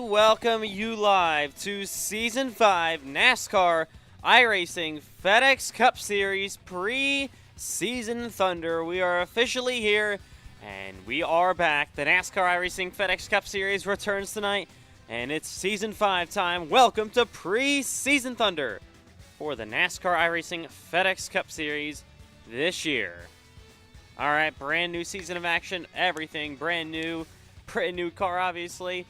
welcome you live to Season 5 NASCAR iRacing FedEx Cup Series Preseason Thunder. We are officially here, and we are back. The NASCAR iRacing FedEx Cup Series returns tonight, and it's Season 5 time. Welcome to Preseason Thunder for the NASCAR iRacing FedEx Cup Series this year. All right, brand new season of action, everything brand new car, obviously,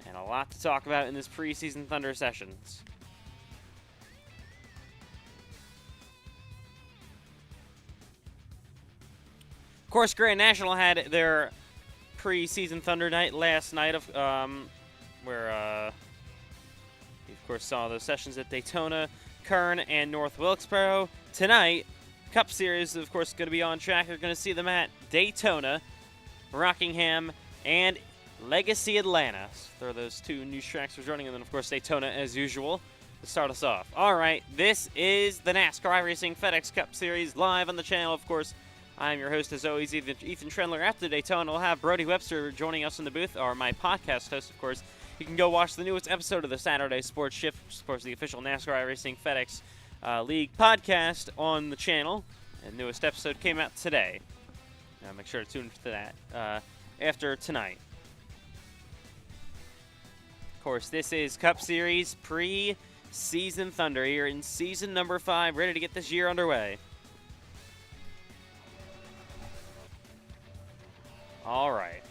and a lot to talk about in this preseason Thunder sessions. Of course, Grand National had their preseason Thunder night last night, where you of course saw those sessions at Daytona, Kern, and North Wilkesboro. Tonight, Cup Series, of course, going to be on track. You're going to see them at Daytona, Rockingham, and Legacy Atlanta. So those two new tracks was running, and then, of course, Daytona as usual to start us off. All right, this is the NASCAR iRacing FedEx Cup Series live on the channel. Of course, I'm your host, as always, Ethan Trendler. After Daytona, we'll have Brody Webster joining us in the booth, or my podcast host, of course. You can go watch the newest episode of the Saturday Sports Shift, which is, of course, the official NASCAR iRacing FedEx League podcast on the channel. And the newest episode came out today. Make sure to tune into that after tonight. Of course, this is Cup Series Pre-Season Thunder here in season number 5, ready to get this year underway. All right.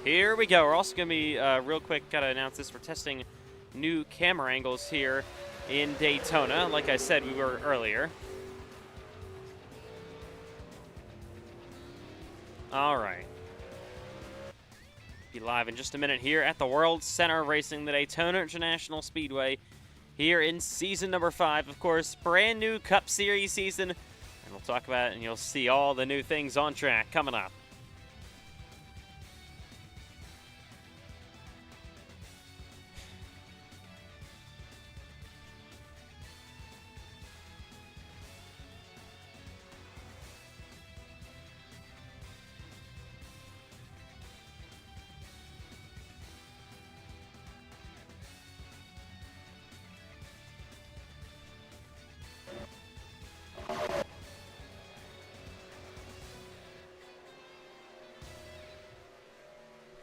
Here we go. We're also going to be, real quick, got to announce this. We're testing new camera angles here in Daytona. Like I said, we were earlier. All right. Be live in just a minute here at the World Center of Racing, the Daytona International Speedway, here in season number 5. Of course, brand new Cup Series season, and we'll talk about it, and you'll see all the new things on track coming up.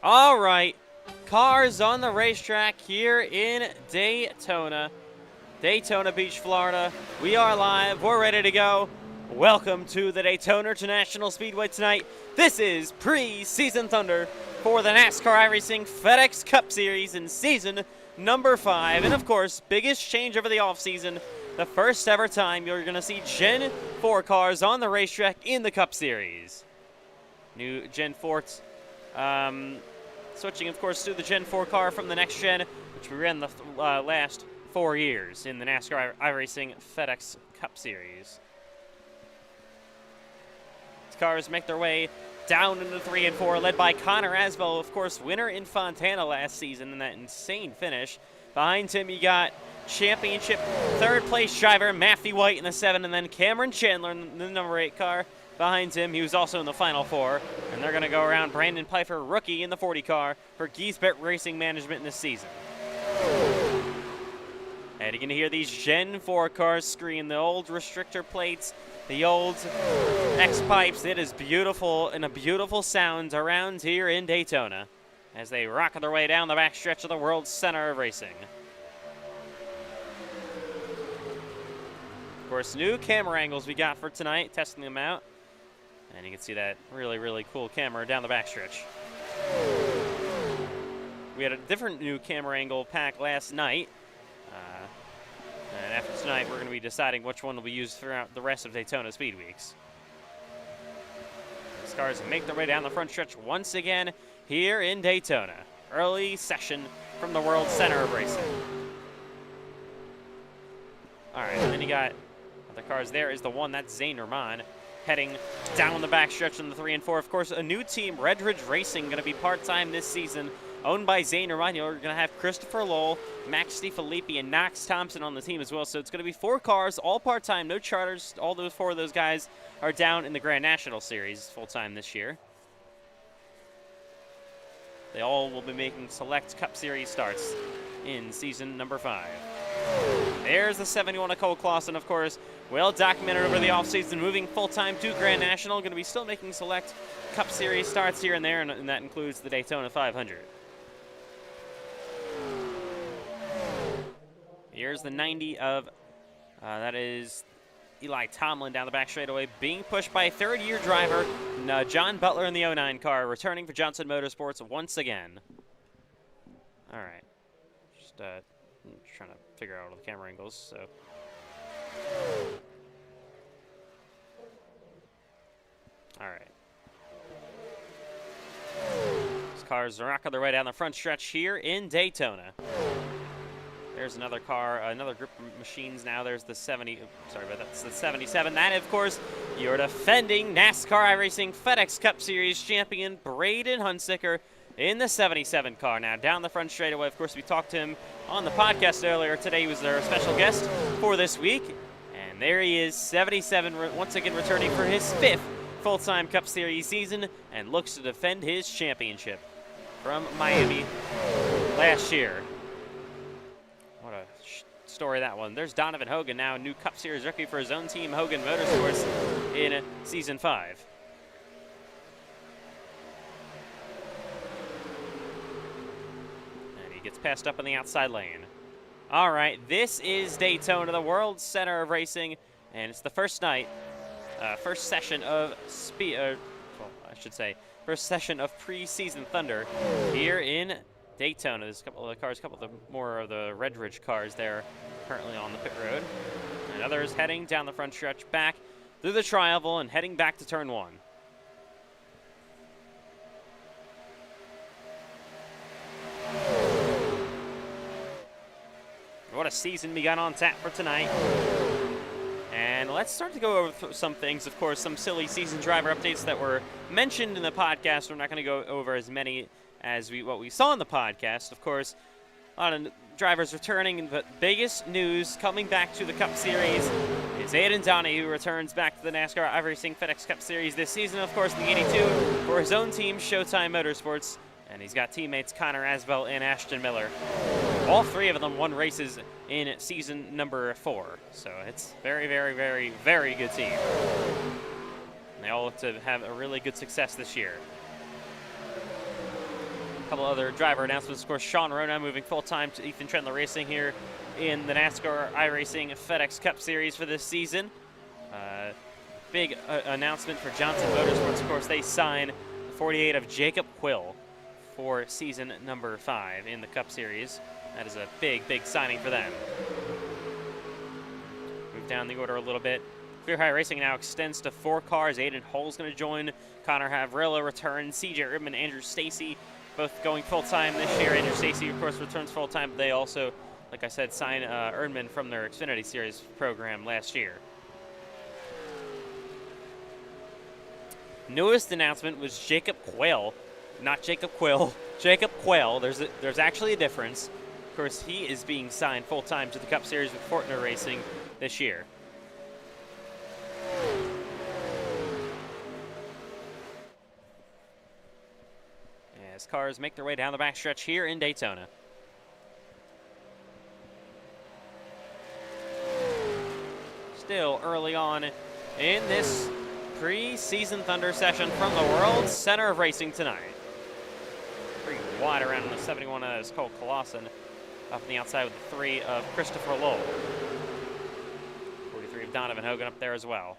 All right, cars on the racetrack here in Daytona Beach, Florida. We are live. We're ready to go. Welcome to the Daytona International Speedway tonight. This is Preseason Thunder for the NASCAR iRacing FedEx Cup Series in season number 5. And, of course, biggest change over the offseason, the first ever time you're going to see Gen 4 cars on the racetrack in the Cup Series. New Gen 4s. Switching, of course, to the Gen 4 car from the next gen, which we ran the last 4 years in the NASCAR iRacing FedEx Cup Series. These cars make their way down into 3 and 4, led by Connor Asbell, of course, winner in Fontana last season in that insane finish. Behind him, you got championship third-place driver Matthew White in the 7, and then Cameron Chandler in the number 8 car. Behind him, he was also in the Final 4, and they're going to go around Brandon Pfeiffer, rookie in the 40 car for Giesbert Racing Management this season. And you're going to hear these Gen 4 cars scream, the old restrictor plates, the old X-pipes. It is beautiful and a beautiful sound around here in Daytona as they rock their way down the backstretch of the World Center of Racing. Of course, new camera angles we got for tonight, testing them out. And you can see that really, really cool camera down the backstretch. We had a different new camera angle pack last night. And after tonight, we're going to be deciding which one will be used throughout the rest of Daytona Speed Weeks. These cars make their way down the front stretch once again here in Daytona. Early session from the World Center of Racing. All right, and then you got other cars. There is the one, that's Zane Rahman, heading down the backstretch in the 3 and 4. Of course, a new team, Red Ridge Racing, going to be part-time this season, owned by Zane Rahman. You're going to have Christopher Lowell, Max DiFilippi, and Knox Thompson on the team as well. So it's going to be 4 cars, all part-time, no charters. All those 4 of those guys are down in the Grand National Series full-time this year. They all will be making select Cup Series starts in season number 5. There's the 71 of Cole Clausen, of course, well documented over the offseason, moving full-time to Grand National, going to be still making select Cup Series starts here and there, and that includes the Daytona 500. Here's the 90 of, that is Eli Tomlin down the back straightaway, being pushed by third-year driver John Butler in the 09 car, returning for Johnson Motorsports once again. All right, just trying to figure out all the camera angles, so. All right. These cars are rocking their way down the front stretch here in Daytona. There's another car, another group of machines now. There's the 70, sorry about that, it's the 77. That, of course, your defending NASCAR iRacing FedEx Cup Series champion, Braden Hunsicker, in the 77 car. Now, down the front straightaway, of course, we talked to him on the podcast earlier today. He was our special guest for this week. And there he is, 77, once again returning for his 5th full-time Cup Series season and looks to defend his championship from Miami last year. What a story that one. There's Donovan Hogan, now a new Cup Series rookie for his own team, Hogan Motorsports, in season 5. And he gets passed up on the outside lane. All right, this is Daytona, the world center of racing, and it's the first night, first session of first session of Preseason Thunder here in Daytona. There's a couple of the cars, a couple of the more of the Red Ridge cars there currently on the pit road. And others heading down the front stretch back through the tri-oval and heading back to turn 1. What a season we got on tap for tonight. And let's start to go over some things. Of course, some silly season driver updates that were mentioned in the podcast. We're not going to go over as many as what we saw in the podcast. Of course, a lot of drivers returning, but biggest news coming back to the Cup Series is Aiden Donnie, who returns back to the NASCAR iRacing FedEx Cup Series this season, of course, in the 82 for his own team, Showtime Motorsports. And he's got teammates Connor Asbell and Ashton Miller. All 3 of them won races in season number 4. So it's very, very, very, very good team. And they all look to have a really good success this year. A couple other driver announcements. Of course, Sean Rona moving full-time to Ethan Trendler Racing here in the NASCAR iRacing FedEx Cup Series for this season. Big announcement for Johnson Motorsports. Of course, they sign the 48 of Jacob Quill for season number 5 in the Cup Series. That is a big, big signing for them. Move down the order a little bit. Clear High Racing now extends to 4 cars. Aiden Hull's going to join. Connor Havrilla returns. CJ Erdman, Andrew Stacy, both going full-time this year. Andrew Stacy, of course, returns full-time, but they also, like I said, sign Erdman from their Xfinity Series program last year. Newest announcement was Jacob Quayle. Not Jacob Quill, Jacob Quayle. There's actually a difference. Of course, he is being signed full-time to the Cup Series with Fortner Racing this year. As cars make their way down the backstretch here in Daytona. Still early on in this Preseason Thunder session from the world center of racing tonight. Pretty wide around the 71 is Cole Clausen. Up on the outside with the 3 of Christopher Lowell. 43 of Donovan Hogan up there as well.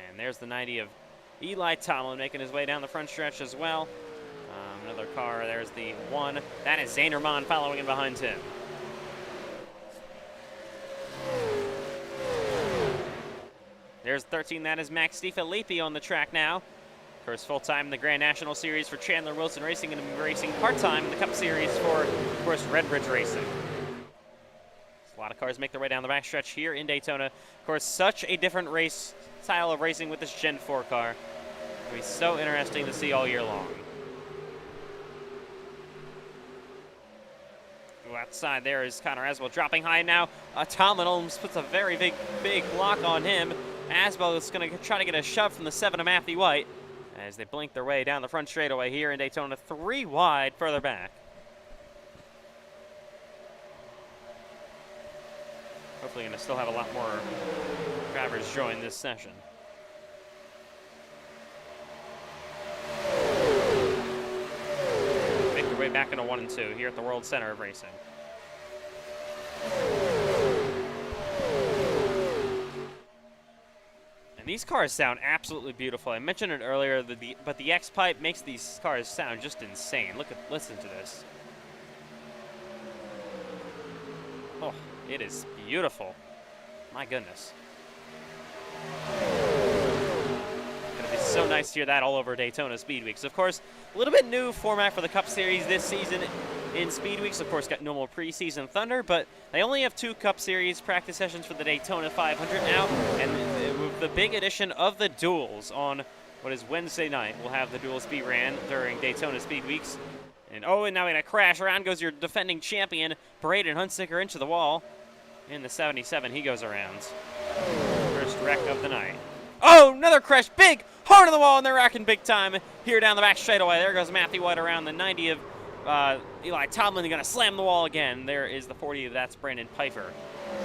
And there's the 90 of Eli Tomlin making his way down the front stretch as well. Another car, there's the 1. That is Zane Rahman following in behind him. There's 13, that is Max DiFilippi on the track now. Of course, full-time in the Grand National Series for Chandler Wilson Racing, and racing part-time in the Cup Series for, of course, Red Ridge Racing. A lot of cars make their way down the backstretch here in Daytona. Of course, such a different race style of racing with this Gen 4 car. It'll be so interesting to see all year long. Outside there is Connor Asbell dropping high now. Tomlin almost puts a very big block on him. Asbell is going to try to get a shove from the 7 of Matthew White as they blink their way down the front straightaway here in Daytona, 3 wide further back. Hopefully going to still have a lot more drivers join this session. Make their way back into 1 and 2 here at the World Center of Racing. And these cars sound absolutely beautiful. I mentioned it earlier, but the X-Pipe makes these cars sound just insane. Listen to this. Oh, it is beautiful. My goodness. Gonna be so nice to hear that all over Daytona Speed Weeks. Of course, a little bit new format for the Cup Series this season in Speed Weeks. Of course, got normal preseason Thunder, but they only have 2 Cup Series practice sessions for the Daytona 500 now, and with the big addition of the duels on what is Wednesday night, we'll have the duels be ran during Daytona Speed Weeks. And now we got a crash. Around goes your defending champion, Braden Hunsicker, into the wall. In the 77, he goes around. First wreck of the night. Oh, another crash. Big, hard on the wall, and they're racking big time here down the back straightaway. There goes Matthew White around the 90 of Eli Tomlin. They're going to slam the wall again. There is the 40 of that's Brandon Pfeiffer.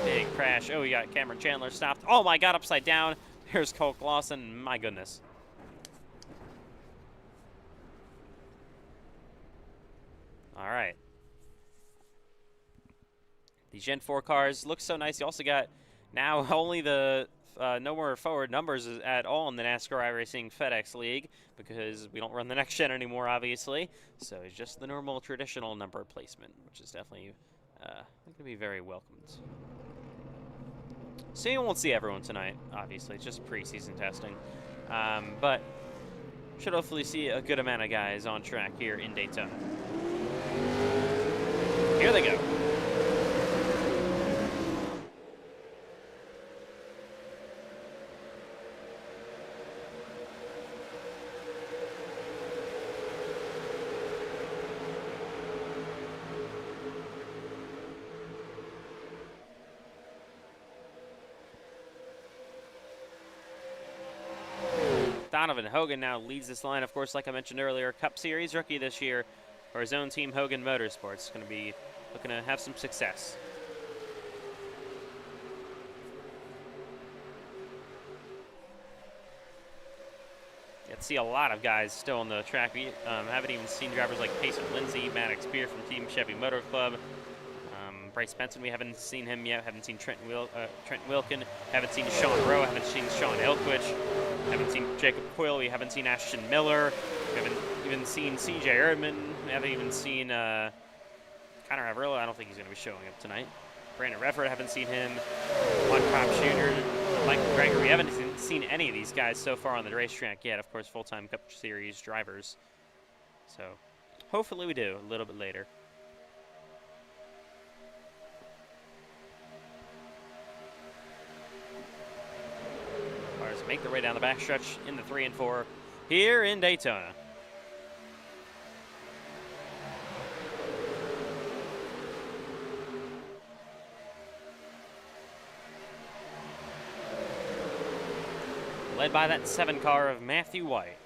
Big crash. Oh, we got Cameron Chandler stopped. Oh, my God, upside down. Here's Cole Clausen. My goodness. All right. The Gen 4 cars look so nice. You also got now only the no more forward numbers at all in the NASCAR iRacing FedEx League because we don't run the next gen anymore, obviously. So it's just the normal traditional number placement, which is definitely going to be very welcomed. So you won't see everyone tonight, obviously. It's just preseason testing. But should hopefully see a good amount of guys on track here in Daytona. Here they go. Donovan Hogan now leads this line. Of course, like I mentioned earlier, Cup Series rookie this year for his own team, Hogan Motorsports. Going to be looking to have some success. You see a lot of guys still on the track. We haven't even seen drivers like Payson Lindsay, Maddox Beer from Team Chevy Motor Club. Bryce Benson, we haven't seen him yet. Haven't seen Trent Wilkin. Haven't seen Sean Rowe. Haven't seen Sean Elkwich. Haven't seen Jacob Quill. We haven't seen Ashton Miller. We haven't even seen C.J. Erdman. We haven't even seen Connor Averillo. I don't think he's going to be showing up tonight. Brandon Redford, haven't seen him. Juan Cobb Jr., Michael Gregory. We haven't seen any of these guys so far on the racetrack yet. Of course, full-time Cup Series drivers. So hopefully we do a little bit later. Make their way down the backstretch in the 3 and 4 here in Daytona. Led by that 7 car of Matthew White.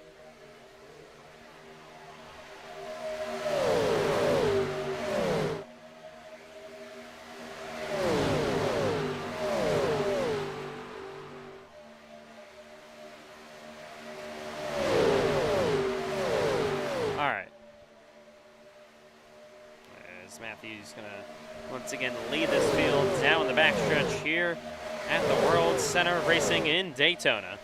Matthews going to once again lead this field down the backstretch here at the World Center of Racing in Daytona.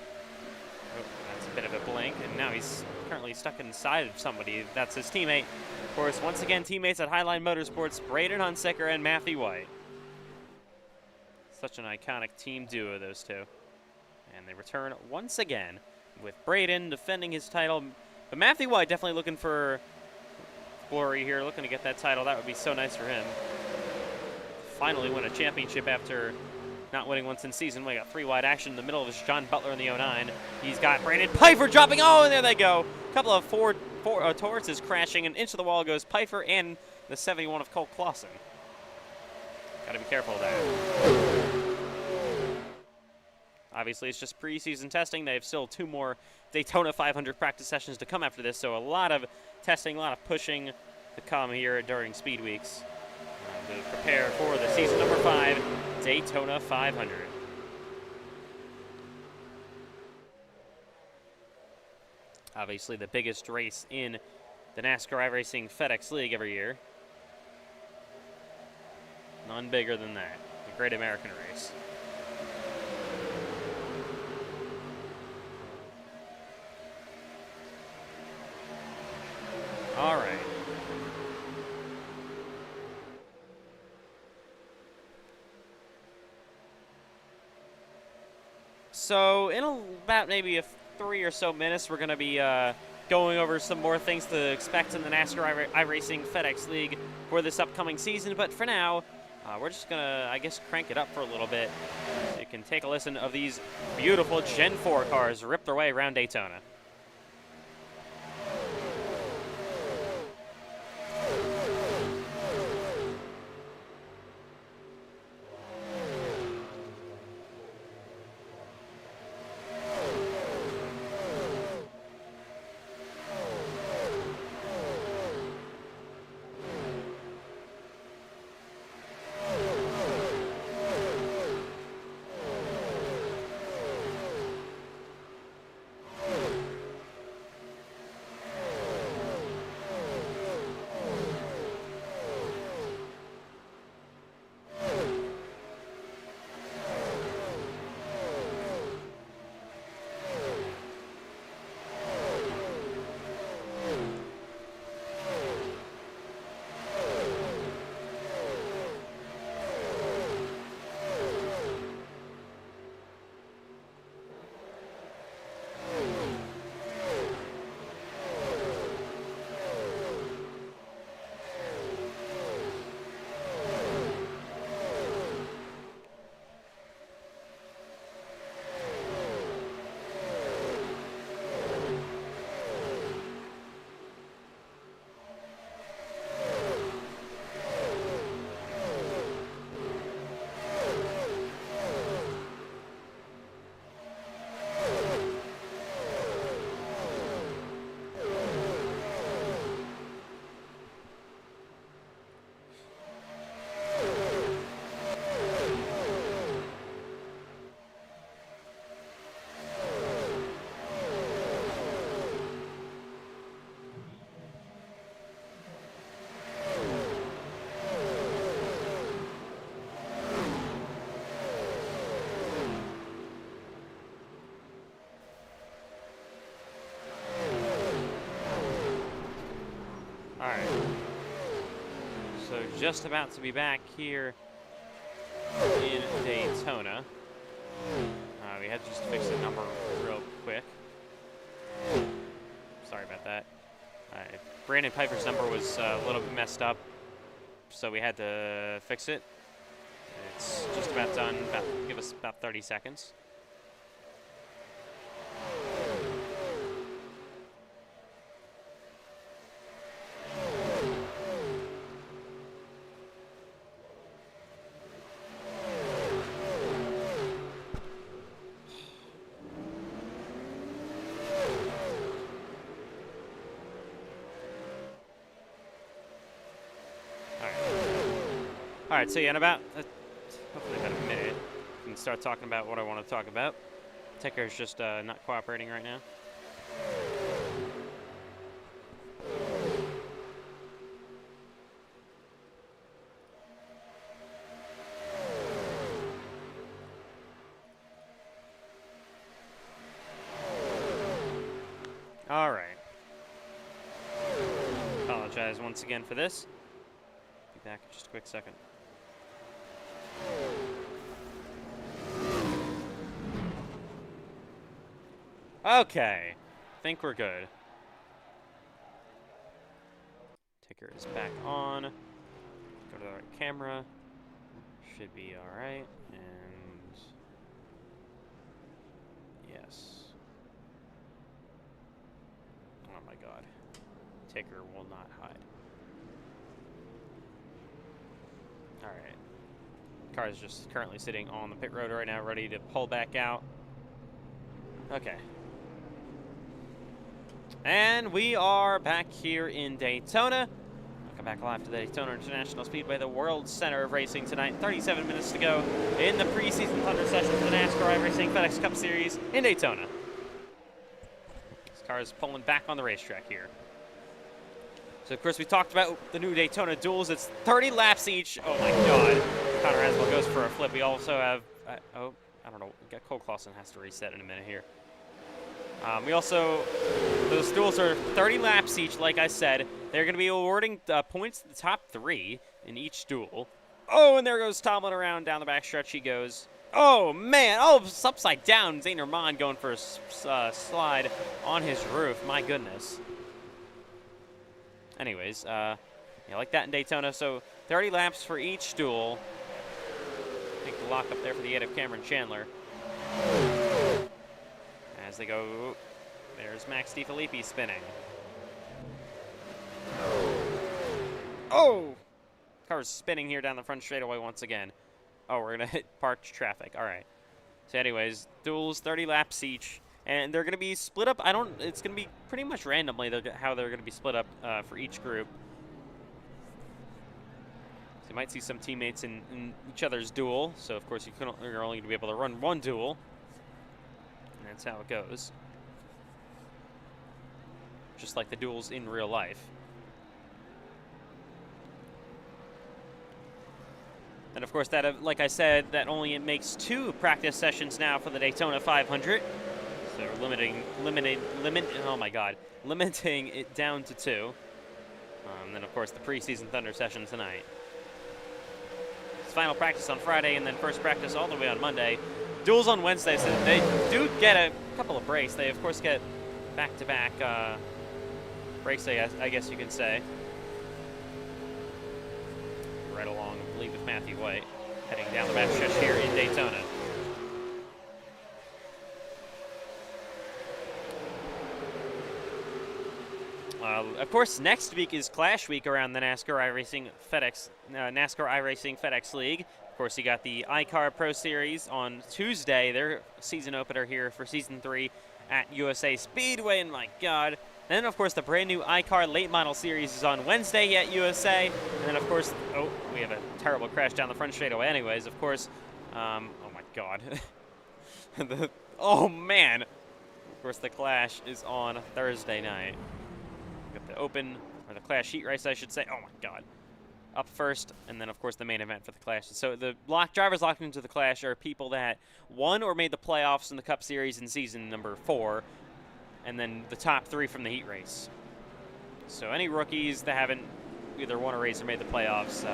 Oh, that's a bit of a blink, and now he's currently stuck inside of somebody. That's his teammate. Of course, once again, teammates at Highline Motorsports, Braden Hunsicker and Matthew White. Such an iconic team duo, those two. And they return once again with Braden defending his title. But Matthew White definitely looking for glory here, looking to get that title. That would be so nice for him. Finally win a championship after not winning one since season. We got 3 wide action in the middle of John Butler in the 09. He's got Brandon Pfeiffer dropping. Oh, and there they go. A couple of Ford Tauruses crashing, and into the wall goes Pfeiffer and the 71 of Cole Clausen. Got to be careful of that. Obviously, it's just preseason testing. They have still 2 more Daytona 500 practice sessions to come after this, so a lot of testing, a lot of pushing to come here during speed weeks to prepare for the season number 5 Daytona 500. Obviously the biggest race in the NASCAR iRacing FedEx League every year. None bigger than that. The Great American Race. All right. So in about maybe 3 or so minutes, we're going to be going over some more things to expect in the NASCAR iRacing FedEx League for this upcoming season. But for now, we're just going to, I guess, crank it up for a little bit so you can take a listen of these beautiful Gen 4 cars rip their way around Daytona. Just about to be back here in Daytona. We had to just fix the number real quick. Sorry about that. Brandon Piper's number was a little bit messed up, so we had to fix it. It's just about done. Give us about 30 seconds. All right, so yeah, in about, hopefully about a minute, I can start talking about what I want to talk about. Ticker's just not cooperating right now. All right. Apologize once again for this. Be back in just a quick second. Okay, think we're good. Ticker is back on. Go to the right camera. Should be all right. And yes. Oh my God. Ticker will not hide. All right. Car is just currently sitting on the pit road right now, ready to pull back out. Okay. And we are back here in Daytona. Welcome back live to the Daytona International Speedway, the world center of racing tonight. 37 minutes to go in the preseason Thunder session for the NASCAR iRacing FedEx Cup Series in Daytona. This car is pulling back on the racetrack here. So, of course, we talked about the new Daytona duels. It's 30 laps each. Oh, my God. Connor Aswell goes for a flip. We also have, I don't know. Cole Clausen has to reset in a minute here. Those duels are 30 laps each, like I said. They're going to be awarding points to the top 3 in each duel. Oh, and there goes Tomlin around down the backstretch he goes. Oh, man. Oh, it's upside down. Zane Rahman going for a slide on his roof. My goodness. Anyways, yeah, like that in Daytona. So 30 laps for each duel. Take the lock up there for the aid of Cameron Chandler. As they go, there's Max DiFilippi spinning. Oh! Car's spinning here down the front straightaway once again. Oh, we're going to hit parked traffic. All right. So anyways, duels, 30 laps each. And they're going to be split up. It's going to be pretty much randomly how they're going to be split up for each group. So you might see some teammates in each other's duel. So, of course, you're only going to be able to run one duel. And that's how it goes. Just like the duels in real life. And of course, that, like I said, that only makes 2 practice sessions now for the Daytona 500. So limiting it down to 2. And then of course the preseason Thunder session tonight. It's final practice on Friday, and then first practice all the way on Monday. Duels on Wednesday, so they do get a couple of breaks. They, of course, get back-to-back breaks, I guess you can say. Right along, I believe, with Matthew White, heading down the backstretch here in Daytona. Of course, next week is Clash Week around the NASCAR iRacing FedEx League. Of course, you got the iCar Pro Series on Tuesday, their season opener here for Season 3 at USA Speedway, and my God. And then, of course, the brand new iCar Late Model Series is on Wednesday at USA. And then, of course, oh, we have a terrible crash down the front straightaway anyways. Of course, oh my God. Oh, man. Of course, the Clash is on Thursday night. Got the Open, or the Clash Heat Race, I should say. Oh, my God. Up first, and then, of course, the main event for the Clash. So the drivers locked into the Clash are people that won or made the playoffs in the Cup Series in season number 4, and then the top 3 from the Heat Race. So any rookies that haven't either won a race or made the playoffs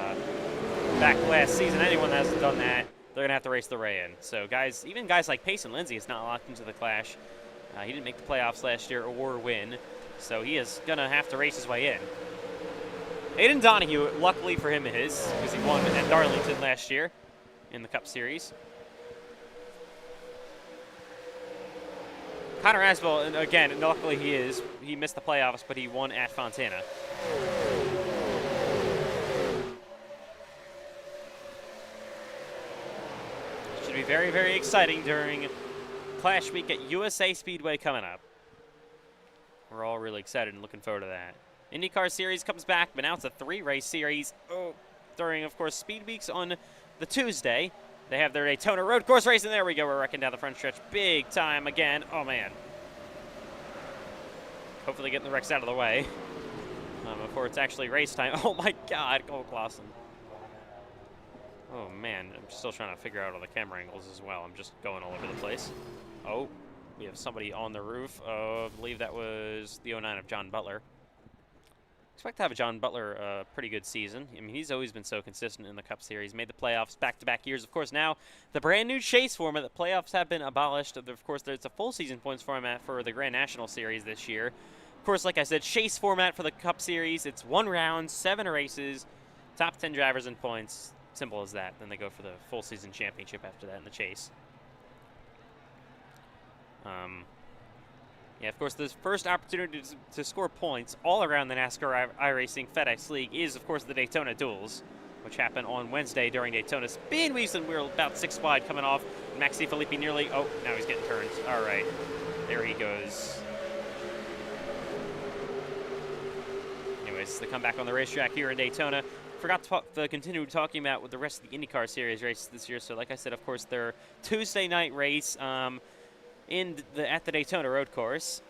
back last season, anyone that hasn't done that, they're going to have to race their way in. So guys, even guys like Payson Lindsay is not locked into the Clash. He didn't make the playoffs last year or win, so he is going to have to race his way in. Aiden Donahue, luckily for him, is, because he won at Darlington last year in the Cup Series. Connor Aswell, and again, luckily he missed the playoffs, but he won at Fontana. Should be very, very exciting during Clash Week at USA Speedway coming up. We're all really excited and looking forward to that. IndyCar Series comes back, but now it's a 3-race series during, of course, Speed Weeks on the Tuesday. They have their Daytona road course race, and there we go. We're wrecking down the front stretch big time again. Oh, man. Hopefully getting the wrecks out of the way before it's actually race time. Oh, my God, Cole Clausen. Oh, man. I'm still trying to figure out all the camera angles as well. I'm just going all over the place. Oh, we have somebody on the roof. I believe that was the 09 of John Butler. Expect to have a John Butler pretty good season. I mean, he's always been so consistent in the Cup Series. Made the playoffs back-to-back years. Of course, now the brand new chase format. The playoffs have been abolished. Of course, there's a full season points format for the Grand National Series this year. Of course, like I said, chase format for the Cup Series. It's 1 round, 7 races, top 10 drivers in points. Simple as that. Then they go for the full season championship after that in the chase. Yeah, of course, the first opportunity to score points all around the NASCAR iRacing FedEx League is, of course, the Daytona Duels, which happen on Wednesday during Daytona Speed Weeks, and we're about 6 wide coming off. Max DiFilippi nearly, oh, now he's getting turned. All right, there he goes. nice to come back on the racetrack here in Daytona. Forgot to continue talking about with the rest of the IndyCar Series races this year. So like I said, of course, their Tuesday night race at the Daytona road course.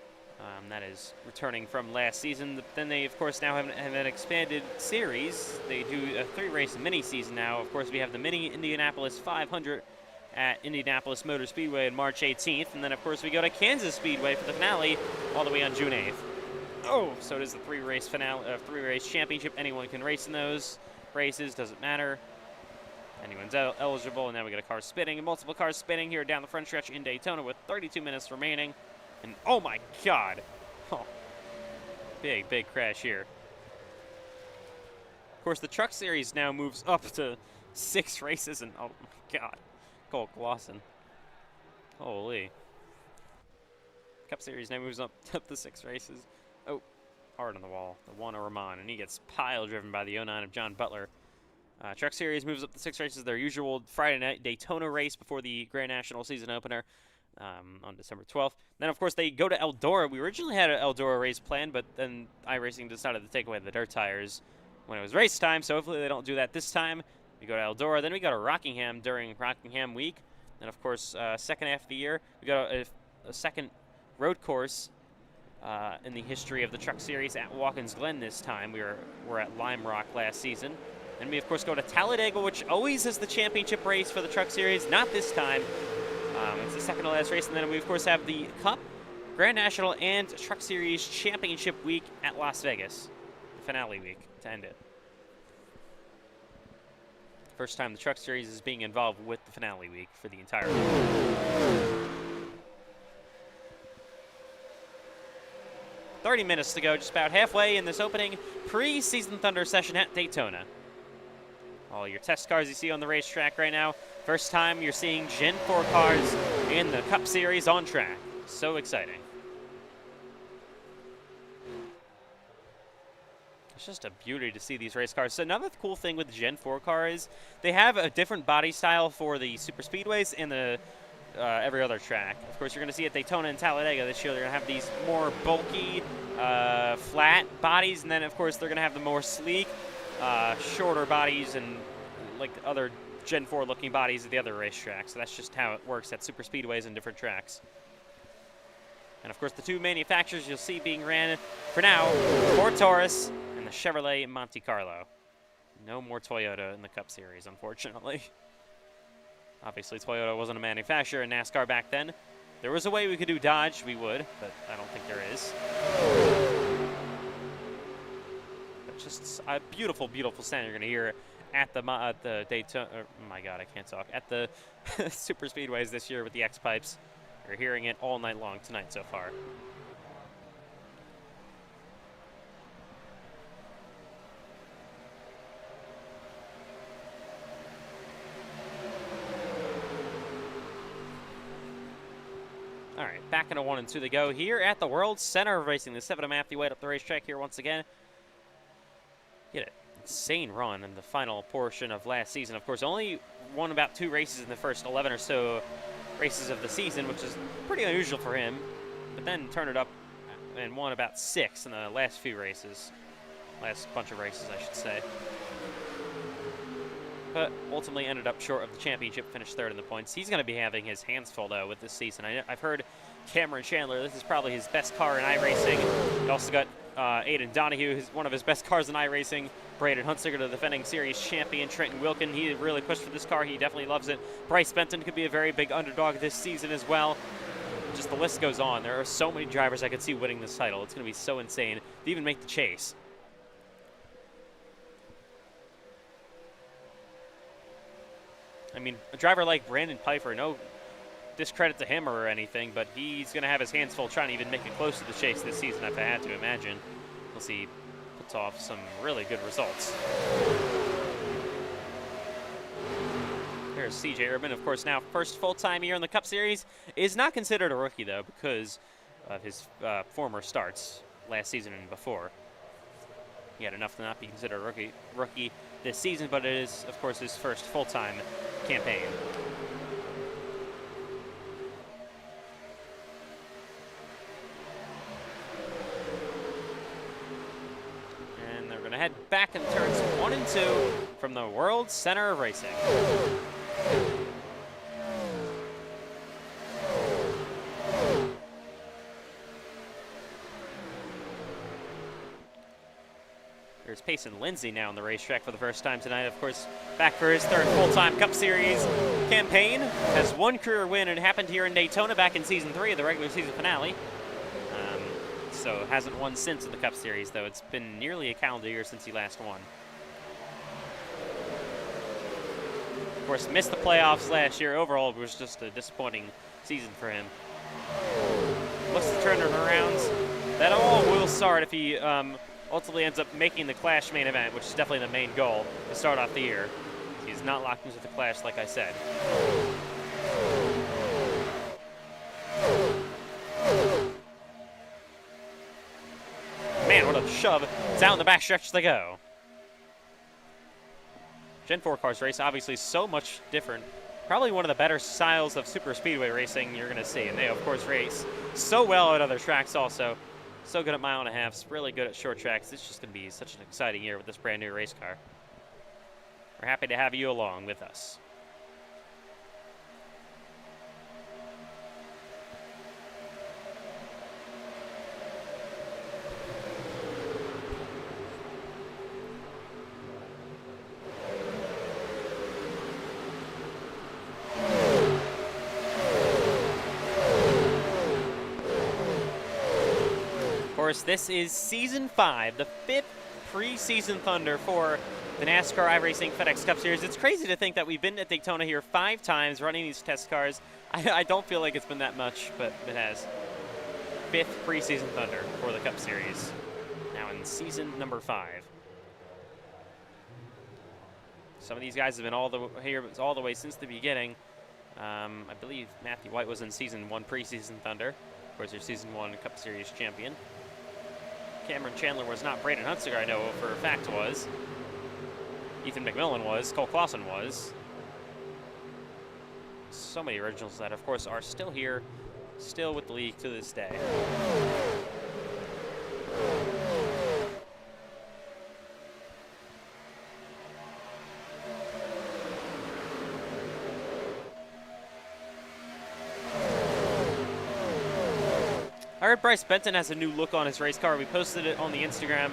That is returning from last season. Then they, of course, now have an expanded series. They do a 3-race mini season now. Of course, we have the mini Indianapolis 500 at Indianapolis Motor Speedway on March 18th. And then, of course, we go to Kansas Speedway for the finale all the way on June 8th. Oh, so it is the 3-race finale, 3-race championship. Anyone can race in those races. Doesn't matter. Anyone's eligible. And now we got a car spinning, multiple cars spinning here down the front stretch in Daytona with 32 minutes remaining. And oh my God, oh, big crash here. Of course, the Truck Series now moves up to 6 races, and oh my God, Cole Glosson. Holy. Cup Series now moves up to 6 races. Oh, hard on the wall, the one of Rahman, and he gets pile driven by the 09 of John Butler. Truck Series moves up to 6 races, their usual Friday night Daytona race before the Grand National season opener. On December 12th. Then, of course, they go to Eldora. We originally had an Eldora race planned, but then iRacing decided to take away the dirt tires when it was race time, so hopefully they don't do that this time. We go to Eldora. Then we go to Rockingham during Rockingham week. And, of course, second half of the year, we got a second road course in the history of the Truck Series at Watkins Glen this time. We're at Lime Rock last season. And we, of course, go to Talladega, which always is the championship race for the Truck Series. Not this time. It's the second to last race, and then we, of course, have the Cup, Grand National, and Truck Series Championship Week at Las Vegas, the finale week to end it. First time the Truck Series is being involved with the finale week for the entire week. 30 minutes to go, just about halfway in this opening pre-season Thunder session at Daytona. All your test cars you see on the racetrack right now. First time you're seeing Gen 4 cars in the Cup Series on track. So exciting. It's just a beauty to see these race cars. So another cool thing with the Gen 4 cars, they have a different body style for the super speedways and the every other track. Of course, you're going to see at Daytona and Talladega this year, they're going to have these more bulky, flat bodies, and then, of course, they're going to have the more sleek, shorter bodies and like other Gen 4 looking bodies at the other racetracks. So that's just how it works at super speedways and different tracks. And of course the 2 manufacturers you'll see being ran for now, Ford Taurus and the Chevrolet Monte Carlo. No more Toyota in the Cup Series, unfortunately. Obviously Toyota wasn't a manufacturer in NASCAR back then. There was a way we could do Dodge, we would, but I don't think there is. Just a beautiful, beautiful sound you're going to hear at the Daytona. Oh my God, I can't talk. At the super speedways this year with the X pipes. You're hearing it all night long tonight so far. All right, back into 1 and 2 to go here at the World Center of Racing. The 7 of Matthew White up the racetrack here once again. Get it. Insane run in the final portion of last season. Of course, only won about 2 races in the first 11 or so races of the season, which is pretty unusual for him. But then turned it up and won about 6 in the last few races. Last bunch of races, I should say. But ultimately ended up short of the championship, finished 3rd in the points. He's going to be having his hands full, though, with this season. I've heard Cameron Chandler, this is probably his best car in iRacing. He also got Aiden Donahue, who's one of his best cars in iRacing. Braden Huntsinger, the defending series champion. Trenton Wilkin, he really pushed for this car. He definitely loves it. Bryce Benton could be a very big underdog this season as well. Just the list goes on. There are so many drivers I could see winning this title. It's going to be so insane to even make the chase. I mean, a driver like Brandon Pfeiffer, no discredit to him or anything, but he's going to have his hands full trying to even make it close to the chase this season, if I had to imagine. We'll see. Puts off some really good results. Here's CJ Urban, of course, now first full-time year in the Cup Series. Is not considered a rookie, though, because of his former starts last season and before. He had enough to not be considered a rookie this season, but it is, of course, his first full-time campaign. going to head back in turns 1 and 2 from the World Center of Racing. There's Payson Lindsay now on the racetrack for the first time tonight. Of course, back for his third full-time Cup Series campaign. Has one career win, and it happened here in Daytona back in Season 3 of the regular season finale. So hasn't won since in the Cup Series, though. It's been nearly a calendar year since he last won. Of course, missed the playoffs last year. Overall, it was just a disappointing season for him. Looks to turn it around. That all will start if he ultimately ends up making the Clash main event, which is definitely the main goal to start off the year. He's not locked into the Clash, like I said. Man, what a shove. Down the backstretch they go. Gen 4 cars race, obviously so much different. Probably one of the better styles of super speedway racing you're going to see. And they, of course, race so well at other tracks also. So good at mile and a halves, really good at short tracks. It's just going to be such an exciting year with this brand new race car. We're happy to have you along with us. This is Season 5, the 5th preseason Thunder for the NASCAR iRacing FedEx Cup Series. It's crazy to think that we've been at Daytona here 5 times running these test cars. I don't feel like it's been that much, but it has. 5th preseason Thunder for the Cup Series. Now in season number 5. Some of these guys have been all the way since the beginning. I believe Matthew White was in Season 1 preseason Thunder. Of course, your Season 1 Cup Series champion. Cameron Chandler was not. Braden Huntsinger, I know for a fact, was. Ethan McMillan was. Cole Clausen was. So many originals that, of course, are still here, still with the league to this day. I heard Bryce Benton has a new look on his race car. We posted it on the Instagram.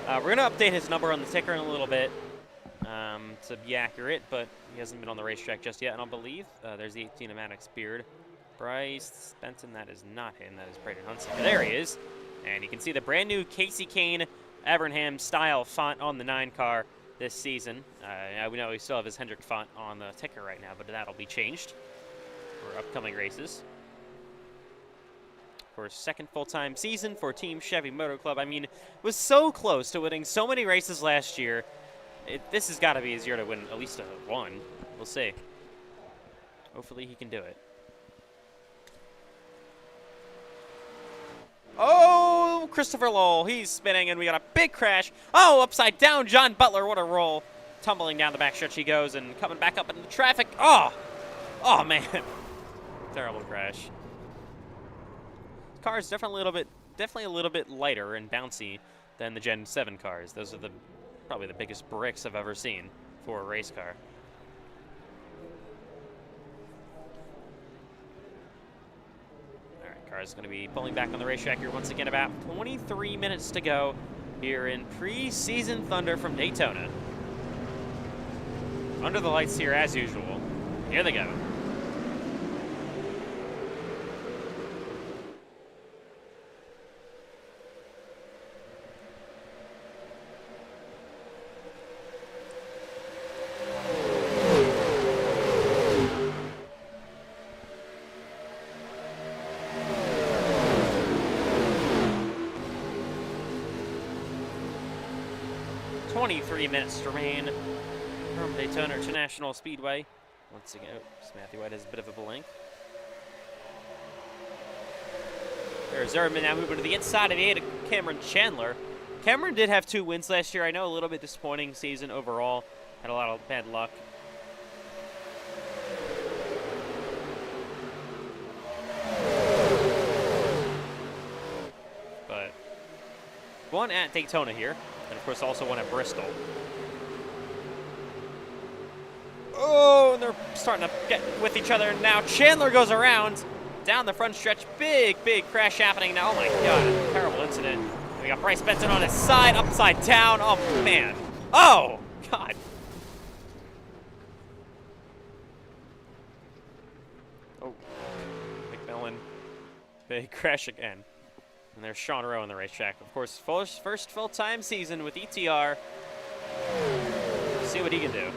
We're going to update his number on the ticker in a little bit to be accurate, but he hasn't been on the racetrack just yet, I don't believe. There's the 18 of Maddox Beard. Bryce Benton, that is not him. That is Braden Huntsinger. There he is. And you can see the brand new Casey Kane Evernham style font on the 9 car this season. We know we still have his Hendrick font on the ticker right now, but that'll be changed for upcoming races. For his second full-time season for Team Chevy Motor Club. I mean, was so close to winning so many races last year. This has got to be his year to win at least a 1. We'll see. Hopefully he can do it. Oh, Christopher Lowell. He's spinning, and we got a big crash. Oh, upside down, John Butler. What a roll. Tumbling down the backstretch he goes and coming back up into the traffic. Oh, man. Terrible crash. Car is definitely a little bit lighter and bouncy than the Gen 7 cars. Those are probably the biggest bricks I've ever seen for a race car. All right, car is going to be pulling back on the racetrack here once again. About 23 minutes to go here in preseason Thunder from Daytona. Under the lights here as usual. Here they go. Minutes to remain from Daytona International Speedway. Once again, Matthew White has a bit of a blink. There's Zerman now moving to the inside of the 8 of Cameron Chandler. Cameron did have 2 wins last year. I know a little bit disappointing season overall. Had a lot of bad luck. one at Daytona here, and of course also one at Bristol. Oh, and they're starting to get with each other now. Chandler goes around down the front stretch. Big crash happening now. Oh my God, terrible incident. We got Bryce Benson on his side, upside down. Oh man. Oh God. Oh, McMillan, big crash again. And there's Sean Rowe on the racetrack. Of course, first full-time season with ETR. See what he can do.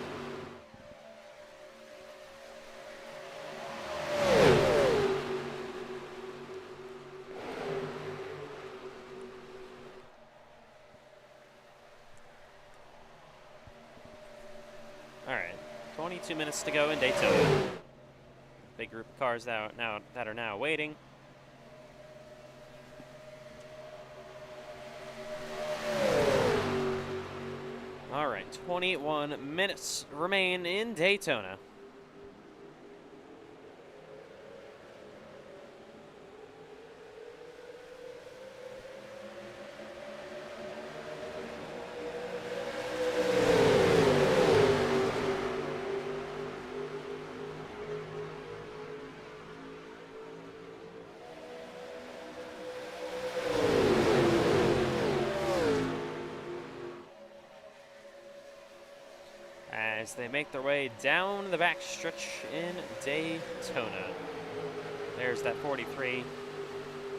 All right, 22 minutes to go in Daytona. Big group of cars that are now waiting. All right, 21 minutes remain in Daytona. As they make their way down the back stretch in Daytona. There's that 43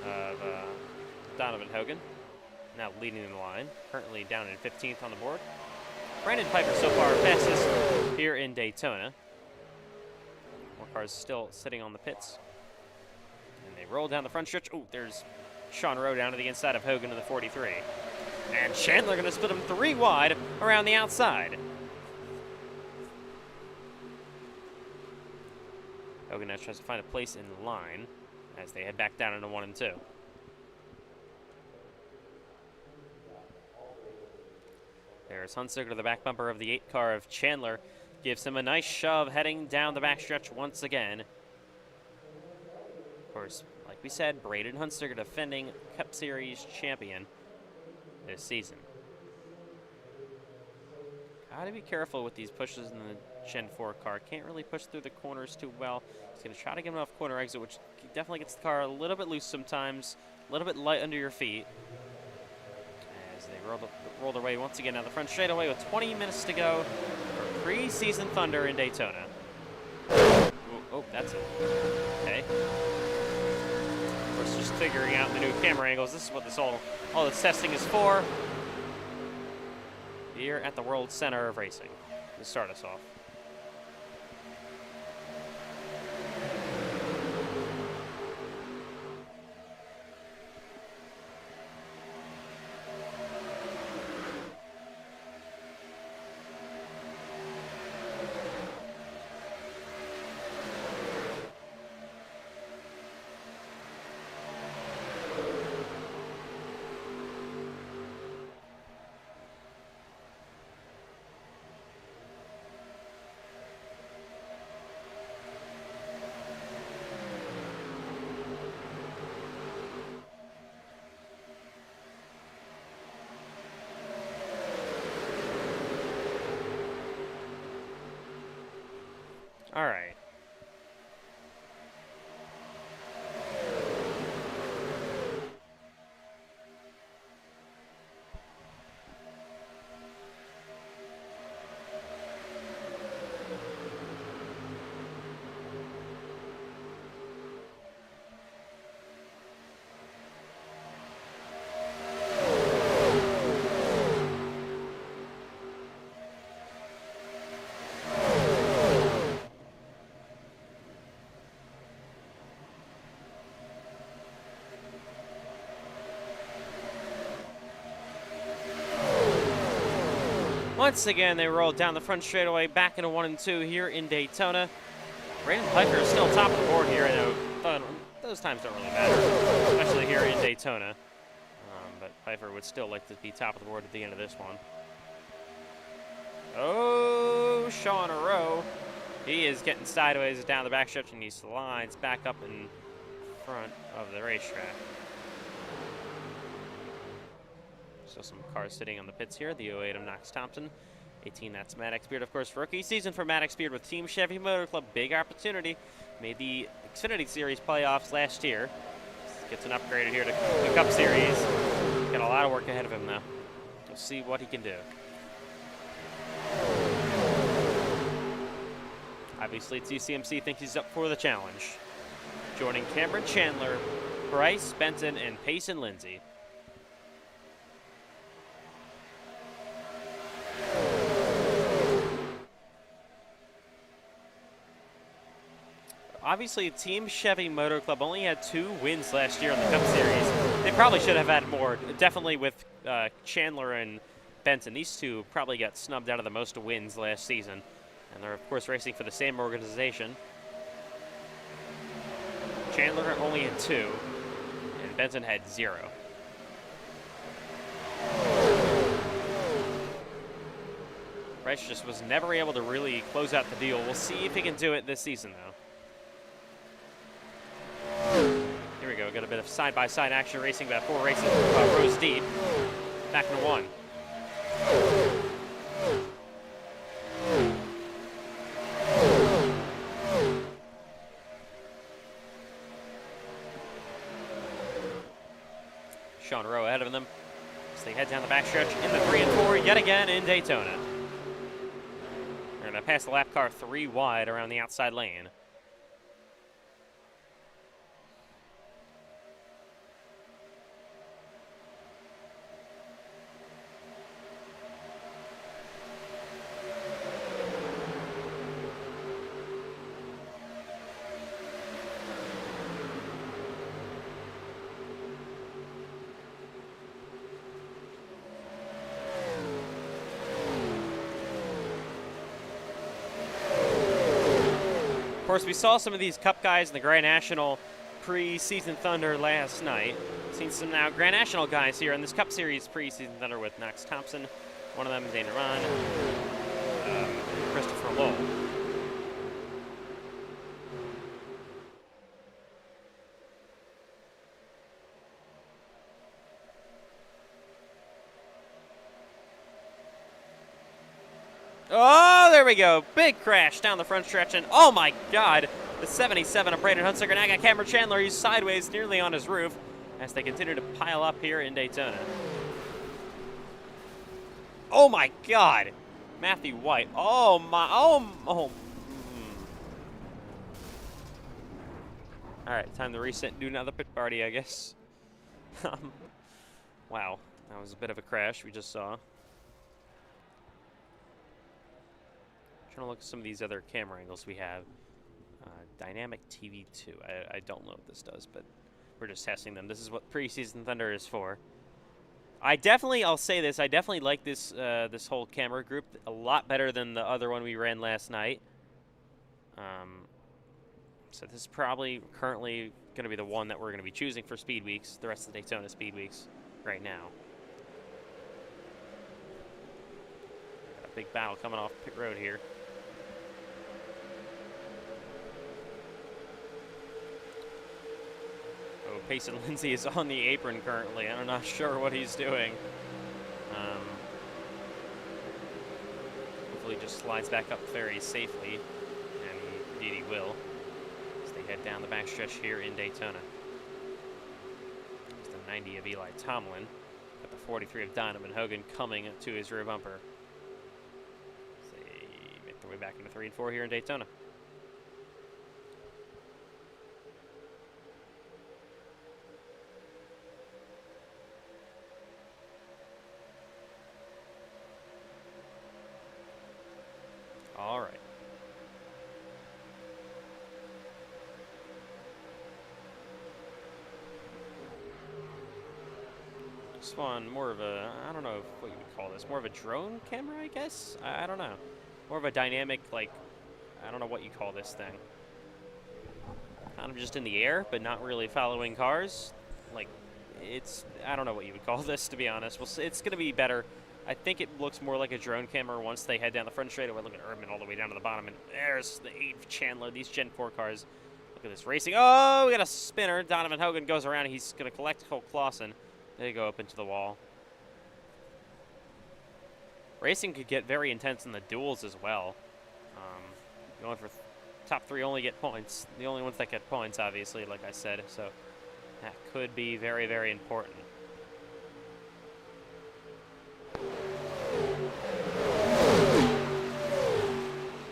of Donovan Hogan, now leading the line, currently down in 15th on the board. Brandon Piper so far fastest here in Daytona. More cars still sitting on the pits. And they roll down the front stretch. Oh, there's Sean Rowe down to the inside of Hogan to the 43. And Chandler going to split him 3 wide around the outside. Hogan now tries to find a place in line as they head back down into 1 and 2. There's Hunsicker to the back bumper of the 8 car of Chandler. Gives him a nice shove heading down the backstretch once again. Of course, like we said, Braden Hunsicker defending Cup Series champion this season. Gotta be careful with these pushes in the Gen 4 car. Can't really push through the corners too well. He's going to try to get him off corner exit, which definitely gets the car a little bit loose sometimes, a little bit light under your feet. As they roll their way once again down the front straightaway with 20 minutes to go for preseason Thunder in Daytona. Oh, that's it. Okay. Of course, just figuring out the new camera angles. This is what all this testing is for. Here at the World Center of Racing to start us off. All right. Once again, they roll down the front straightaway back into 1 and 2 here in Daytona. Brandon Piper is still top of the board here. I know those times don't really matter, especially here in Daytona. But Piper would still like to be top of the board at the end of this one. Oh, Sean Rowe. He is getting sideways down the backstretch, and he slides back up in front of the racetrack. Still some cars sitting on the pits here. The 08 of Knox Thompson. 18, that's Maddox Beard, of course. Rookie season for Maddox Beard with Team Chevy Motor Club. Big opportunity. Made the Xfinity Series playoffs last year. Gets an upgrade here to the Cup Series. Got a lot of work ahead of him, though. We'll see what he can do. Obviously, TCMC thinks he's up for the challenge. Joining Cameron Chandler, Bryce, Benton, and Payson Lindsay. Obviously, Team Chevy Motor Club only had 2 wins last year in the Cup Series. They probably should have had more. Definitely with Chandler and Benton. These two probably got snubbed out of the most wins last season. And they're, of course, racing for the same organization. Chandler only had 2, and Benton had 0. Bryce just was never able to really close out the deal. We'll see if he can do it this season, though. Here we go, got a bit of side-by-side action racing about 4 races, rows deep. Back into 1. Sean Rowe ahead of them as they head down the backstretch in the 3 and 4 yet again in Daytona. They're going to pass the lap car 3 wide around the outside lane. Of course, we saw some of these Cup guys in the Grand National Preseason Thunder last night. Seen some now Grand National guys here in this Cup Series Preseason Thunder with Knox Thompson. One of them is Dana Ron, Christopher Lowell. Oh, there we go. Big crash down the front stretch, and oh my God, the 77 of Braden Hunsaker. Now got Cameron Chandler. He's sideways nearly on his roof as they continue to pile up here in Daytona. Oh my God. Matthew White. Oh my. Oh. All right, time to reset and do another pit party, I guess. Wow, that was a bit of a crash we just saw. Trying to look at some of these other camera angles we have. Dynamic TV2. I don't know what this does, but we're just testing them. This is what Preseason Thunder is for. I'll say this, I definitely like this this whole camera group a lot better than the other one we ran last night. So this is probably currently going to be the one that we're going to be choosing for Speed Weeks, the rest of the Daytona Speed Weeks right now. Got a big battle coming off pit road here. Oh, Payson Lindsay is on the apron currently. I'm not sure what he's doing. Hopefully he just slides back up very safely, and indeed he will, as they head down the backstretch here in Daytona. There's the 90 of Eli Tomlin, got the 43 of Donovan Hogan coming to his rear bumper. As they make their way back into 3 and 4 here in Daytona. All right. This one, more of a, I don't know what you would call this, more of a drone camera, I guess? I don't know. More of a dynamic, like, I don't know what you call this thing. Kind of just in the air, but not really following cars. Like, it's, I don't know what you would call this, to be honest. We'll see. It's going to be better. I think it looks more like a drone camera once they head down the front straightaway. Look at Erdman all the way down to the bottom, and there's the 8 of Chandler. These Gen 4 cars. Look at this racing. Oh, we got a spinner. Donovan Hogan goes around. He's going to collect Cole Clausen. They go up into the wall. Racing could get very intense in the duels as well. Going for top 3 only get points. The only ones that get points, obviously, like I said. So that could be very, very important.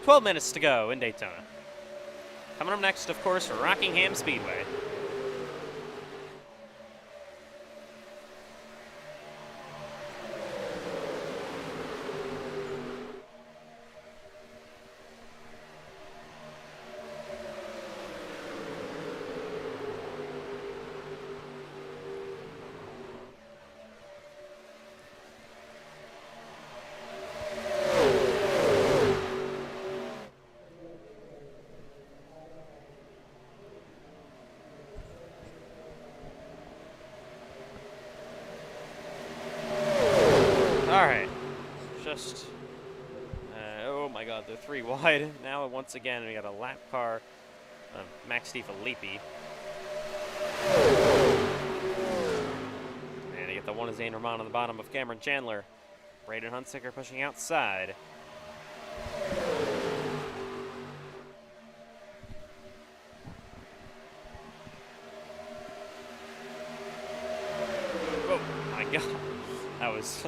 "12 minutes to go in Daytona." Coming up next, of course, Rockingham Speedway. Alright, just, oh my god, they're 3 wide. Now, once again, we got a lap car of Max DeFilippi. And you get the one of Zane Román on the bottom of Cameron Chandler. Braden Hunsaker pushing outside. Oh my god, that was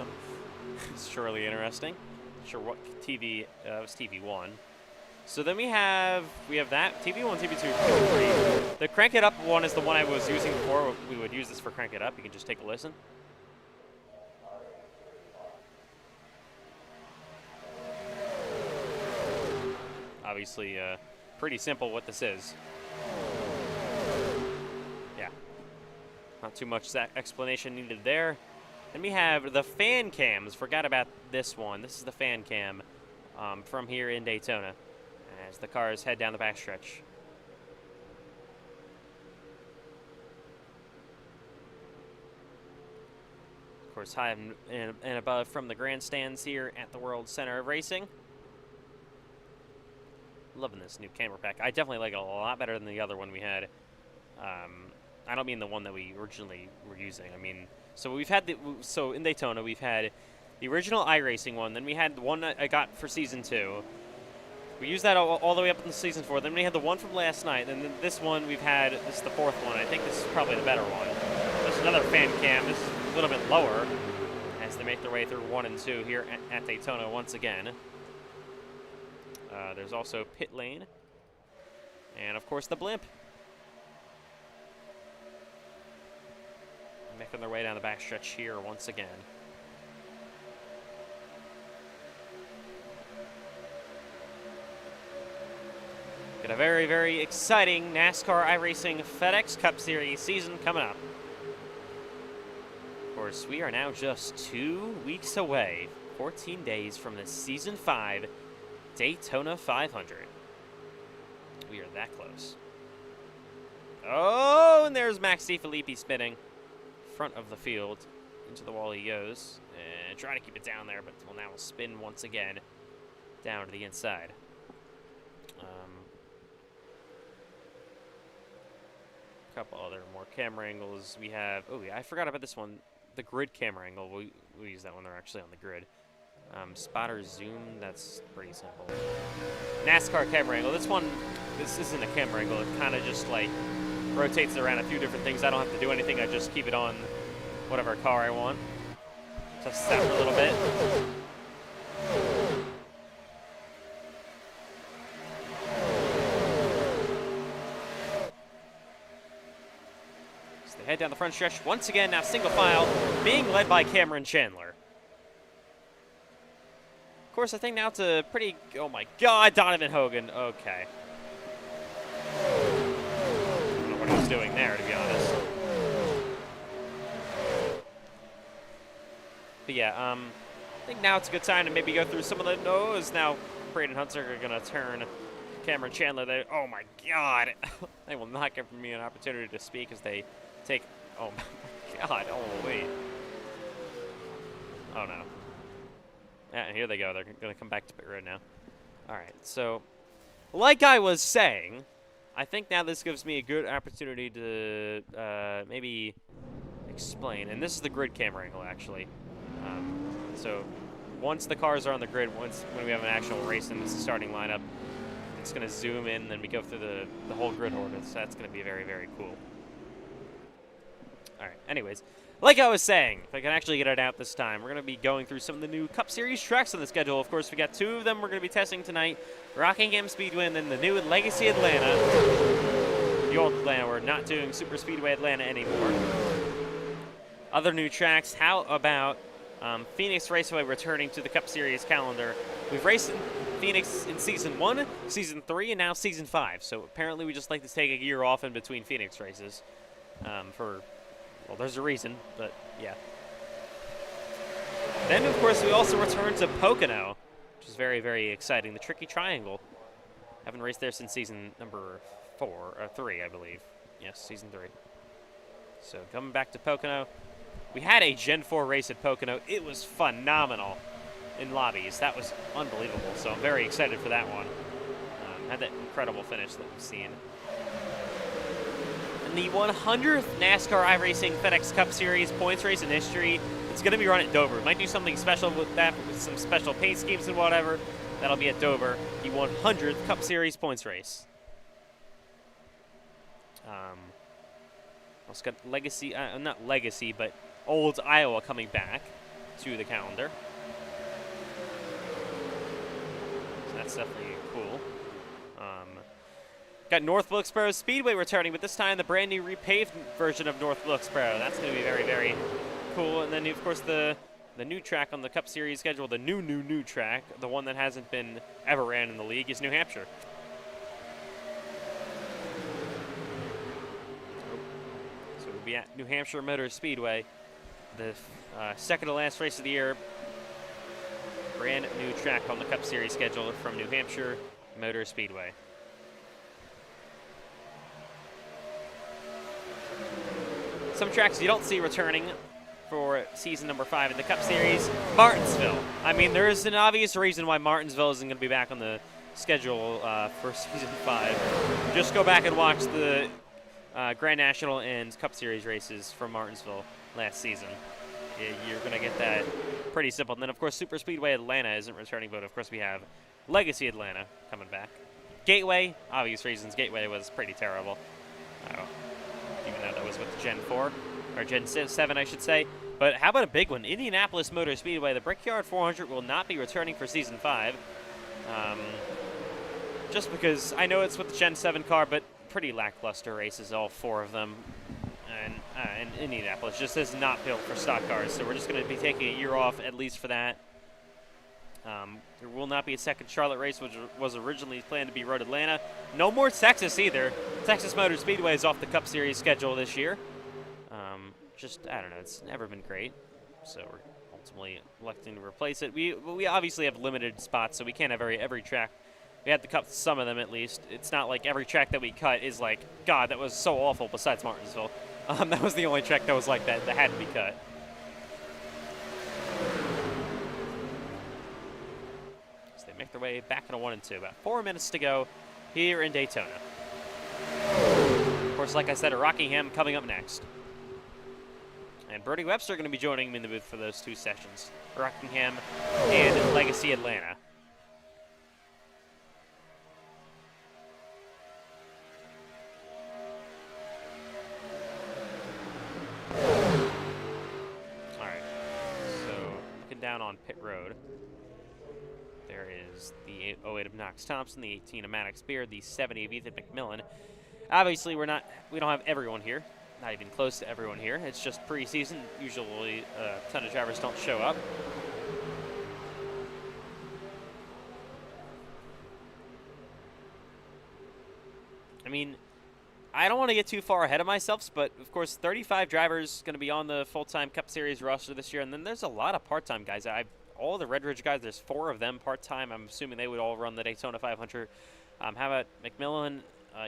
surely interesting. Not sure what TV, it was TV1. So then we have that, TV1, TV2, TV3. The Crank It Up one is the one I was using before. We would use this for Crank It Up. You can just take a listen. Obviously, pretty simple what this is. Yeah. Not too much explanation needed there. Then we have the fan cams. Forgot about this one. This is the fan cam from here in Daytona as the cars head down the backstretch. Of course, high and above from the grandstands here at the World Center of Racing. Loving this new camera pack. I definitely like it a lot better than the other one we had. I don't mean the one that we originally were using. I mean, so we've had so in Daytona we've had the original iRacing one. Then we had the one that I got for Season 2. We used that all the way up into Season 4. Then we had the one from last night. And then this one we've had, this is the 4th one. I think this is probably the better one. There's another fan cam. This is a little bit lower as they make their way through 1 and 2 here at Daytona once again. There's also pit lane. And, of course, the blimp. Making their way down the backstretch here once again. Got a very, very exciting NASCAR iRacing FedEx Cup Series season coming up. Of course, we are now just 2 weeks away, 14 days from the Season 5 Daytona 500. We are that close. Oh, and there's Max DeFilippi spinning. Front of the field. Into the wall he goes. And trying to keep it down there, but will now spin once again down to the inside. Couple other more camera angles. We have, oh yeah, I forgot about this one. The grid camera angle. We use that when they're actually on the grid. Spotter zoom, that's pretty simple. NASCAR camera angle. This isn't a camera angle. It kind of just like rotates around a few different things. I don't have to do anything. I just keep it on whatever car I want. Just that for a little bit. So they head down the front stretch once again. Now single file, being led by Cameron Chandler. Of course, I think now it's a pretty... Oh my God, Donovan Hogan. Okay. I don't know what he was doing there, to be honest. But yeah, I think now it's a good time to maybe go through some of the no's. Now, Braden Hunsaker are going to turn Cameron Chandler there. Oh my God. They will not give me an opportunity to speak as they take... Oh my God. Oh, wait. Oh, no. Yeah, here they go. They're going to come back to pit road now. All right, so like I was saying, I think now this gives me a good opportunity to maybe explain. And this is the grid camera angle, actually. So once the cars are on the grid, when we have an actual race and it's the starting lineup, it's going to zoom in, and then we go through the whole grid order. So that's going to be very, very cool. All right, anyways, like I was saying, if I can actually get it out this time, we're going to be going through some of the new Cup Series tracks on the schedule. Of course, we got 2 of them we're going to be testing tonight, Rockingham Speedway and then the new Legacy Atlanta. The old Atlanta, we're not doing Super Speedway Atlanta anymore. Other new tracks, how about Phoenix Raceway returning to the Cup Series calendar? We've raced in Phoenix in Season 1, Season 3, and now Season 5. So apparently we just like to take a year off in between Phoenix races well, there's a reason, but yeah. Then, of course, we also return to Pocono, which is very, very exciting. The Tricky Triangle. Haven't raced there since season number 3, I believe. Yes, Season 3. So coming back to Pocono. We had a Gen 4 race at Pocono. It was phenomenal in lobbies. That was unbelievable, so I'm very excited for that one. Had that incredible finish that we've seen. And the 100th NASCAR iRacing FedEx Cup Series points race in history. It's going to be run at Dover. Might do something special with that, with some special paint schemes and whatever. That'll be at Dover. The 100th Cup Series points race. Also got Legacy, not Legacy, but Old Iowa coming back to the calendar. So that's definitely cool. Got North Wilkesboro Speedway returning, but this time the brand new repaved version of North Wilkesboro. That's going to be very, very cool. And then, of course, the new track on the Cup Series schedule, the new track, the one that hasn't been ever ran in the league, is New Hampshire. So we'll be at New Hampshire Motor Speedway, the second to last race of the year. Brand new track on the Cup Series schedule from New Hampshire Motor Speedway. Some tracks you don't see returning for season number 5 in the Cup Series. Martinsville. I mean, there is an obvious reason why Martinsville isn't going to be back on the schedule for season 5. Just go back and watch the Grand National and Cup Series races from Martinsville last season. You're going to get that pretty simple. And then, of course, Super Speedway Atlanta isn't returning, but of course we have Legacy Atlanta coming back. Gateway, obvious reasons. Gateway was pretty terrible. Even though that was with Gen 4, or Gen 7, I should say. But how about a big one? Indianapolis Motor Speedway. The Brickyard 400 will not be returning for Season 5. Just because I know it's with the Gen 7 car, but pretty lackluster races, all 4 of them. And Indianapolis just is not built for stock cars, so we're just going to be taking a year off, at least for that. There will not be a second Charlotte race, which was originally planned to be Road Atlanta. No more Texas either. Texas Motor Speedway is off the Cup Series schedule this year. I don't know, it's never been great. So we're ultimately electing to replace it. We obviously have limited spots, so we can't have every track. We had to cut some of them at least. It's not like every track that we cut is like, God, that was so awful besides Martinsville. That was the only track that was like that had to be cut. Make their way back into 1 and 2. About 4 minutes to go here in Daytona. Of course, like I said, Rockingham coming up next. And Brody Webster going to be joining me in the booth for those 2 sessions. Rockingham and Legacy Atlanta. All right. So, looking down on pit road. There is the 08 of Knox Thompson, the 18 of Maddox Beard, the 70 of Ethan McMillan. Obviously, we don't have everyone here, not even close to everyone here. It's just preseason. Usually, a ton of drivers don't show up. I mean, I don't want to get too far ahead of myself, but of course, 35 drivers going to be on the full-time Cup Series roster this year, and then there's a lot of part-time guys. All the Red Ridge guys, there's 4 of them part-time. I'm assuming they would all run the Daytona 500. How about McMillan,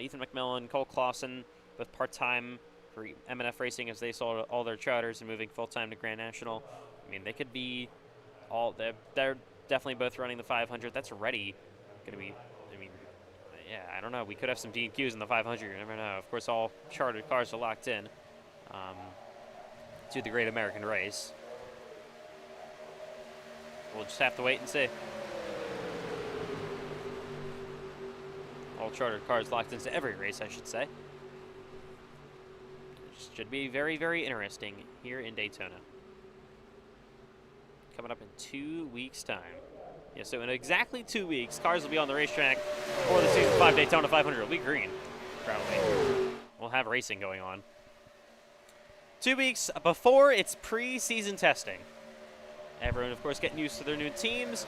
Ethan McMillan, Cole Clausen, both part-time for M&F Racing as they sold all their charters and moving full-time to Grand National. I mean, they could be all, they're definitely both running the 500. That's already going to be, I mean, yeah, I don't know. We could have some D&Qs in the 500. You never know. Of course, all chartered cars are locked in to the Great American Race. we'll just have to wait and see. All chartered cars locked into every race, I should say. It should be very, very interesting here in Daytona. Coming up in 2 weeks' time. Yeah, so in exactly 2 weeks, cars will be on the racetrack for the Season 5 Daytona 500. It'll be green, probably. We'll have racing going on. 2 weeks before it's pre-season testing. Everyone, of course, getting used to their new teams.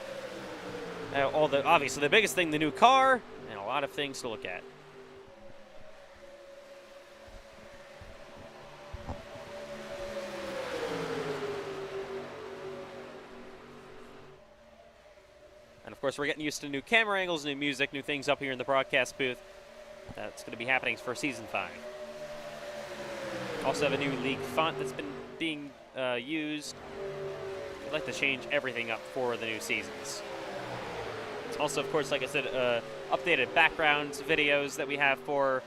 Obviously, the biggest thing, the new car, and a lot of things to look at. And, of course, we're getting used to new camera angles, new music, new things up here in the broadcast booth. That's going to be happening for Season 5. Also have a new league font that's been being used. I'd like to change everything up for the new seasons. Also, of course, like I said, updated backgrounds, videos that we have for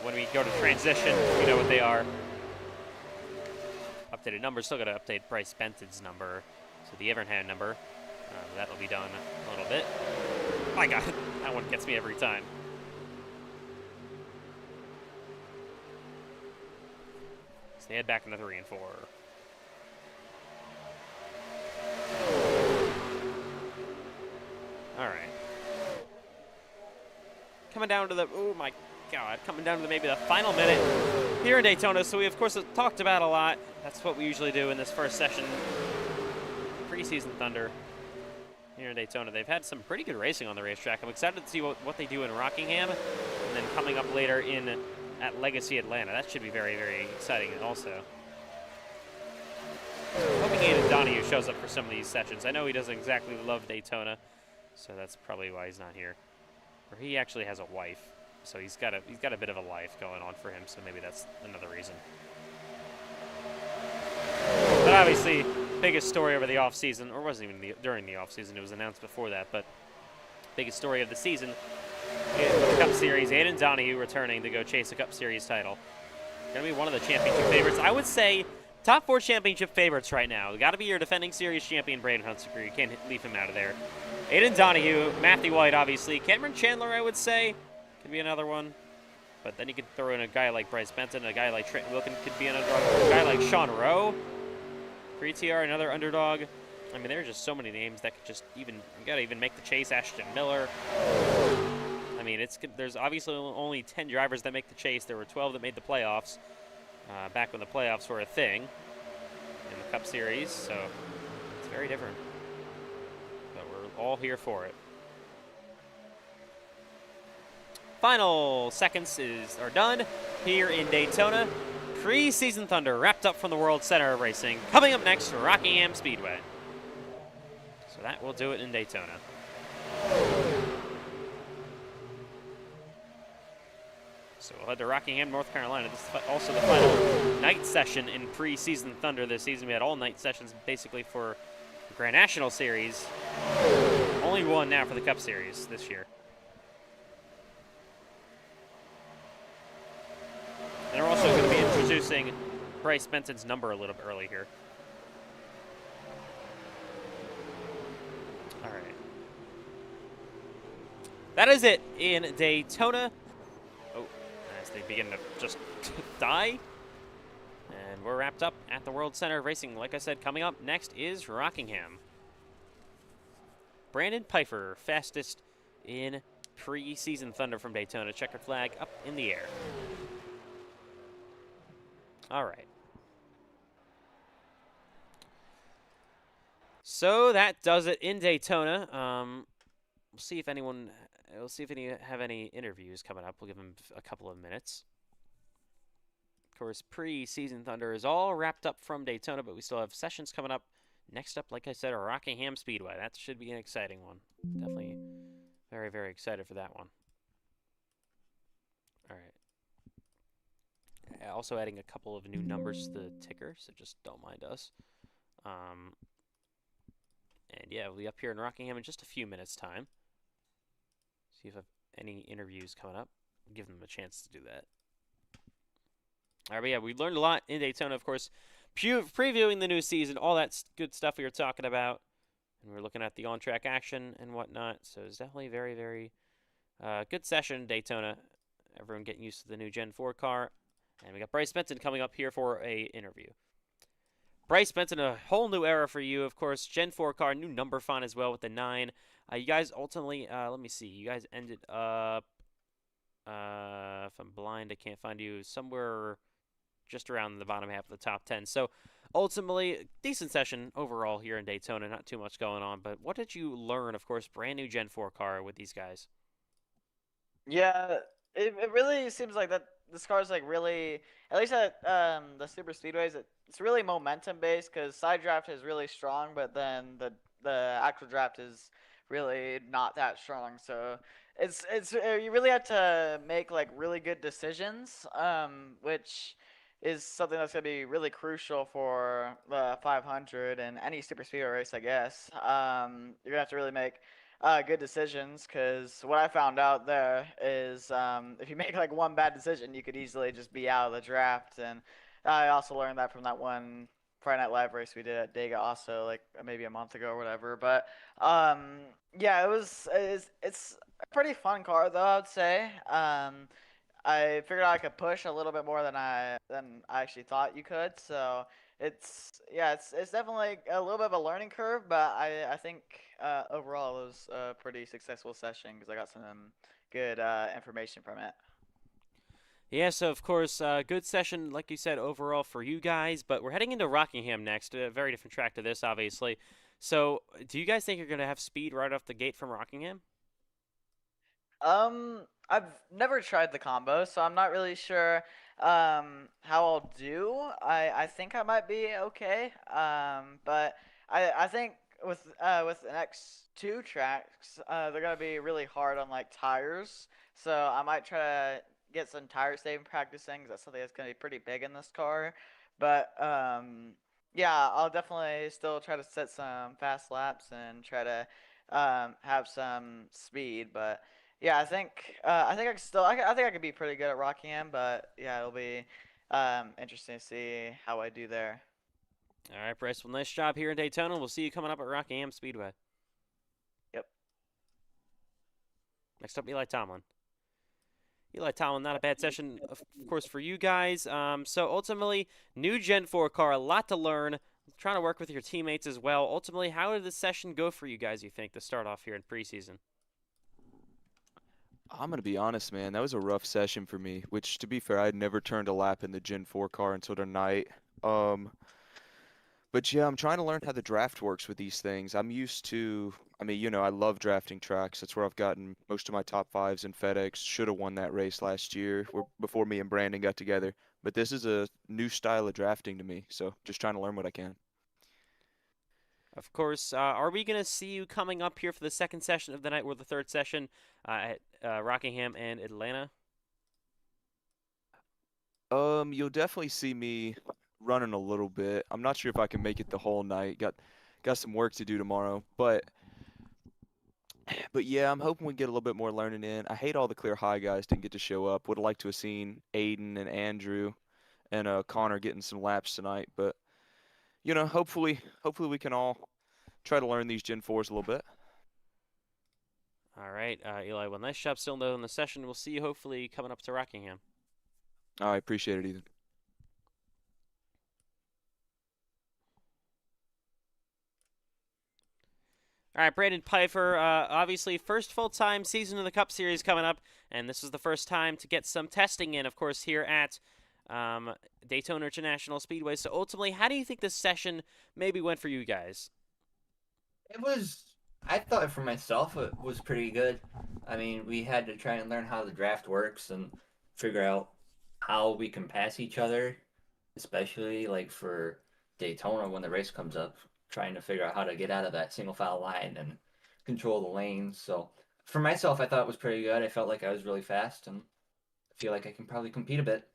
when we go to transition. We know what they are. Updated numbers. Still got to update Bryce Benton's number, so the Evernham number. That'll be done a little bit. My God, that one gets me every time. So they head back into 3 and 4. All right. Coming down to the, oh my God, coming down to maybe the final minute here in Daytona. So we, of course, have talked about a lot. That's what we usually do in this first session. Preseason Thunder here in Daytona. They've had some pretty good racing on the racetrack. I'm excited to see what they do in Rockingham, and then coming up later at Legacy Atlanta. That should be very, very exciting also. Hoping Aiden Donahue shows up for some of these sessions. I know he doesn't exactly love Daytona, so that's probably why he's not here. Or he actually has a wife, so he's got a bit of a life going on for him, so maybe that's another reason. But obviously, biggest story over the offseason, or wasn't even during the offseason, it was announced before that, but biggest story of the season with the Cup Series, Aiden Donahue returning to go chase a Cup Series title. Going to be one of the championship favorites. I would say top 4 championship favorites right now. Got to be your defending series champion, Braden Hunsaker. You can't leave him out of there. Aiden Donahue, Matthew White, obviously. Cameron Chandler, I would say, could be another one. But then you could throw in a guy like Bryce Benton, a guy like Trenton Wilkin could be an underdog, a guy like Sean Rowe. Pre-TR, another underdog. I mean, there are just so many names that could just even, you got to even make the chase. Ashton Miller. I mean, there's obviously only 10 drivers that make the chase. There were 12 that made the playoffs back when the playoffs were a thing in the Cup Series, so it's very different. But we're all here for it. Final seconds are done here in Daytona. Preseason Thunder wrapped up from the World Center of Racing. Coming up next, Rockingham Speedway. So that will do it in Daytona. So we'll head to Rockingham, North Carolina. This is also the final night session in Preseason Thunder this season. We had all night sessions basically for the Grand National Series. Only one now for the Cup Series this year. And we're also going to be introducing Bryce Benton's number a little bit early here. All right. That is it in Daytona. Oh, as they begin to just die. And we're wrapped up at the World Center of Racing. Like I said, coming up next is Rockingham. Brandon Pfeiffer, fastest in Preseason Thunder from Daytona. Checkered flag up in the air. All right. So that does it in Daytona. We'll see if any have any interviews coming up. We'll give them a couple of minutes. Of course, Preseason Thunder is all wrapped up from Daytona, but we still have sessions coming up. Next up, like I said, Rockingham Speedway. That should be an exciting one. Definitely very, very excited for that one. All right. Also adding a couple of new numbers to the ticker, so just don't mind us. And yeah, we'll be up here in Rockingham in just a few minutes' time. See if I have any interviews coming up. Give them a chance to do that. All right, but yeah, we learned a lot in Daytona, of course. Previewing the new season, all that good stuff we were talking about. and we're looking at the on-track action and whatnot. So it's definitely very, very good session in Daytona. Everyone getting used to the new Gen 4 car, and we got Bryce Benson coming up here for a interview. Bryce Benson, a whole new era for you, of course. Gen 4 car, new number font as well with the 9. You guys ultimately, let me see, you guys ended up, if I'm blind, I can't find you, somewhere just around the bottom half of the top 10. So ultimately, decent session overall here in Daytona. Not too much going on. But what did you learn, of course, brand new Gen 4 car with these guys? Yeah, it really seems like that this car's like really, at least at the super speedways, it's really momentum based because side draft is really strong, but then the actual draft is really not that strong. So it's you really have to make like really good decisions, which is something that's gonna be really crucial for the 500 and any super speedway race, I guess. You're gonna have to really make good decisions because what I found out there is if you make like one bad decision, you could easily just be out of the draft. And I also learned that from that one Friday Night Live race we did at Dega also like maybe a month ago or whatever. But yeah, it's a pretty fun car though I would say. I figured out I could push a little bit more than I actually thought you could. So it's definitely a little bit of a learning curve, but I think overall it was a pretty successful session because I got some good information from it. Yeah, so of course, good session, like you said, overall for you guys. But we're heading into Rockingham next, a very different track to this, obviously. So, do you guys think you're going to have speed right off the gate from Rockingham? I've never tried the combo, so I'm not really sure how I'll do. I think I might be okay. But I think with the next two tracks, they're gonna be really hard on like tires. So I might try to get some tire saving practicing 'cause that's something that's gonna be pretty big in this car. But yeah, I'll definitely still try to set some fast laps and try to have some speed, but yeah, I think I can still I think I could be pretty good at Rockingham, but yeah, it'll be interesting to see how I do there. All right, Bryce. Well, nice job here in Daytona. We'll see you coming up at Rockingham Speedway. Yep. Next up, Eli Tomlin. Eli Tomlin, not a bad session, of course, for you guys. So ultimately, new Gen 4 car, a lot to learn. Trying to work with your teammates as well. Ultimately, how did this session go for you guys, you think, to start off here in preseason? I'm gonna be honest, man. That was a rough session for me. Which, to be fair, I'd never turned a lap in the Gen 4 car until tonight. Um, but yeah, I'm trying to learn how the draft works with these things. I'm used to, I mean, I love drafting tracks. That's where I've gotten most of my top fives in FedEx. Should have won that race last year, before me and Brandon got together. But this is a new style of drafting to me, so just trying to learn what I can. Of course, are we going to see you coming up here for the second session of the night or the third session at Rockingham and Atlanta? You'll definitely see me running a little bit. I'm not sure if I can make it the whole night. Got some work to do tomorrow, but yeah, I'm hoping we get a little bit more learning in. I hate all the clear high guys didn't get to show up. Would have liked to have seen Aiden and Andrew and Connor getting some laps tonight, but hopefully we can all try to learn these Gen 4s a little bit. All right, Eli. Well, nice job still in the session. We'll see you hopefully coming up to Rockingham. I appreciate it, Ethan. All right, Brandon Pfeiffer. Obviously, first full-time season of the Cup Series coming up, and this is the first time to get some testing in, of course, here at Daytona International Speedway. So ultimately, how do you think this session maybe went for you guys? It was, I thought for myself it was pretty good. I mean, we had to try and learn how the draft works and figure out how we can pass each other, especially like for Daytona when the race comes up, trying to figure out how to get out of that single file line and control the lanes. So for myself, I thought it was pretty good. I felt like I was really fast and I feel like I can probably compete a bit.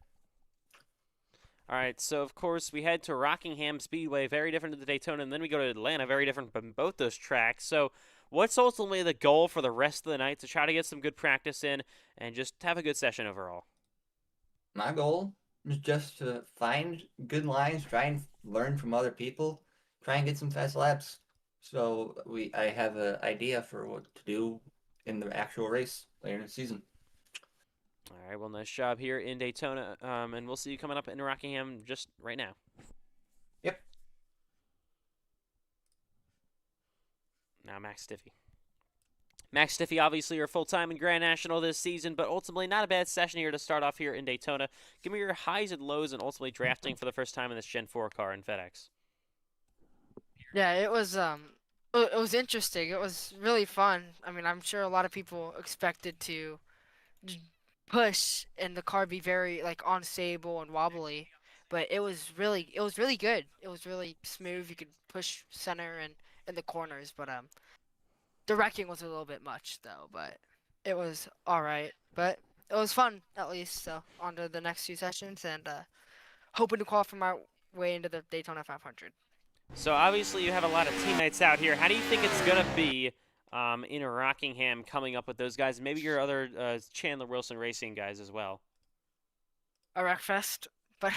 All right, so of course we head to Rockingham Speedway, very different to the Daytona, and then we go to Atlanta, very different from both those tracks. So, what's ultimately the goal for the rest of the night to try to get some good practice in and just have a good session overall? My goal is just to find good lines, try and learn from other people, try and get some fast laps. So I have an idea for what to do in the actual race later in the season. All right, well, nice job here in Daytona, and we'll see you coming up in Rockingham just right now. Yep. Now, Max Stiffy. Max Stiffy, obviously, you're full-time in Grand National this season, but ultimately not a bad session here to start off here in Daytona. Give me your highs and lows and ultimately drafting for the first time in this Gen 4 car in FedEx. Yeah, it was interesting. It was really fun. I mean, I'm sure a lot of people expected to j- push and the car be very like unstable and wobbly, but it was really good. It was really smooth. You could push center and in the corners, but the wrecking was a little bit much though, but it was all right. But it was fun at least. So on to the next few sessions and hoping to qualify my way into the Daytona 500. So obviously you have a lot of teammates out here. How do you think it's going to be in Rockingham coming up with those guys and maybe your other Chandler Wilson Racing guys as well? A wreck fest. But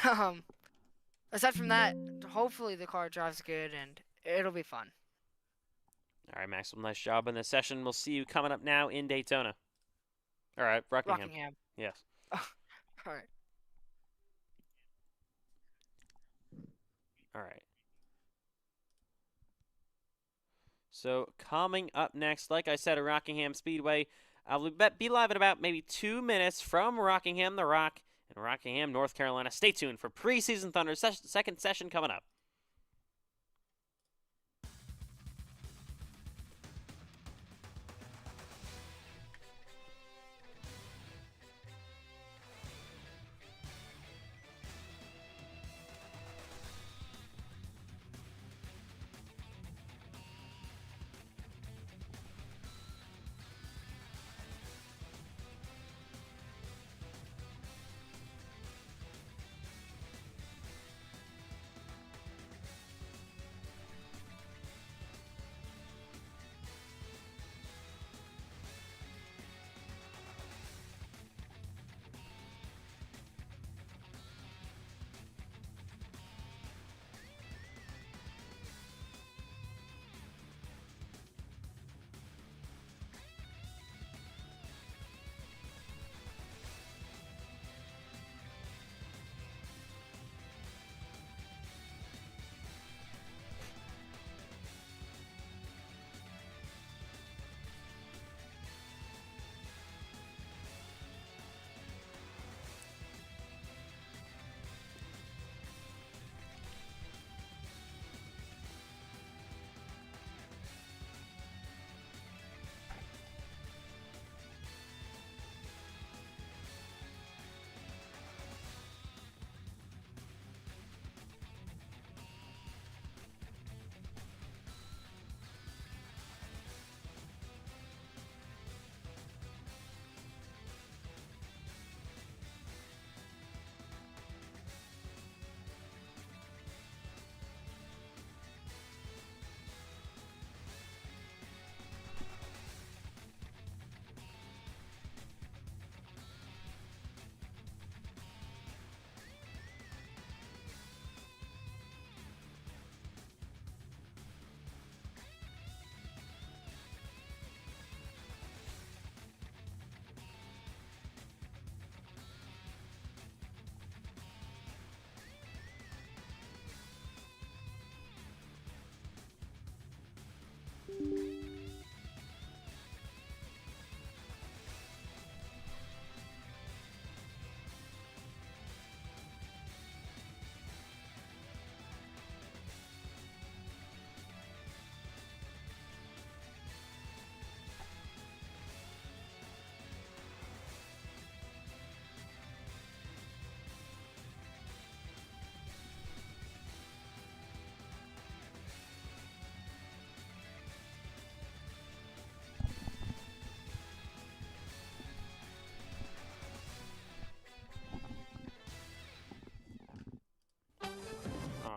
aside from that, hopefully the car drives good and it'll be fun. All right, Maxwell, nice job in this session. We'll see you coming up now in Daytona. All right, Rockingham. Rockingham. Yes. All right. All right. So coming up next, like I said, at Rockingham Speedway, I'll be live in about maybe 2 minutes from Rockingham, the Rock, in Rockingham, North Carolina. Stay tuned for Preseason Thunder second session coming up.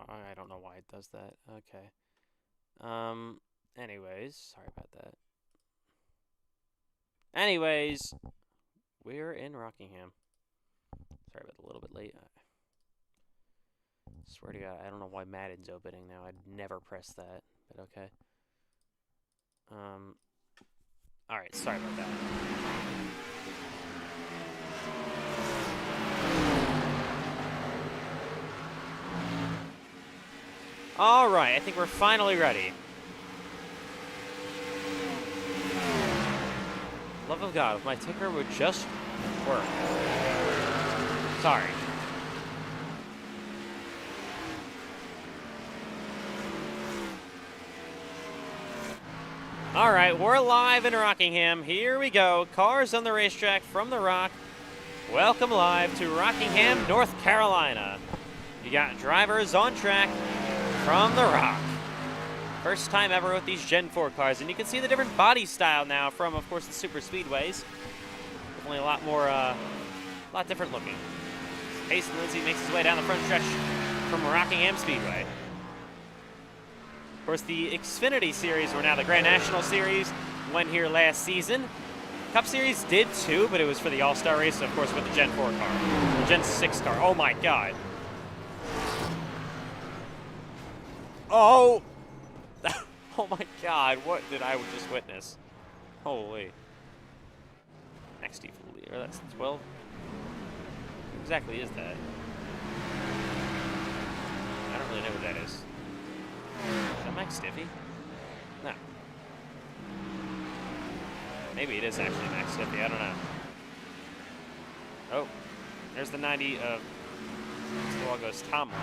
I don't know why it does that. Okay. Anyways, sorry about that. Anyways, we're in Rockingham. Sorry about a little bit late. I swear to God, I don't know why Madden's opening now. I'd never press that, but okay. All right, sorry about that. All right, I think we're finally ready. Love of God, if my ticker would just work. Sorry. All right, we're live in Rockingham. Here we go. Cars on the racetrack from the Rock. Welcome live to Rockingham, North Carolina. You got drivers on track from the Rock. First time ever with these Gen 4 cars, and you can see the different body style now from, of course, the super speedways. Definitely a lot different looking. Payson Lindsay makes his way down the front stretch from Rockingham Speedway. Of course, the Xfinity Series, or now the Grand National Series, went here last season. Cup Series did too, but it was for the All-Star race, of course, with the Gen 4 car. The Gen 6 car. Oh my God. Oh! Oh my God, what did I just witness? Holy. Max Stiefel, or that's 12? Who exactly is that? I don't really know who that is. Is that Max Stiffy? No. Maybe it is actually Max Stiffy, I don't know. Oh, there's the 90 of Goes Tomlin.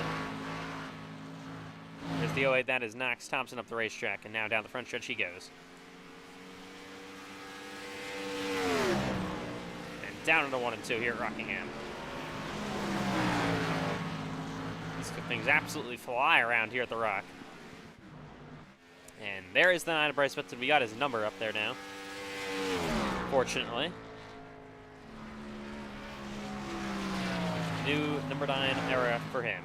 There's the 08, that is Knox Thompson up the racetrack, and now down the front stretch he goes. And down into 1 and 2 here at Rockingham. These things absolutely fly around here at the Rock. And there is the 9 of Bryce Benson. We got his number up there now, fortunately. New number 9 era for him.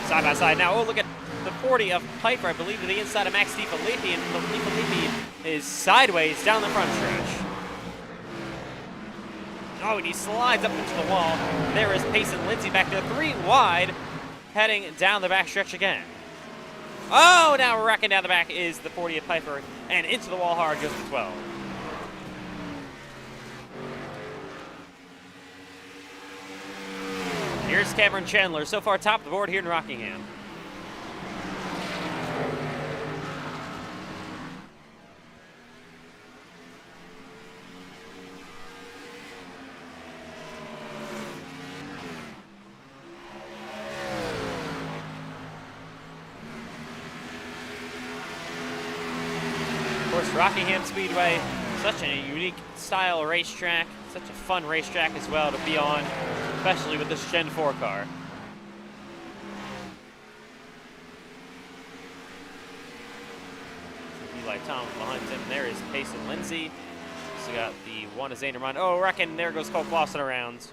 Side by side now. Oh, look at the 40 of Piper, I believe, to the inside of Max DiFilippi, and DiFilippi is sideways down the front stretch. Oh, and he slides up into the wall. There is Payson Lindsay back there, 3 wide, heading down the back stretch again. Oh, now we're racking down the back is the 40 of Piper, and into the wall hard goes the 12. Here's Cameron Chandler, so far top of the board here in Rockingham. Of course, Rockingham Speedway, such a unique style racetrack, such a fun racetrack as well to be on, especially with this Gen 4 car. Eli Thomas behind him. There is Payson Lindsay. So got the 1 of Zane Run. Oh, reckon there goes Cole Clausen around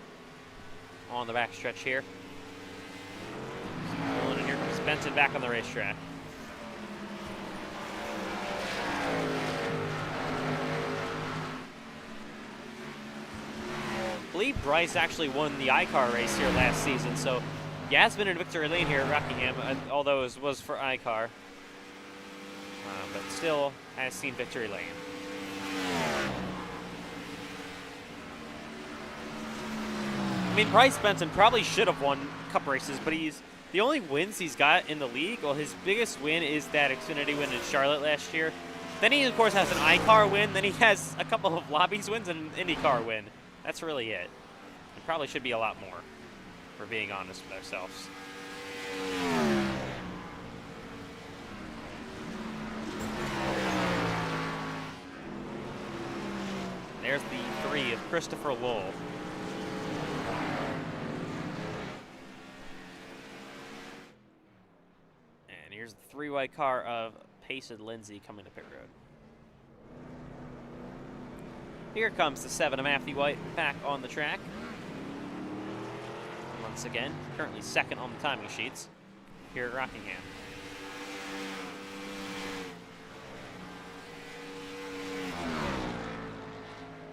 on the back stretch here. And here comes Benson back on the racetrack. I believe Bryce actually won the iCar race here last season, so yeah, it's been in victory lane here at Rockingham, although it was for iCar, but still has seen victory lane. I mean, Bryce Benson probably should have won Cup races, but the only wins he's got in the league, well, his biggest win is that Xfinity win in Charlotte last year. Then he, of course, has an iCar win. Then he has a couple of Lobbies wins and an IndyCar win. That's really it. It probably should be a lot more, if we're being honest with ourselves. There's the 3 of Christopher Lowell. And here's the 3-wide car of Payson Lindsay coming to pit road. Here comes the 7 of Matthew White back on the track. Once again, currently second on the timing sheets here at Rockingham.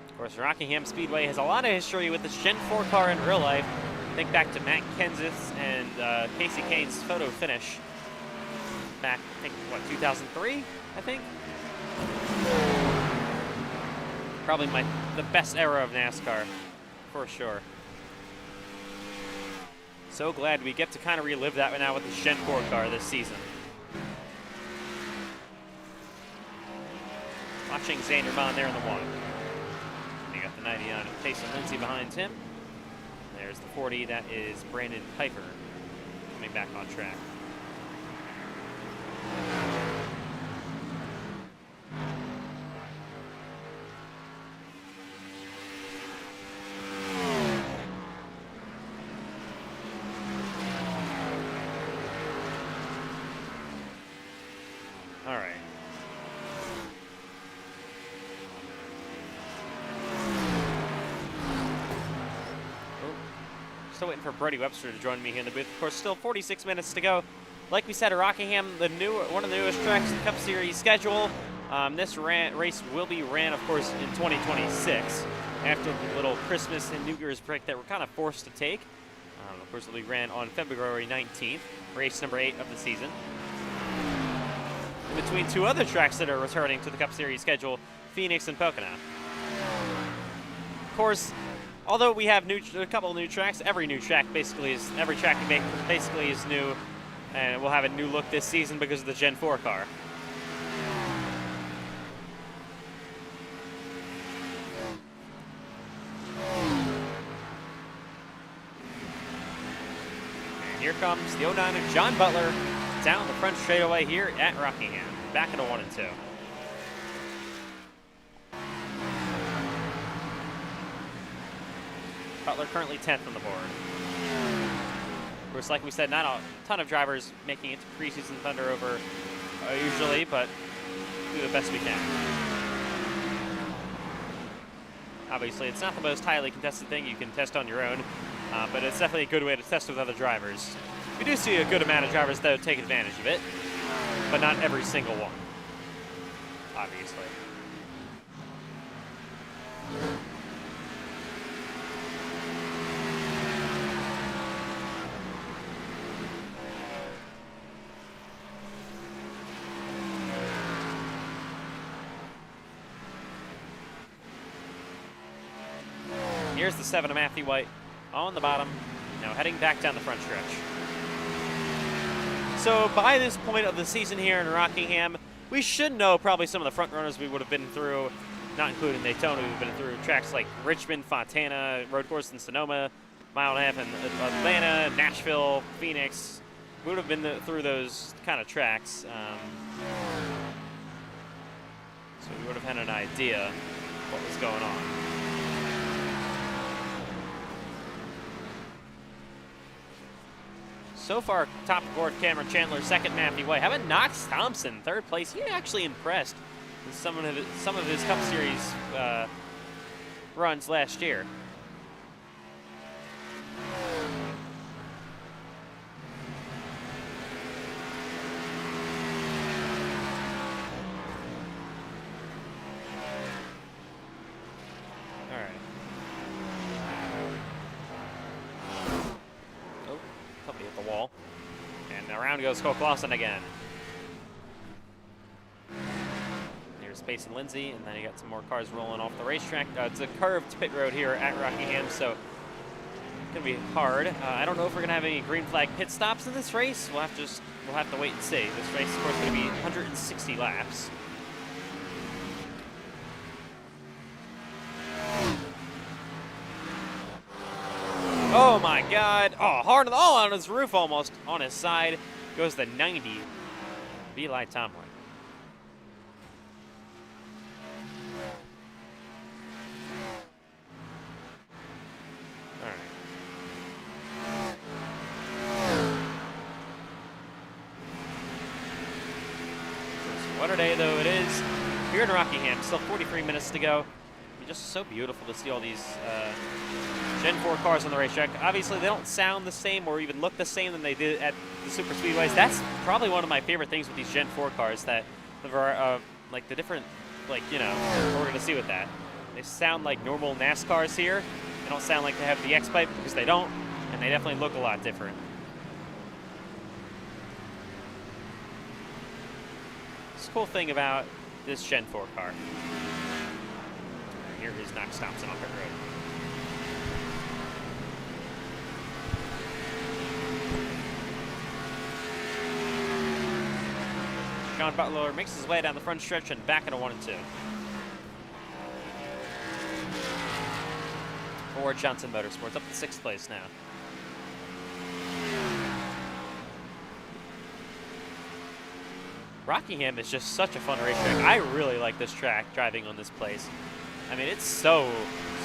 Of course, Rockingham Speedway has a lot of history with this Gen 4 car in real life. Think back to Matt Kenseth and Casey Kane's photo finish back, I think, what, 2003, I think? Probably the best era of NASCAR, for sure. So glad we get to kind of relive that one now with the Gen 4 car this season. Watching Xander Bond there in the one. You got the 90 on Jason Lindsay behind him. There's the 40, that is Brandon Piper coming back on track. All right. Still waiting for Brody Webster to join me here in the booth. Of course, still 46 minutes to go. Like we said, at Rockingham, one of the newest tracks in the Cup Series schedule. This race will be ran, of course, in 2026 after the little Christmas and New Year's break that we're kind of forced to take. Of course, it'll be ran on February 19th, race number 8 of the season. In between two other tracks that are returning to the Cup Series schedule, Phoenix and Pocono. Of course, although we have a couple new tracks, every track basically is new, and we'll have a new look this season because of the Gen 4 car. And here comes the 09 of John Butler down the front straightaway here at Rockingham, back into 1 and 2. Butler currently 10th on the board. Of course, like we said, not a ton of drivers making it to preseason Thunder over usually, but do the best we can. Obviously, it's not the most highly contested thing you can test on your own, but it's definitely a good way to test with other drivers. We do see a good amount of drivers, though, take advantage of it, but not every single one, obviously. Here's the 7 of Matthew White on the bottom, now heading back down the front stretch. So by this point of the season here in Rockingham, we should know probably some of the front runners we would have been through, not including Daytona. We've been through tracks like Richmond, Fontana, road course in Sonoma, mile and a half in Atlanta, Nashville, Phoenix. We would have been through those kind of tracks. So we would have had an idea what was going on. So far, top of the board, Cameron Chandler, second, Matthew White. How about Knox Thompson, third place? He actually impressed with some of his Cup Series runs last year. All right. Hit the wall, and around goes Cole Clausen again. Here's Pace and Lindsay, and then you got some more cars rolling off the racetrack. It's a curved pit road here at Rockingham, so it's gonna be hard. I don't know if we're gonna have any green flag pit stops in this race. We'll have to wait and see. This race, of course, is gonna be 160 laps. Oh my God! Oh, hard on his roof, almost on his side. Goes the 90. Eli Tomlin. All right. What a day, though it is here in Rockingham. Still 43 minutes to go. Just so beautiful to see all these Gen 4 cars on the racetrack. Obviously, they don't sound the same or even look the same than they did at the super speedways. That's probably one of my favorite things with these Gen 4 cars, that like the different, like, you know, what we're going to see with that. They sound like normal NASCARs here. They don't sound like they have the X-Pipe, because they don't, and they definitely look a lot different. cool thing about this Gen 4 car. Here his knock stops on pit road. John Butler makes his way down the front stretch and back into 1 and 2. For Johnson Motorsports, up to 6th place now. Rockingham is just such a fun racetrack. I really like this track, driving on this place. I mean, it's so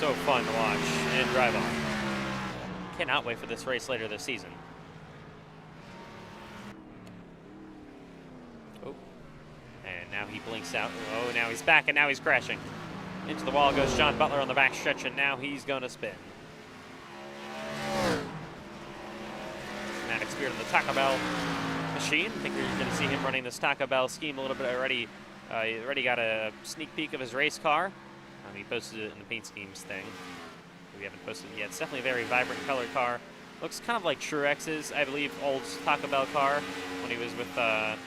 fun to watch and drive on. Cannot wait for this race later this season. Oh, and now he blinks out. Oh, now he's back, and now he's crashing. Into the wall goes John Butler on the back stretch, and now he's going to spin. Matt Spear to the Taco Bell machine. I think you're going to see him running this Taco Bell scheme a little bit already. He already got a sneak peek of his race car. He posted it in the paint schemes thing. We haven't posted it yet. It's definitely a very vibrant color car. Looks kind of like Truex's, I believe, old Taco Bell car when he was with, what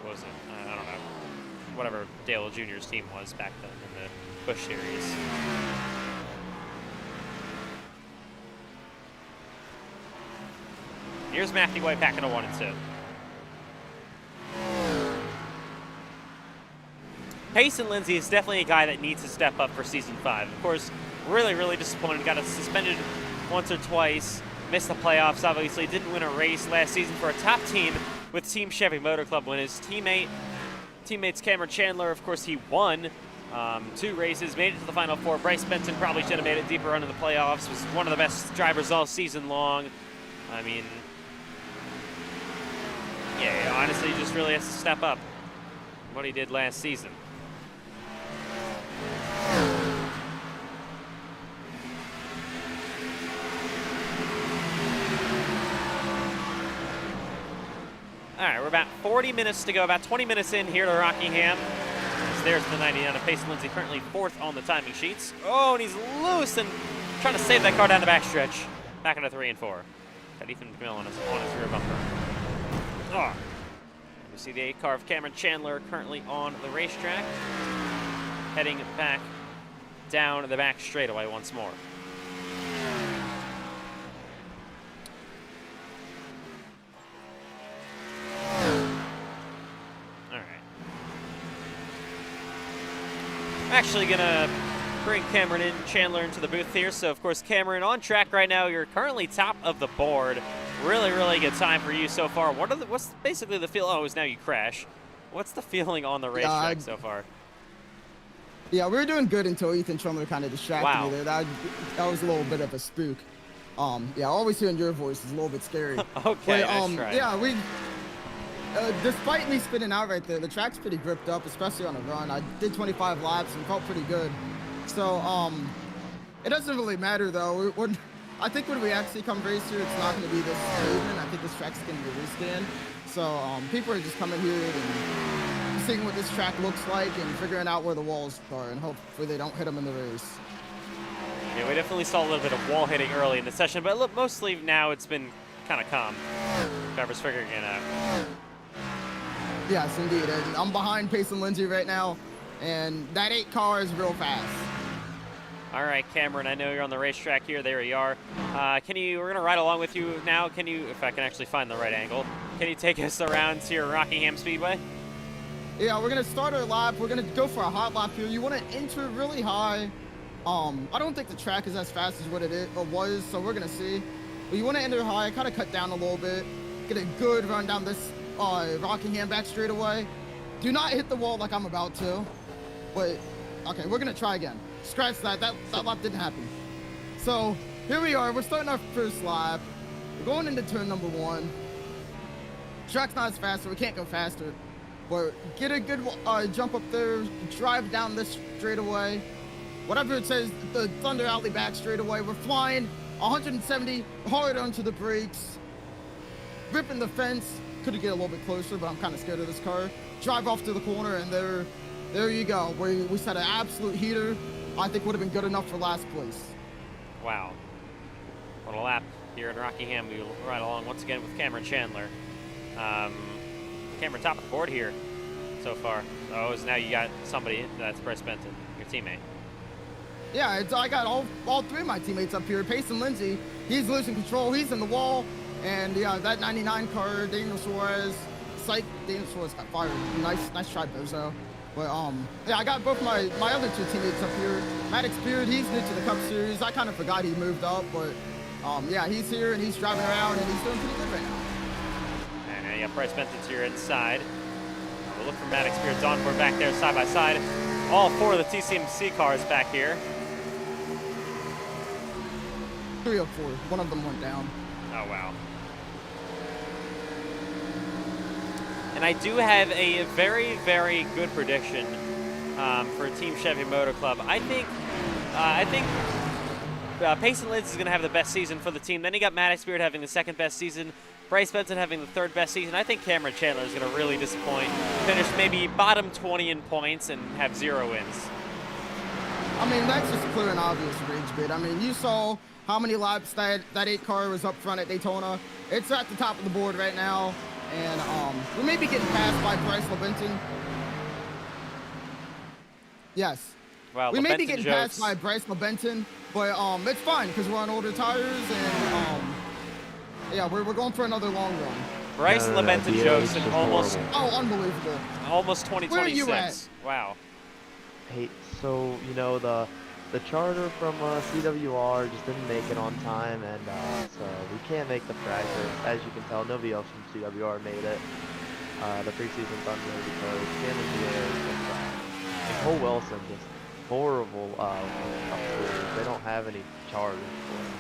was it? I don't know. Whatever Dale Jr.'s team was back then in the Busch series. Here's Matthew White back into 1 and 2. Payson Lindsay is definitely a guy that needs to step up for Season 5. Of course, really disappointed. Got suspended once or twice. Missed the playoffs, obviously. Didn't win a race last season for a top team with Team Chevy Motor Club when his teammates Cameron Chandler, of course, he won 2 races, made it to the Final 4. Bryce Benson probably should have made it deeper into the playoffs. Was one of the best drivers all season long. I mean, yeah, honestly, he just really has to step up what he did last season. All right, we're about 40 minutes to go, about 20 minutes in here to Rockingham. There's the 99 of Payson Lindsay, currently 4th on the timing sheets. Oh, and he's loose and trying to save that car down the backstretch. Back into 3 and 4. Got Ethan McMillan on his rear bumper. Oh. We see the 8 car of Cameron Chandler currently on the racetrack, heading back down the back straightaway once more. Actually gonna bring Cameron Chandler into the booth here. So of course, Cameron, on track right now. You're currently top of the board. Really good time for you so far. What's basically the feel? Oh, now you crash. What's the feeling on the racetrack so far? Yeah, we were doing good until Ethan Chandler kind of distracted me there. That was a little bit of a spook. Yeah, always hearing your voice is a little bit scary. Okay, but, nice try. Yeah, despite me spinning out right there, the track's pretty gripped up, especially on a run. I did 25 laps and felt pretty good. So, it doesn't really matter though. I think when we actually come race here, it's not going to be this pavement. I think this track's going to be restand. So, people are just coming here and seeing what this track looks like and figuring out where the walls are, and hopefully they don't hit them in the race. Yeah, we definitely saw a little bit of wall hitting early in the session, but look, mostly now it's been kind of calm. Drivers figuring it out. Yes, indeed. And I'm behind Payson Lindsay right now, and that 8 car is real fast. All right, Cameron, I know you're on the racetrack here. There you are. We're going to ride along with you now. Can you, if I can actually find the right angle, can you take us around to your Rockingham Speedway? Yeah, we're going to start our lap. We're going to go for a hot lap here. You want to enter really high. I don't think the track is as fast as what it was, so we're going to see. But you want to enter high, kind of cut down a little bit, get a good run down this Rockingham back straightaway. Do not hit the wall like I'm about to. But, okay, we're going to try again. Scratch that. That lap didn't happen. So, here we are. We're starting our first lap. We're going into turn number 1. Track's not as fast, so we can't go faster. But get a good jump up there, drive down this straightaway. Whatever it says, the Thunder Alley back straightaway. We're flying 170 hard onto the brakes. Ripping the fence. Could get a little bit closer, but I'm kind of scared of this car. Drive off to the corner, and there you go. We set an absolute heater. I think would have been good enough for last place. Wow. What a lap here in Rockingham. We ride along once again with Cameron Chandler. Cameron top of the board here so far. Oh, so now you got somebody. That's Bryce Benton, your teammate. Yeah, I got all three of my teammates up here. Payson Lindsay, he's losing control. He's in the wall. And yeah, that 99 car, Daniel Suarez, Daniel Suarez got fired. Nice try, Bozo. But yeah, I got both my other two teammates up here. Maddox Beard, he's new to the Cup Series. I kind of forgot he moved up, but yeah, he's here and he's driving around and he's doing pretty good right now. And now you got Bryce Benton to your inside. We'll look for Maddox Beard's onboard back there side by side. All four of the TCMC cars back here. 3 of 4. One of them went down. Oh, wow. And I do have a very, very good prediction for Team Chevy Motor Club. I think Payson Lindsay is going to have the best season for the team. Then you got Maddox Beard having the second best season. Bryce Benton having the third best season. I think Cameron Chandler is going to really disappoint. Finish maybe bottom 20 in points and have 0 wins. I mean, that's just clear and obvious rage bit. I mean, you saw how many laps that 8 car was up front at Daytona. It's at the top of the board right now. And we may be getting passed by Bryce LeBenton. Yes. Well, we may be getting jokes. passed by Bryce LeBenton, but it's fine because we're on older tires and yeah, we're going for another long run. Bryce LeBenton jokes and almost unbelievable. Almost 2026. Where are you at? Wow. Hey, so you know the charter from CWR just didn't make it on time, and so we can't make the practice. As you can tell, nobody else from CWR made it. The preseason Thunder because Cameron Diaz and Cole Wilson just horrible. They don't have any charters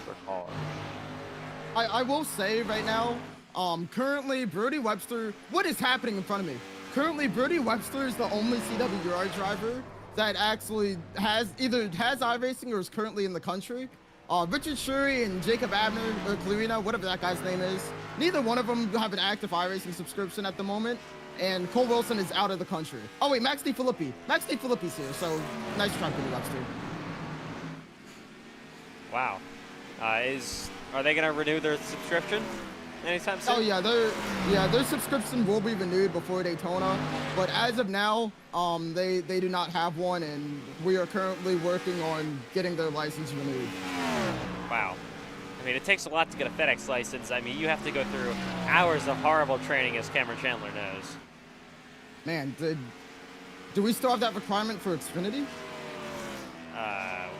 for cars. I will say right now, currently Brody Webster. What is happening in front of me? Currently, Brody Webster is the only CWR driver that actually has iRacing or is currently in the country. Richard Shuri and Jacob Abner, or Clarina, whatever that guy's name is, neither one of them have an active iRacing subscription at the moment, and Cole Wilson is out of the country. Oh wait, Max DeFilippi. Max DeFilippi's here, so nice try, Brody Webster. Wow. Are they going to renew their subscription anytime soon? Oh yeah, their subscription will be renewed before Daytona, but as of now, they do not have one, and we are currently working on getting their license renewed. Wow. I mean, it takes a lot to get a FedEx license. I mean, you have to go through hours of horrible training, as Cameron Chandler knows. Man, do we still have that requirement for Xfinity?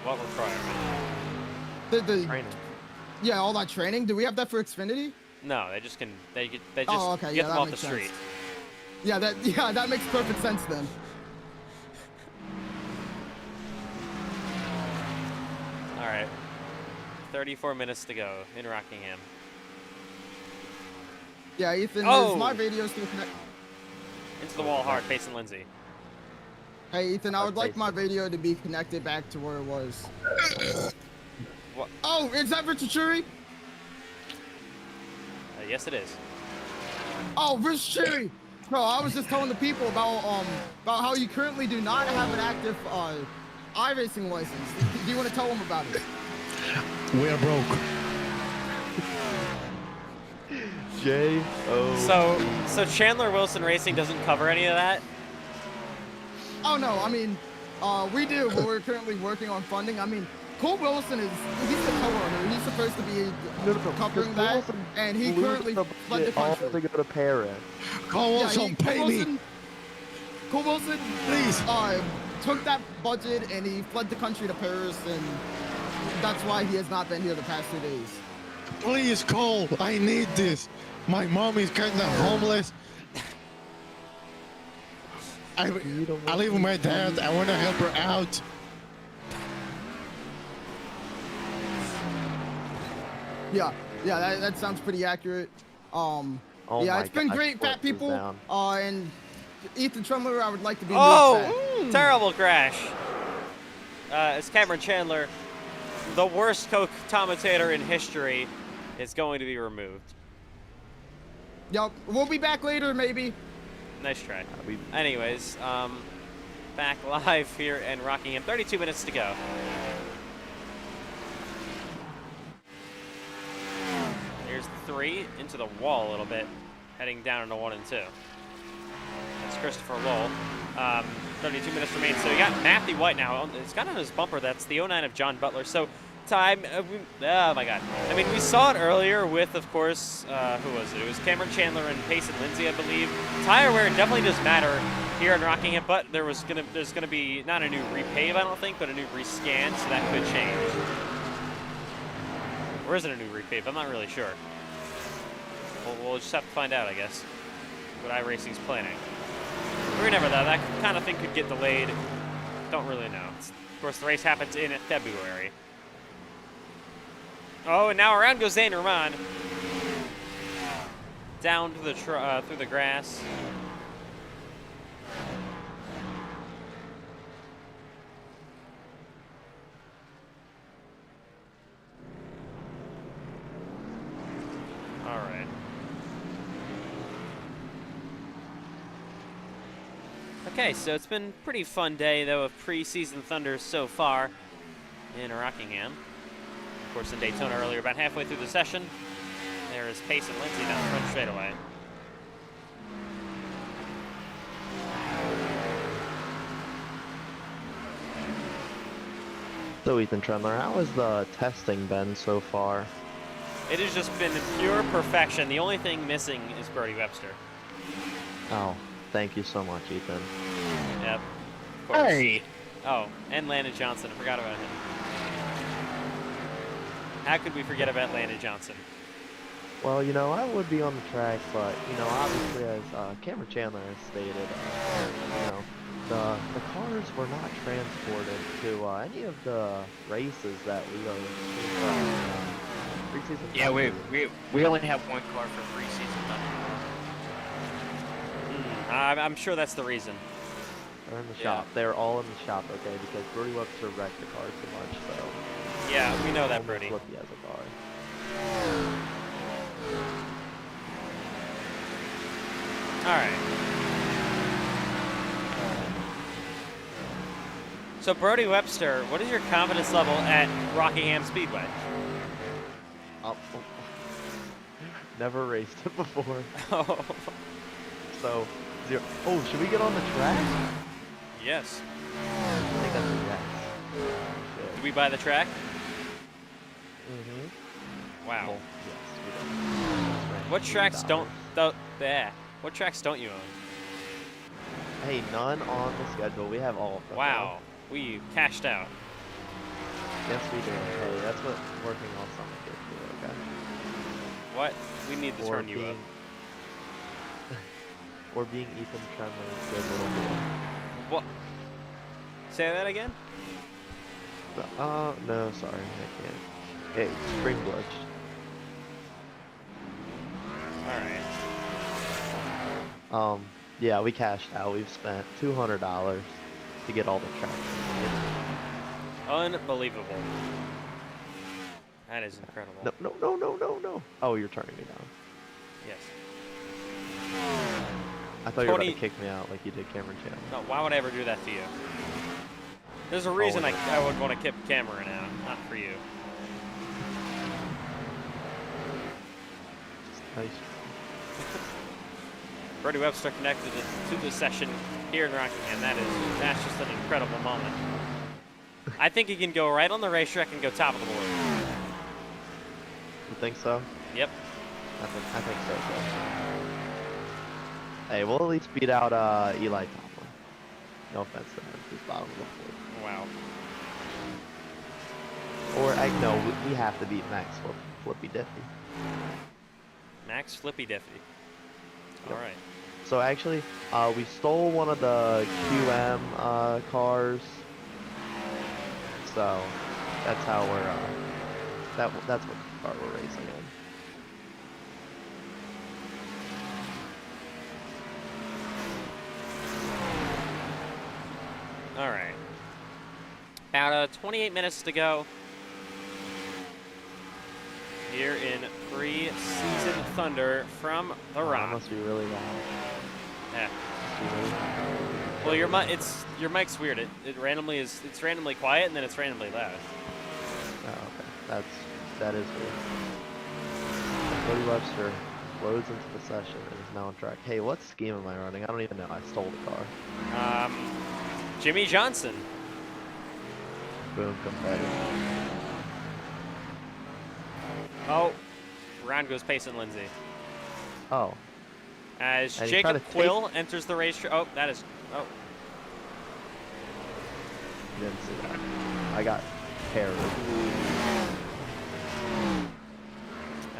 What requirement? The Training. Yeah, all that training. Do we have that for Xfinity? No, they just get okay, get yeah, them off the makes street. sense. Yeah, that makes perfect sense then. All right. 34 minutes to go in Rockingham. Yeah, Ethan, Oh! is my radio still connected? Into the wall hard, Payson Lindsay. Hey, Ethan, I would like my radio to be connected back to where it was. What? Oh, is that Richard Shuri? Yes, it is. Oh, Richard Shuri! Bro, I was just telling the people about how you currently do not have an active iRacing license. Do you want to tell them about it? We're broke. J.O. So Chandler Wilson Racing doesn't cover any of that? Oh no, I mean, we do, but we're currently working on funding. I mean, Cole Wilson he's the co-owner. He's supposed to be covering that, and he currently fled the country. To go to Paris. Cole Wilson, pay me. Cole Wilson, Please. Took that budget and he fled the country to Paris, and that's why he has not been here the past 2 days. Please, Cole. I need this. My mom is kind of homeless. I live with my dad. I want to help her out. Yeah, that sounds pretty accurate. Oh yeah, my it's been gosh, great, fat what is people. down? And Ethan Trumler, I would like to be Oh, terrible crash. It's Cameron Chandler. The worst co-commentator in history is going to be removed. Yup, we'll be back later, maybe. Nice try. Anyways, back live here in Rockingham. 32 minutes to go. Here's the 3 into the wall a little bit, heading down into 1 and 2. Christopher Lowell. 32 minutes remain. So you got Matthew White now. It's got on his bumper. That's the 09 of John Butler. So time. Oh my God. I mean, we saw it earlier with, of course, who was it? It was Cameron Chandler and Payson Lindsay, I believe. Tire wear definitely does matter here in Rockingham, but there's gonna be not a new repave, I don't think, but a new rescan, so that could change. Or is it a new repave? I'm not really sure. We'll just have to find out, I guess, what iRacing's planning. We never know. That kind of thing could get delayed. Don't really know. Of course, the race happens in February. Oh, and now around goes Zane Rahman. Down to the through the grass. All right. Okay, so it's been a pretty fun day, though, of preseason thunders so far in Rockingham. Of course, in Daytona earlier, about halfway through the session, there is Payson Lindsay down the front straightaway. So Ethan Tremler, how has the testing been so far? It has just been pure perfection. The only thing missing is Brody Webster. Oh, thank you so much, Ethan. Yep, of course. Hey. Oh, and Landon Johnson. I forgot about him. How could we forget about Landon Johnson? Well, you know, I would be on the track, but, you know, obviously, as Cameron Chandler has stated, you know, the cars were not transported to any of the races that we go to preseason. Yeah, we only have one car for preseason. I'm sure that's the reason. They're in the shop. They're all in the shop, okay, because Brody Webster wrecked the car too much, so... Yeah, we know that, Brody. Flippy has a car. Alright. So, Brody Webster, what is your confidence level at Rockingham Speedway? Oh. Never raced it before. Oh. So, 0. Oh, should we get on the track? Yes. I think that's a yes. Did we buy the track? Mm-hmm. Wow. Well, yes, we did. What tracks don't what tracks don't you own? Hey, none on the schedule. We have all of them. Wow. We cashed out. Yes, we do. Hey, that's what working all summer gives you, okay? What? We need to Or turn you up. Or being Ethan Tremler's good little boy. What? Say that again? No, sorry, I can't. Hey, spring glitched. Alright. Yeah, we cashed out. We've spent $200 to get all the tracks. Unbelievable. That is incredible. No. Oh, you're turning me down. Yes. I thought you were about to kick me out like you did Cameron Chandler. No, why would I ever do that to you? There's a reason I would want to kick Cameron out, not for you. Nice. Brody Webster connected to the session here in Rockingham. That's just an incredible moment. I think he can go right on the racetrack and go top of the board. You think so? Yep. I think so, too. Hey, we'll at least beat out Eli Tomlin. No offense to him, he's bottom of the board. Wow. Or, no, we have to beat Max Flippy Diffie. Max Flippy Diffie. All right. So actually, we stole one of the QM cars. So that's how we're that's what car we're racing in. All right. About 28 minutes to go here in pre-season thunder from the That Rock. must be really loud. Yeah. Must be really loud. Well, your mic's weird. It's randomly quiet and then it's randomly loud. Oh, okay. That is weird. Cody Webster explodes into the session and is now on track. Hey, what scheme am I running? I don't even know. I stole the car. Jimmy Johnson. Boom, confetti. Oh, round goes Payson Lindsay. Oh. As And he tried Jacob to Quill enters the racetrack. Oh, that is. Oh. Didn't see that. I got carried.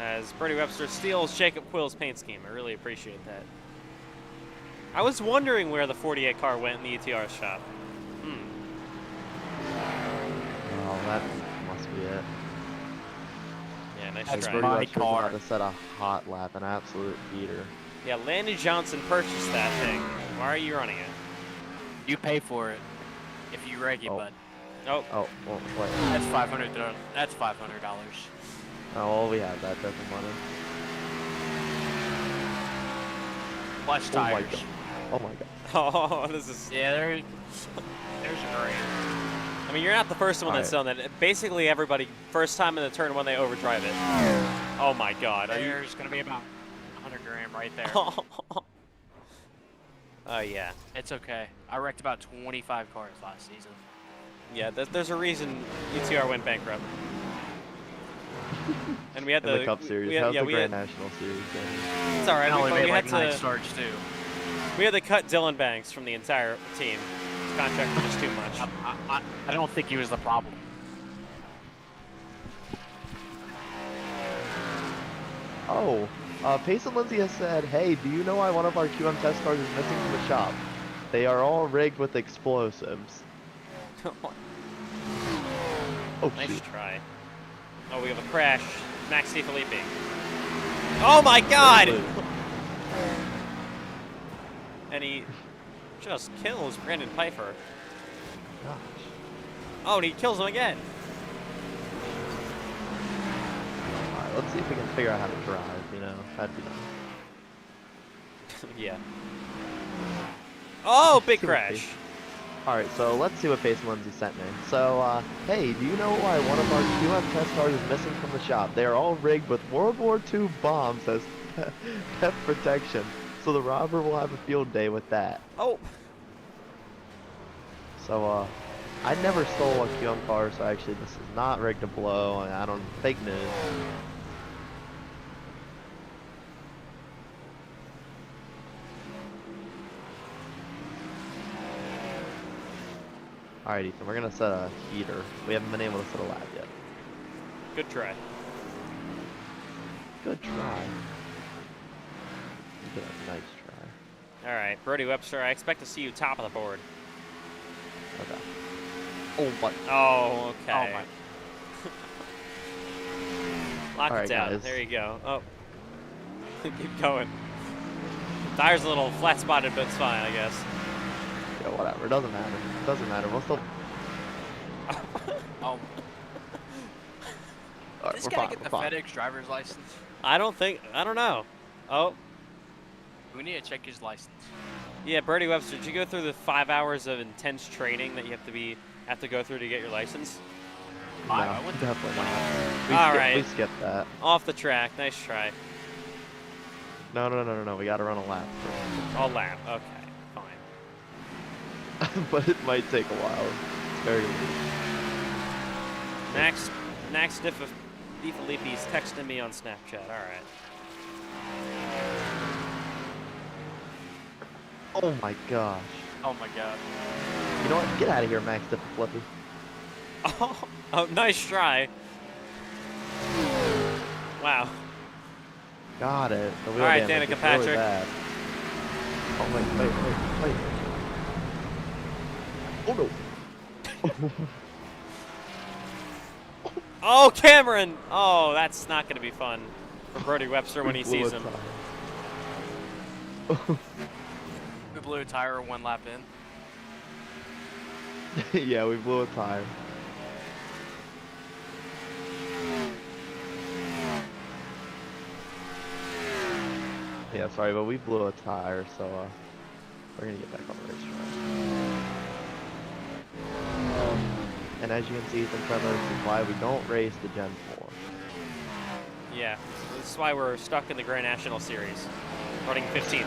As Bertie Webster steals Jacob Quill's paint scheme. I really appreciate that. I was wondering where the 48 car went in the ETR shop. Oh, that must be it. Yeah, nice That's try. my Bertie Webster's car. about to set a hot lap, an absolute beater. Yeah, Landon Johnson purchased that thing. Why are you running it? You pay for it if you reg it, Oh. bud. Oh, Oh, well, wait. That's $500. That's $500. Oh, well, we have that type of money. Plus Oh my tires. god. Oh my god. oh, this is. Yeah, there's a grade. I mean, you're not the first one that's done that. Basically, everybody, first time in the turn when they overdrive it. Oh my god. Are you? There's gonna be about 100 grand right there. Oh yeah. It's okay. I wrecked about 25 cars last season. Yeah, there's a reason ETR went bankrupt. And we had In the Cup Series. We had, How's yeah, the we Grand had, National Series game? it's all right. I only But made we like had 9 to. starts too. We had to cut Dylan Banks from the entire team. His contract was just too much. I don't think he was the problem. Oh, Payson Lindsay has said, hey, do you know why one of our QM test cars is missing from the shop? They are all rigged with explosives. Oh, Nice shoot. try. Oh, we have a crash. Max DiFilippi. Oh my god! And he just kills Brandon Pfeiffer. Gosh. Oh, and he kills him again. Alright, let's see if we can figure out how to drive, you know? That'd be nice. Yeah. Oh, big See what crash. Alright, so let's see what Payson Lindsay sent me. So, hey, do you know why one of our QM test cars is missing from the shop? They are all rigged with World War II bombs as theft protection, so the robber will have a field day with that. Oh. So, I never stole a QM car, so actually this is not rigged to blow, and I don't, fake news. Alright, Ethan, we're gonna set a heater. We haven't been able to set a lap yet. Good try. Good try. Good, nice try. All right, Brody Webster, I expect to see you top of the board. Okay. Oh, but Oh, okay. Oh my. Lock All it right, down. guys. There you go. Oh. Keep going. Tire's a little flat spotted, but it's fine, I guess. yeah, whatever. It doesn't matter. It doesn't matter. We'll still. Oh, All right, this we're guy fine. get We're the fine. FedEx driver's license? I don't know. Oh, We need to check his license. yeah, Brody Webster, did you go through the 5 hours of intense training that you have to go through to get your license? No, I went to definitely not. All We right. skipped that. Off the track. Nice try. No. We gotta run a lap All lap. Okay, fine. first. But it might take a while. It's very Max DiFilippi's texting me on Snapchat. All right. Oh my gosh. Oh my god. You know what? Get out of here, Max Flippy. Oh, nice try. Wow. Got it. The wheel All right, damage Danica is Patrick. Really bad. Oh, wait. Oh no. Oh, Cameron! Oh, that's not going to be fun for Brody Webster when he We blew sees a him. tire. We blew a tire 1 lap in. Yeah, we blew a tire. Yeah, sorry, but we blew a tire, so we're gonna get back on the racetrack. And as you can see, it's in front of us is why we don't race the Gen 4. Yeah, This is why we're stuck in the Grand National Series. Running 15th.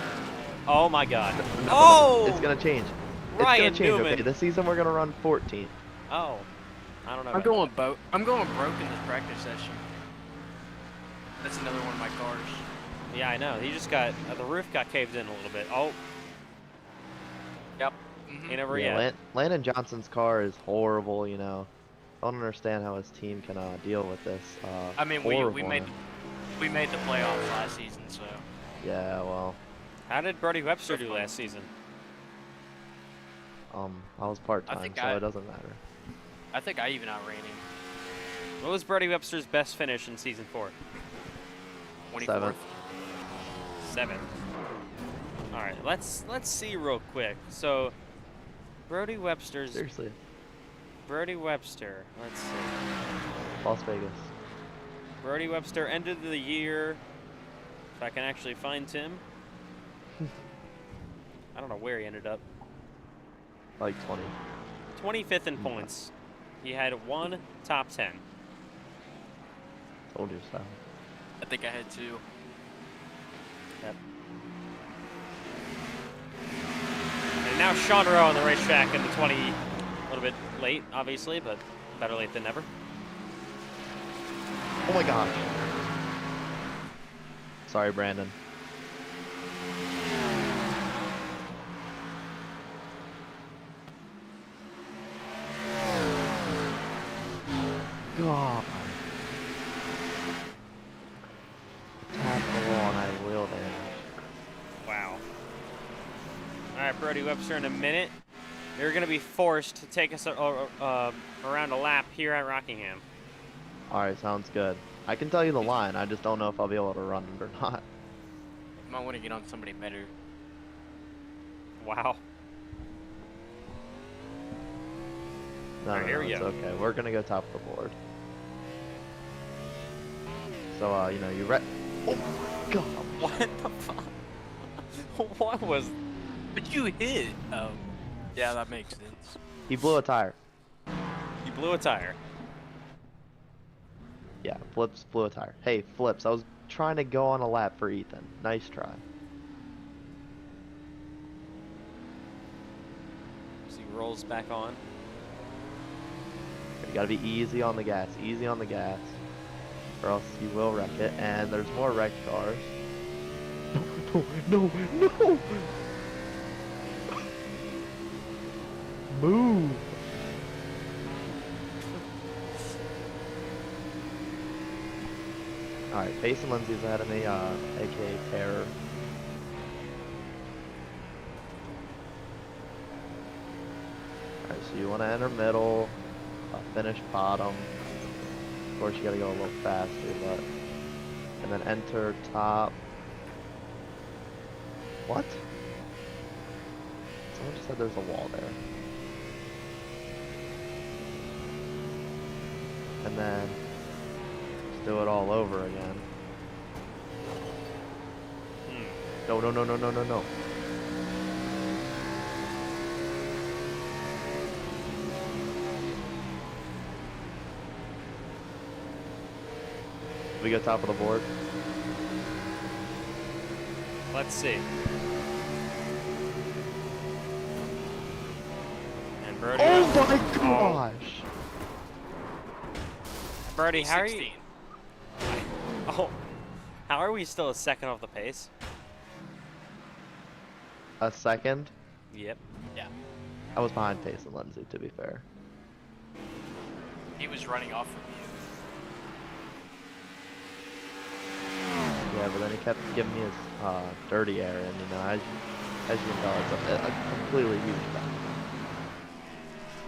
Oh my god. No, Oh! it's gonna change. Ryan It's gonna change. Newman. Okay, this season we're gonna run 14th. Oh. I don't know. I'm about going I'm going broke in this practice session. That's another one of my cars. that. Yeah, I know. He just got the roof got caved in a little bit. Oh, Yep. he never Yeah, yet. Landon Johnson's car is horrible. You know, I don't understand how his team can deal with this. I mean, we made the playoffs last season, so. Yeah, well, How did Brody Webster do last season? I was part-time, think so it doesn't matter. I think I even outran him. What was Brody Webster's best finish in season 4? 24th. 7th. All right, let's see real quick. So, Brody Webster's. Seriously, Brody Webster. Let's see. Las Vegas. Brody Webster ended the year. If I can actually find him. I don't know where he ended up. Like 20. 25th in points. He had 1 top 10. Told you so. I think I had 2. Yep. And now Sean Rowe on the racetrack in the 20. A little bit late, obviously, but better late than never. Oh my gosh. Sorry, Brandon. God. Tap the wall and I will damage. Wow. All right, Brody Webster in a minute. You're going to be forced to take us around a lap here at Rockingham. Alright, sounds good. I can tell you the line, I just don't know if I'll be able to run it or not. You might want to get on somebody better. Wow. No, Alright, no, here we it's go. okay. We're gonna go top of the board. So, you know, you Oh my god. What the fuck? What was... But you hit. Oh. Yeah, that makes sense. He blew a tire. You blew a tire. Yeah, Flips blew a tire. Hey, Flips, I was trying to go on a lap for Ethan. Nice try. So he rolls back on. You gotta be easy on the gas. Easy on the gas. Or else you will wreck it. And there's more wrecked cars. No, no, no! Move! Alright, Payson Lindsay's ahead of me, aka Terror. Alright, so you want to enter middle, finish bottom. Of course, you gotta go a little faster, but. And then enter top. What? Someone just said there's a wall there. And then. Just do it all over again. No, no, no, no, no, no, no. We go top of the board. Let's see. And Brody. Oh my gosh! Brody, how are you? 16. Oh, how are we still a second off the pace? A second? Yep. Yeah. I was behind Payson Lindsay, to be fair. He was running off from you. Yeah, but then he kept giving me his dirty air, and you know, as you can tell, it's a completely huge back.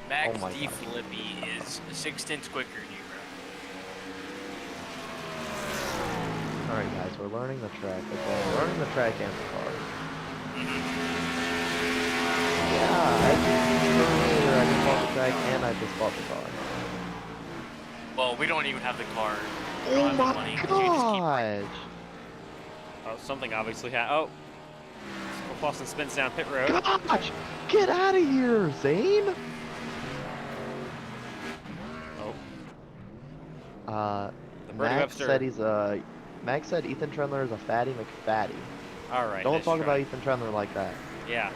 Max Oh my D. God. Flippy is 6/10 quicker than you, bro. Alright guys, we're learning the track, okay? We're learning the track and the car. Yeah, I just bought the track and I just bought the car. Well, we don't even have the car. We Oh don't have the my money 'cause you just keep gosh! Oh, something obviously happened. Oh, Boston spins down pit road. Gosh! Get out of here, Zane! Oh, Brody Max Webster. said he's Max said Ethan Trendler is a fatty McFatty. All right. Don't nice talk try. about Ethan Trendler like that. Yeah.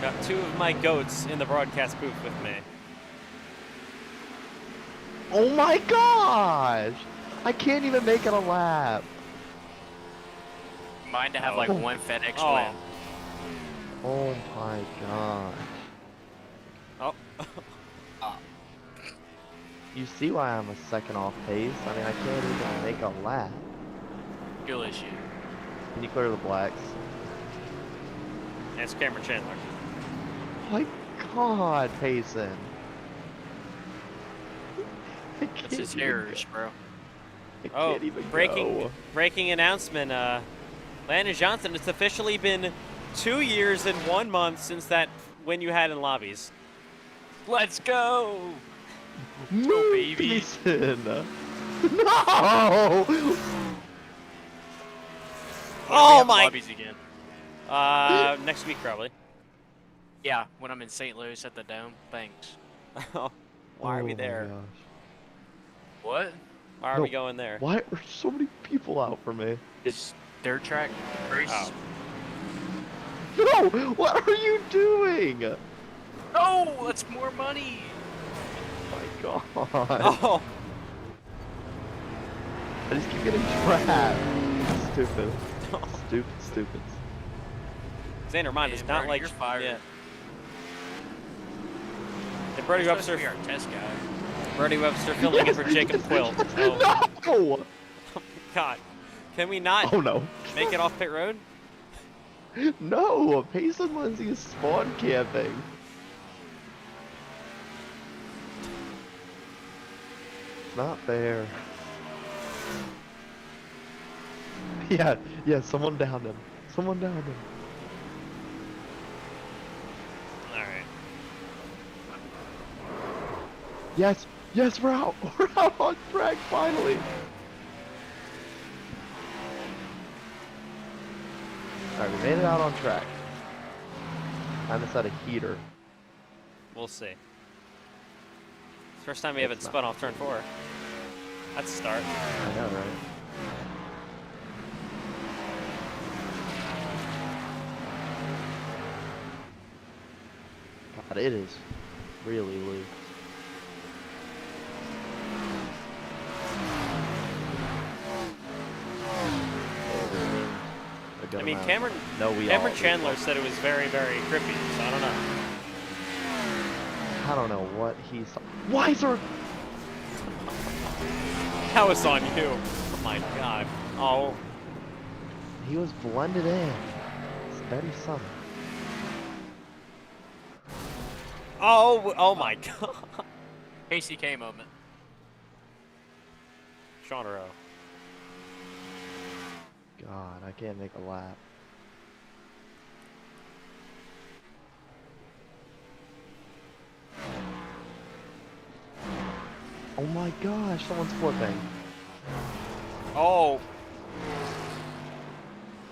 Got two of my goats in the broadcast booth with me. Oh my gosh! I can't even make it a lap. Mine to have like one FedEx Oh. win. Oh my gosh. Oh. You see why I'm a second off pace? I mean, I can't even make a lap. Skill issue. Can you clear the blacks? That's Cameron Chandler. My God, Payson. I That's can't his even errors, bro. I Oh, can't even breaking go. breaking announcement. Landon Johnson, it's officially been 2 years and 1 month since that win you had in lobbies. Let's go! Move, baby. Payson. No! Oh have my! lobbies again. Next week probably. Yeah, when I'm in St. Louis at the Dome. Thanks. Why are we Oh my there? gosh. What? Why are No. we going there? Why are so many people out for me? It's dirt track race. Oh. No! What are you doing? No, that's more money. Oh my God. Oh. I just keep getting trapped. Stupid. Stupid. Xander, mine Yeah, is not Brody, like. you're fired. Yeah. And Brody You're supposed to Webster. be our test guy. Brody Webster filling in for Jacob Quill. Oh No! my God. Can we not Oh no. make it off pit road? No! Payson Lindsay is spawn camping. It's not fair. Yeah, someone downed him. Someone downed him. Alright. Yes, we're out! We're out on track finally! Alright, we made it out on track. Time to set a heater. We'll see. First time we haven't It's not. spun off turn 4. That's a start. I know, right? God, it is really loose. I mean, Cameron Chandler said it was very, very grippy, so I don't know. I don't know what he saw. Why, sir? That was on you. Oh my God. Oh. He was blended in. Steady summer. Oh my God. KCK moment. Sean Rowe. God, I can't make a lap. Oh my gosh, someone's flipping. Oh.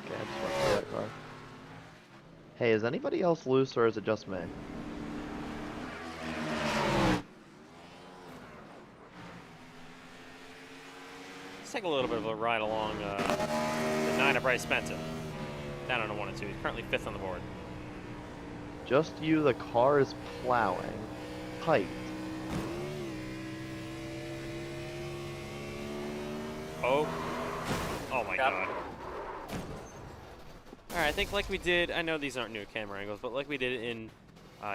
Okay, I just went for that car. Hey, is anybody else loose or is it just me? Let's take a little bit of a ride along the 9 of Bryce Spencer. Down on a 1 and 2. He's currently 5th on the board. Just you, the car is plowing. Tight. Oh. Oh my Yep. God. Alright, I think like we did, I know these aren't new camera angles, but like we did in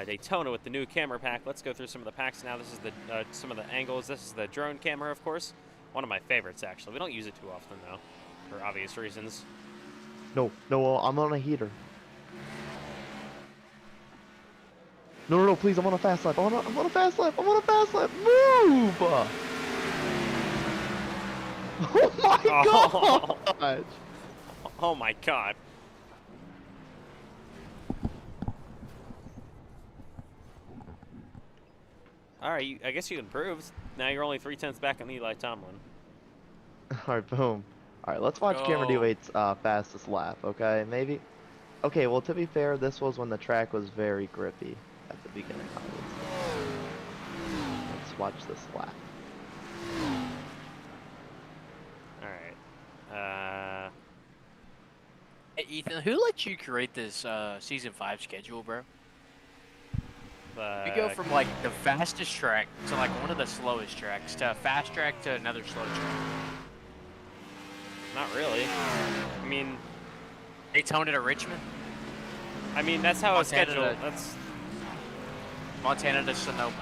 Daytona with the new camera pack, let's go through some of the packs now. This is the some of the angles. This is the drone camera, of course. One of my favorites, actually. We don't use it too often, though, for obvious reasons. No, I'm on a heater. No, please, I'm on a fast lap. I'm on a fast lap. Move! Oh my Oh. gosh! Oh my God. Alright, I guess you improved. Now you're only 3/10 back on Eli Tomlin. Alright, boom. Alright, let's watch Cameron Go. D8's fastest lap, okay? Maybe? Okay, well, to be fair, this was when the track was very grippy at the beginning, I would say. Let's watch this lap. Ethan, who let you create this season 5 schedule, bro? We go from like the fastest track to like one of the slowest tracks to a fast track to another slow track. Not really. I mean, Daytona to Richmond, I mean that's how a Montana schedule. to- That's Montana to Sonoma.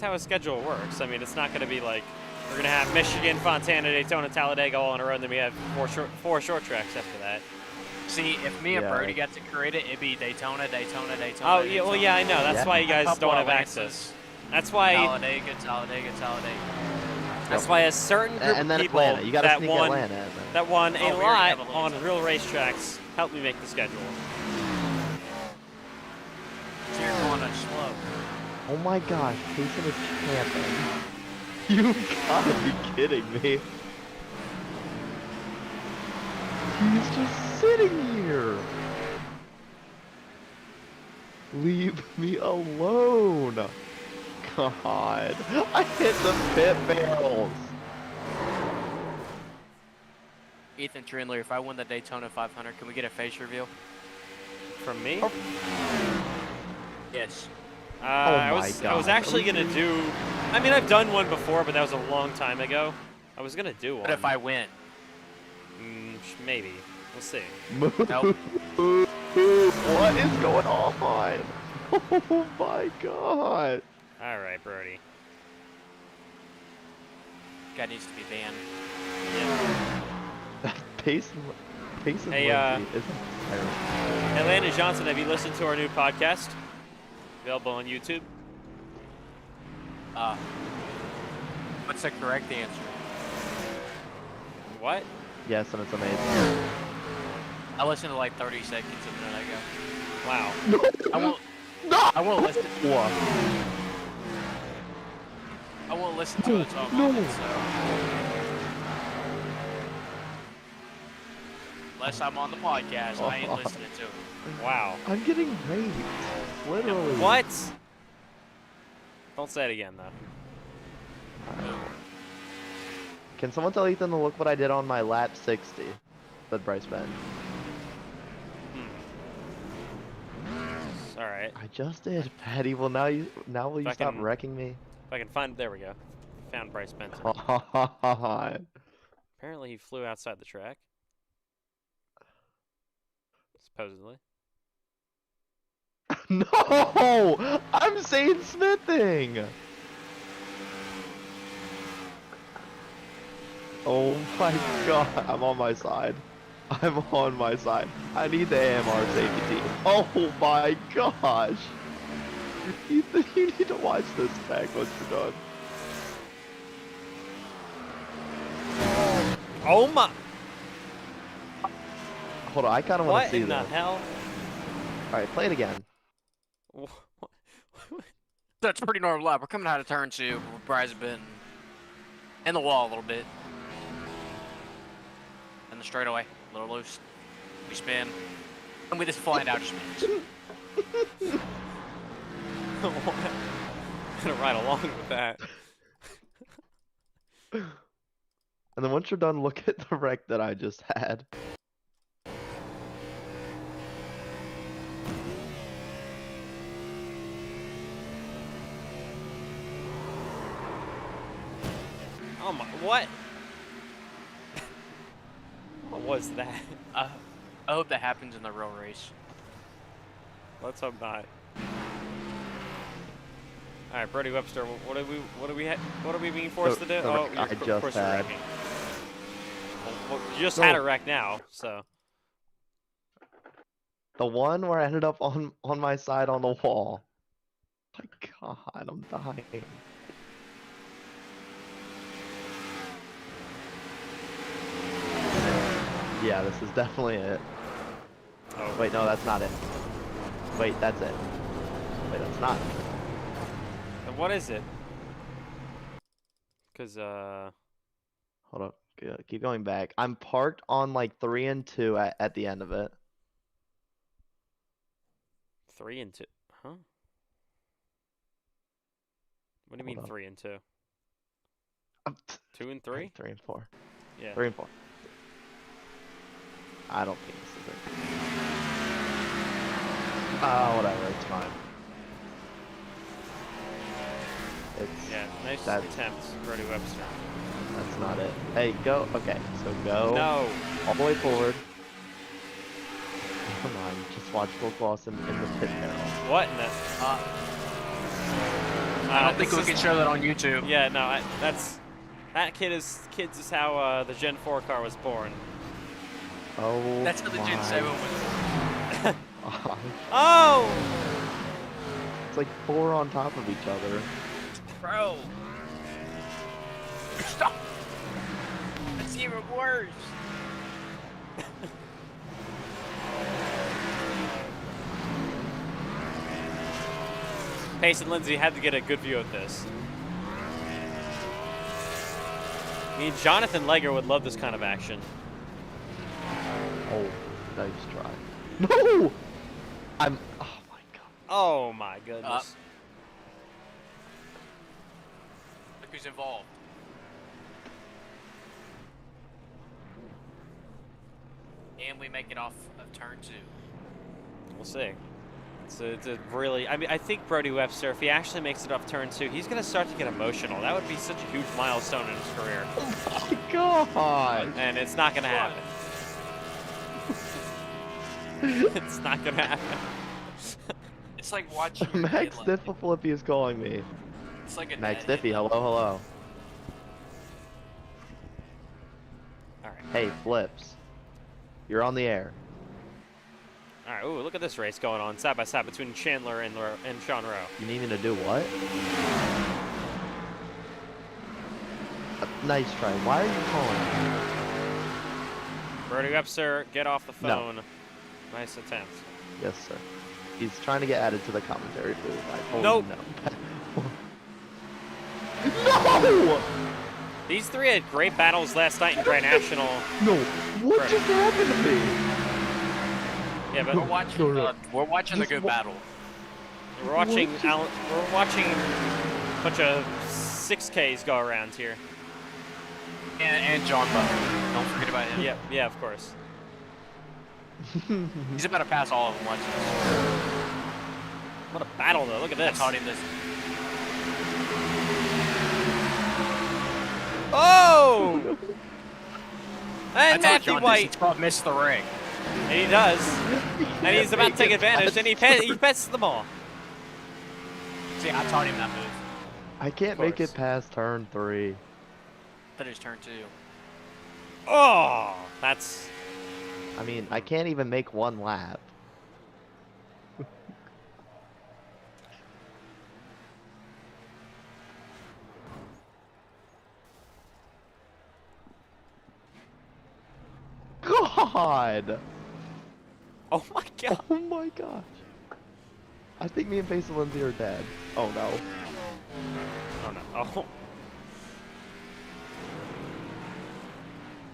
how a schedule works. I mean, it's not going to be like we're going to have Michigan, Fontana, Daytona, Talladega all in a row, and then we have four short tracks after that. See, if me and Yeah. Brody got to create it, it'd be Daytona, Daytona, Daytona. Oh yeah, well yeah, I know. That's Yeah. why you guys Couple don't have Atlantas, access. That's why. Talladega, Talladega, Talladega. That's why a certain group And then of people Atlanta. You got to that sneak won Atlanta in there. that won Oh, a we already lot have on Atlanta. real racetracks helped me make the schedule. So you're going on slow. Oh my gosh, Payson is camping. You gotta be kidding me. He's just sitting here. Leave me alone. God, I hit the pit barrels. Ethan Trindler, if I win the Daytona 500, can we get a face reveal? From me? Yes. I my was God. actually gonna do. I mean, I've done one before, but that was a long time ago. I was gonna do one. But if I win, Maybe. We'll see. Nope. What is going on? Oh my God. All right, Brody. guy needs to be banned. Payson Hey, Lindsay is terrible. Hey, Landon Johnson, have you listened to our new podcast? Available on YouTube. What's the correct answer? What? Yes, and it's amazing. I listened to like 30 seconds a minute ago. Wow. I won't. No! I won't listen. What? I won't listen to it until I'm No. on it, so. Unless I'm on the podcast, I ain't listening to it. Wow. I'm getting raped. Literally. What? Don't say it again, though. Can someone tell Ethan to look what I did on my lap 60? Said Bryce Ben. All right. I just did, Patty. Well, now will you stop Fucking- wrecking me? If I can find. There we go. Found Bryce Benson. God. Apparently, he flew outside the track. Supposedly. No! I'm saying smithing! Oh my god, I'm on my side. I'm on my side. I need the AMR safety team. Oh my gosh! Ethan, you need to watch this back once you're done. Oh my! Hold on, I kind of want What to see in the this. hell? Alright, play it again. That's a pretty normal lap. We're coming out of turn 2. Bryce been in the wall a little bit. And the straightaway, a little loose. We spin. And we just flying out spins. I'm gonna ride along with that. And then once you're done, look at the wreck that I just had. Oh my! What? What was that? I hope that happens in the real race. Let's hope not. All right, Brody Webster. What are we being forced to do? the wreck You're, I of just course you're had. wrecking. Well, you just No. had a wreck now, so. The one where I ended up on my side on the wall. My god, I'm dying. Yeah, this is definitely it. Oh, Wait, no, that's not it. Wait, that's it. Wait, that's not. Then what is it? Cause Hold up. Keep going back. I'm parked on like 3 and 2 at the end of it. 3 and 2, huh? What do you mean Hold on. 3 and 2? I'm 2 and 3? 3 and 4. Yeah. 3 and 4. I don't think this is Webster. Ah, whatever, it's fine. It's Yeah, nice that's- attempt, Brody Webster. that's not it. Hey, go. Okay, so go No. all the way forward. Come on, just watch Will Clausen in the pit barrel. What in the? I don't think we can show that on YouTube. Yeah, no, that kids is how the Gen 4 car was born. Oh, That's how the Gen 7 was. gosh. Oh! It's like 4 on top of each other. Bro. Stop. That's even worse. Pace and Lindsay had to get a good view of this. I mean, Jonathan Legger would love this kind of action. Oh, nice try. No! Oh my god. Oh my goodness. Look who's involved. And we make it off of turn 2. We'll see. It's a really, I mean, I think Brody Webster, if he actually makes it off turn 2, he's going to start to get emotional. That would be such a huge milestone in his career. Oh my god! And it's not going to happen. It's not going to happen. It's like watching your Max kid, like, Diffie is calling me. it's like a Max net hit. Diffie, hello, hello. All right. Hey, Flips. You're on the air. All right. Ooh, look at this race going on side by side between Chandler and Sean Rowe. You need me to do what? Nice try. Why are you calling me? Brody Webster, get off the No. phone. Nice attempt. Yes, sir. He's trying to get added to the commentary booth. I told Nope. him no. No! These three had great battles last night in Grand National. No. What Right. just happened to me? Yeah, but We're watching the good battle. we're watching we're watching a bunch of 6Ks go around here. And John Butler. Don't forget about him. Yeah, of course. He's about to pass all of them. Watch this. What a battle, though. Look at I this. taught him this. Oh! I And taught Matthew John White. this. It's called Miss the Ring. And he does. And he's about to take advantage, and he pets them all. See, I taught him that move. I can't make it past turn 3. That is turn 2. Oh! That's... I mean, I can't even make one lap. God! Oh my god. Oh my gosh. I think me and Pace and Lindsay are dead. Oh no. Oh no. Oh.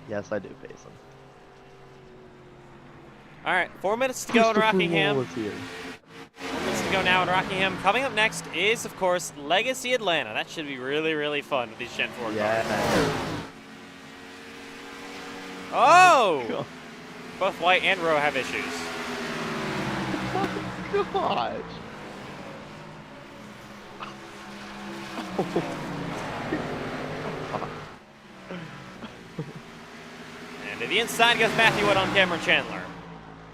Yes, I do, Payson. All right, 4 minutes to go in Rockingham. 4 Here. minutes to go now in Rockingham. Coming up next is, of course, Legacy Atlanta. That should be really, really fun with these Gen 4 cars. Yeah. Oh! God. Both White and Rowe have issues. Oh my gosh. And to the inside goes Matthew White on Cameron Chandler.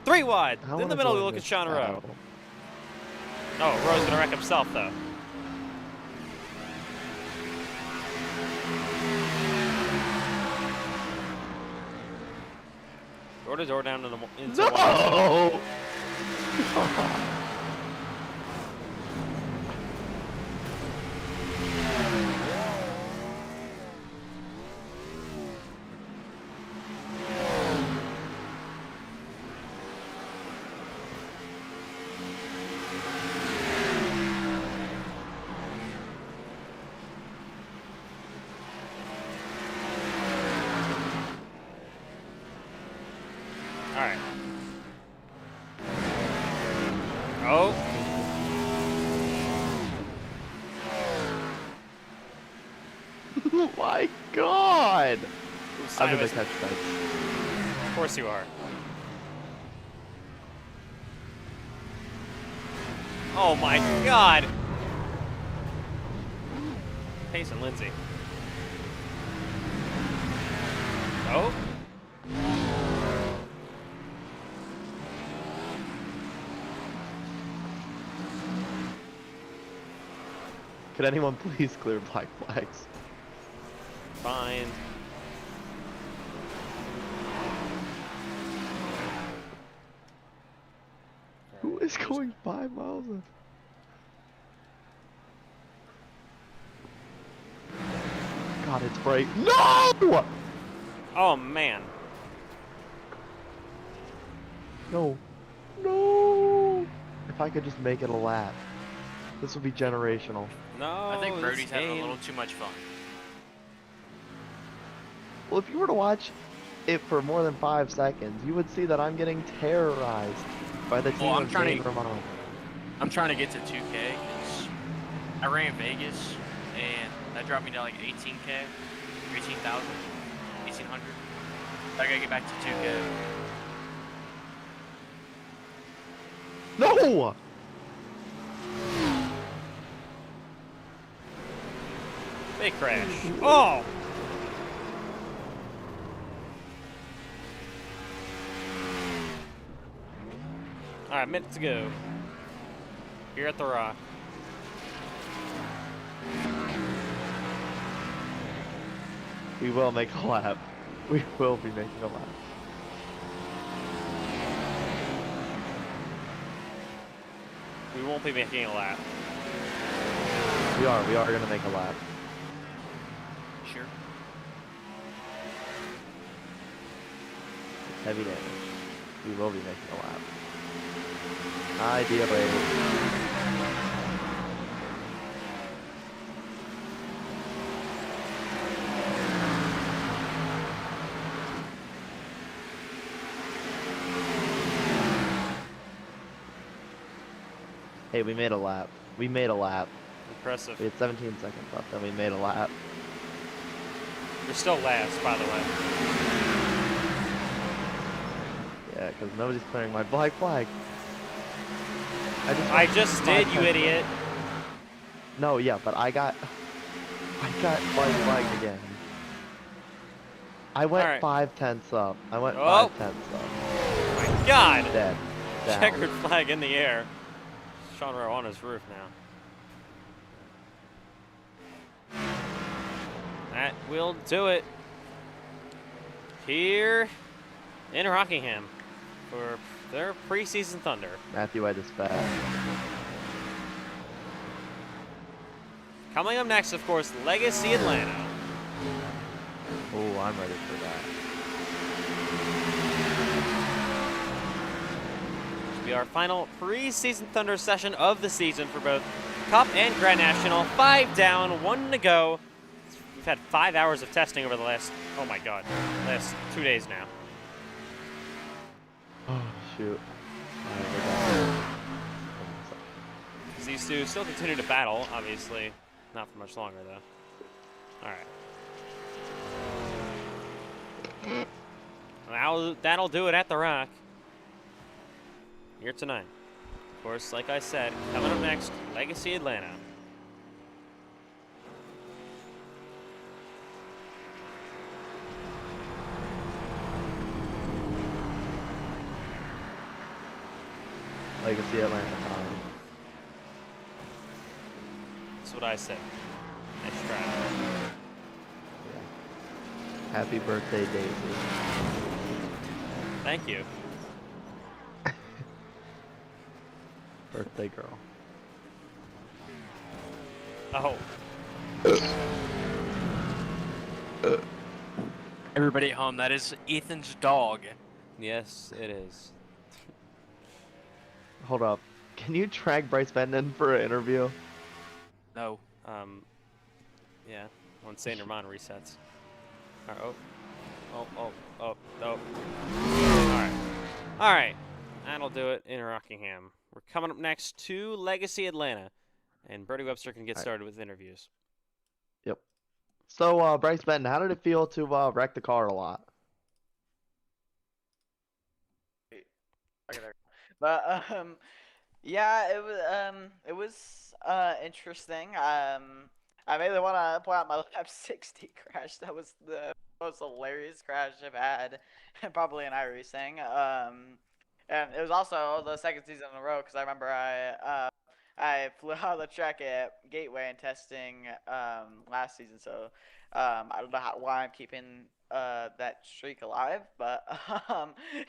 3 wide. I In the wanna middle, we join look at this Sean Rowe. battle. Oh, Rowe's going to wreck himself, though. Door to door down into one. No! All right. Oh. Oh my god! I'm in the Sideways. catch fence. Of course you are. Oh my God. Pace and Lindsay. Oh. Could anyone please clear black flags? Fine. Who is going 5 miles an God, it's bright. No! Oh man. No. No! If I could just make it a lap. This would be generational. No. I think this Brody's having a game- little too much fun. Well, if you were to watch it for more than 5 seconds, you would see that I'm getting terrorized by the team Well, I'm of trying Jane to- Romano. I'm trying to get to 2K because I ran Vegas and that dropped me to like 18K, 18,000, 1,800. I gotta get back to 2K. No! Big crash. Oh! Alright, minute to go. Here at the Rock. We will make a lap. We will be making a lap. We won't be making a lap. We are gonna make a lap. Sure. It's heavy damage. We will be making a lap. Ideally. Hey, we made a lap. We made a lap. Impressive. We had 17 seconds left and we made a lap. You're still last, by the way. Yeah, because nobody's clearing my black flag. I just did, you idiot. No, yeah, but I got black flag again. I went Alright. 5/10 up. I went Oh. 5/10 up. Oh my God. Dead. Down. Checkered flag in the air. Sean Rowe on his roof now. That will do it. Here in Rockingham for their preseason thunder. Matthew, I just fast. Coming up next, of course, Legacy Atlanta. Oh, I'm ready for that. This will be our final preseason thunder session of the season for both Cup and Grand National. 5 down, 1 to go. We've had 5 hours of testing over the last, oh my God, last 2 days now. Oh, shoot. Alright, we're done. These two still continue to battle, obviously. Not for much longer, though. Alright. That'll do it at the Rock. Here tonight. Of course, like I said, coming up next, Legacy Atlanta. Legacy Atlanta time. That's what I said. Nice try. Yeah. Happy birthday, Daisy. Thank you. Birthday girl. Oh. Everybody at home, that is Ethan's dog. Yes, it is. Hold up. Can you track Bryce Benden for an interview? No. Yeah. When Saint Germain resets. Alright, oh. Alright. Alright. That'll do it in Rockingham. We're coming up next to Legacy Atlanta. And Brody Webster can get started with interviews. Yep. So, Bryce Benden, how did it feel to wreck the car a lot? But Yeah, it was interesting. I mainly want to point out my lap 60 crash. That was the most hilarious crash I've had, probably in iRacing. And it was also the second season in a row because I remember I flew out of the track at Gateway in testing last season. So I don't know why I'm keeping that streak alive, but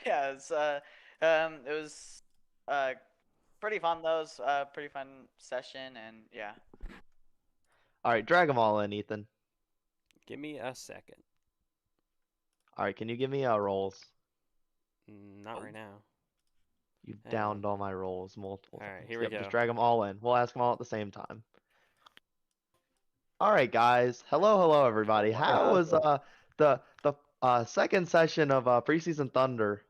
yeah, it was pretty fun though. It was a pretty fun session, and yeah. All right, drag them all in, Ethan. Give me a second. All right, can you give me rolls? Not right now. You Hang downed on. all my rolls multiple All right, times. here we Yep, go. just drag them all in. We'll ask them all at the same time. All right, guys. Hello, everybody. How was the second session of preseason Thunder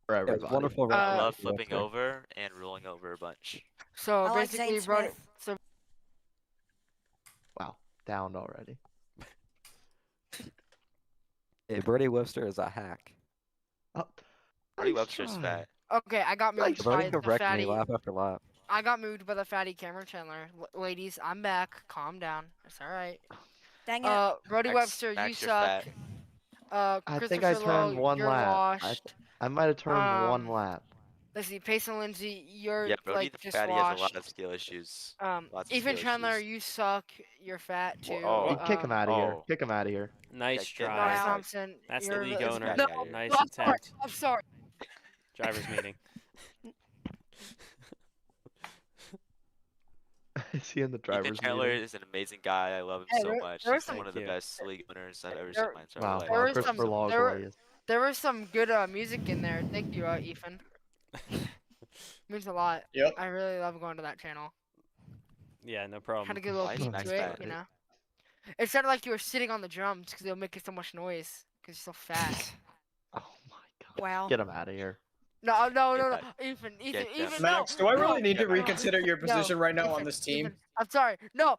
for everybody? Wonderful I round. love flipping over and rolling over a bunch. So I like basically, Zane Brody. Smith. So Wow, downed already. Hey, Brody Webster is a hack. Oh, Brody nice Webster's try. fat. okay, I got Nice moved Brody by could the wreck me fatty. lap after lap. I got moved by the fatty Cameron Chandler. Ladies, I'm back. Calm down. It's all right. Dang it. Brody Max- Webster, you Max, you're suck. fat. I think Christopher I Lowe, turned one you're lap. washed. I might have turned one Um, lap. Let's see, Payson Lindsay, you're Yeah, Brody like the just fatty has a lot washed. of skill issues. Lots of Ethan skill Chandler, issues. you suck. You're fat too. Oh. You kick him out of here. oh. Kick him out of here. Nice get try. Nice. Ross Wow. Thompson, That's the you're league it's- owner. No, Nice I'm sorry. attempt. I'm sorry. Drivers meeting. Is he in the driver's Ethan Chandler meeting? is an amazing guy. I love him Hey, so there- much. there was He's some- one of the Thank you. best league winners I've ever There- seen in my entire Wow, life. There wow, was Christopher some- Logg there were- really is. There was some good music in there. Thank you, Ethan. Means a lot. Yep. I really love going to that channel. Yeah, no Had problem. a good little Why is peek Max to it, fat? you know. It sounded like you were sitting on the drums because they'll make so much noise because you're so fat. Oh my god. Wow. Get him out of here. No, Get Ethan, Get Ethan, them. Max, no, do I no, really need to no, reconsider your position right now on Ethan, this team? Ethan, I'm sorry. No.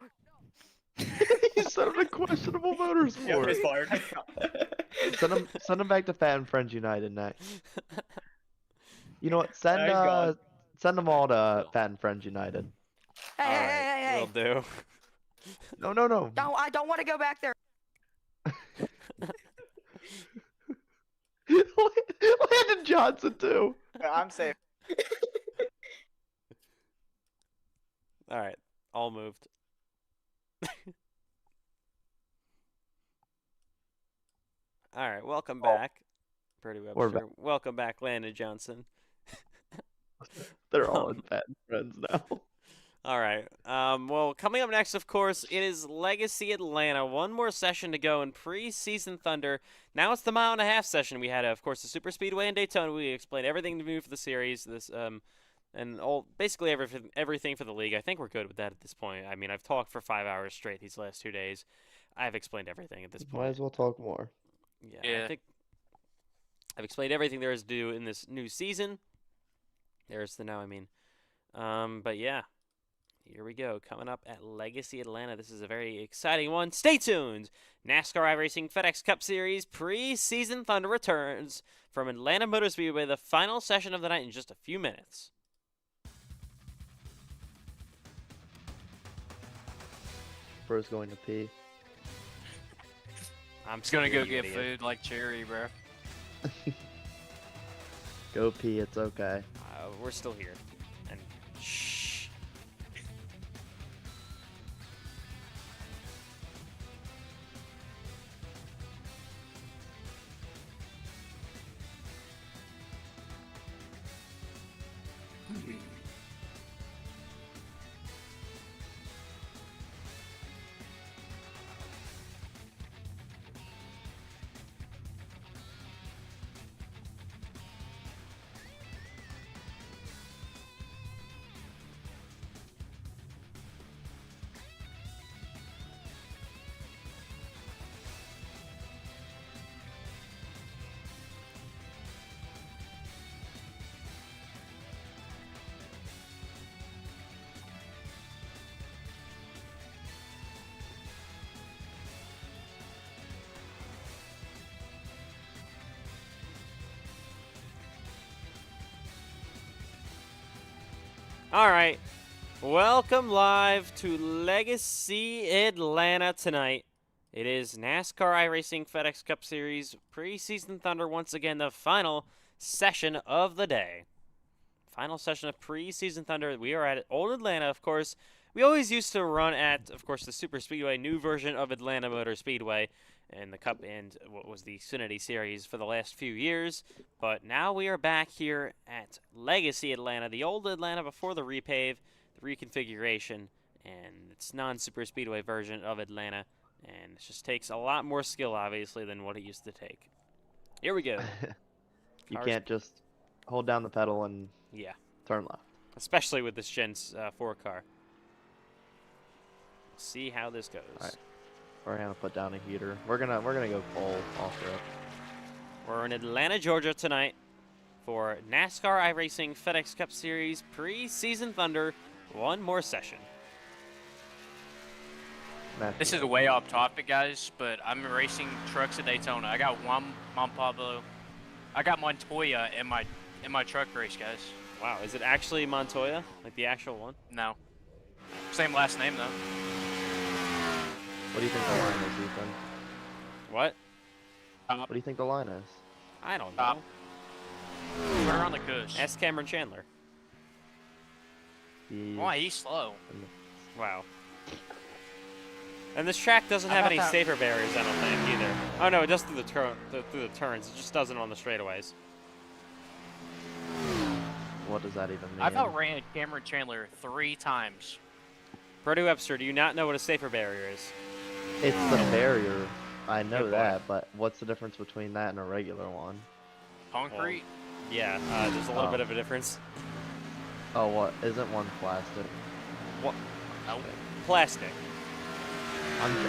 You sent him to questionable Yep, motorsport. he's fired. Send him back to Fan Friends United next. You know what? Send He's gone. send them all to Fan Friends United. Hey, All hey, right, hey, hey, hey. will do. No. I don't want to go back there. Landon Johnson too. I'm safe. All right, all moved. All right, welcome back, Brody We're Webster. Welcome back, Landon Johnson. They're all in Fan Friends now. All right. Well, coming up next, of course, it is Legacy Atlanta. One more session to go in preseason Thunder. Now it's the mile-and-a-half session. We had, of course, the Super Speedway in Daytona. We explained everything new for the series. And basically everything for the league. I think we're good with that at this point. I mean, I've talked for 5 hours straight these last 2 days. I've explained everything at this point. Might as well talk more. Yeah, I think I've explained everything there is to do in this new season. There's the now, I mean. But yeah, here we go. Coming up at Legacy Atlanta. This is a very exciting one. Stay tuned. NASCAR iRacing FedEx Cup Series Preseason Thunder returns from Atlanta Motor Speedway, the final session of the night in just a few minutes. Bro's going to pee. I'm Just gonna go sorry, you get idiot. food like Cherry, bro. Go pee, it's okay. We're still here. And shh. All right. Welcome live to Legacy Atlanta tonight. It is NASCAR iRacing FedEx Cup Series Preseason Thunder. Once again, the final session of the day. Final session of Preseason Thunder. We are at Old Atlanta, of course. We always used to run at, of course, the Super Speedway, new version of Atlanta Motor Speedway, and the Cup and what was the Xfinity Series for the last few years. But now we are back here at Legacy Atlanta, the old Atlanta before the repave, the reconfiguration, and it's non-Super Speedway version of Atlanta. And it just takes a lot more skill, obviously, than what it used to take. Here we go. You Cars- can't just hold down the pedal and Yeah, turn left. especially with this Gen 4 car. See how this goes. All right. We're gonna put down a heater. We're gonna go full off rip. We're in Atlanta, Georgia tonight for NASCAR iRacing FedEx Cup Series Preseason Thunder. One more session. This is way off topic, guys, but I'm racing trucks at Daytona. I got one Pablo. I got Montoya in my truck race, guys. Wow, is it actually Montoya? Like the actual one? No. Same last name, though. What do you think the line is, Ethan? What? What do you think the line is? I don't Top. know. We're on the coast. Ask Cameron Chandler. Why? He's slow. Wow. And this track doesn't have any safer barriers, I don't think, either. Oh, no, it does through the turns. It just doesn't on the straightaways. What does that even mean? I've outran Cameron Chandler 3 times. Brody Webster, do you not know what a safer barrier is? It's the barrier. I know Good boy. that, but what's the difference between that and a regular one? Concrete? Yeah, there's a little bit of a difference. Oh, what? Isn't one plastic? What? Nope. Plastic.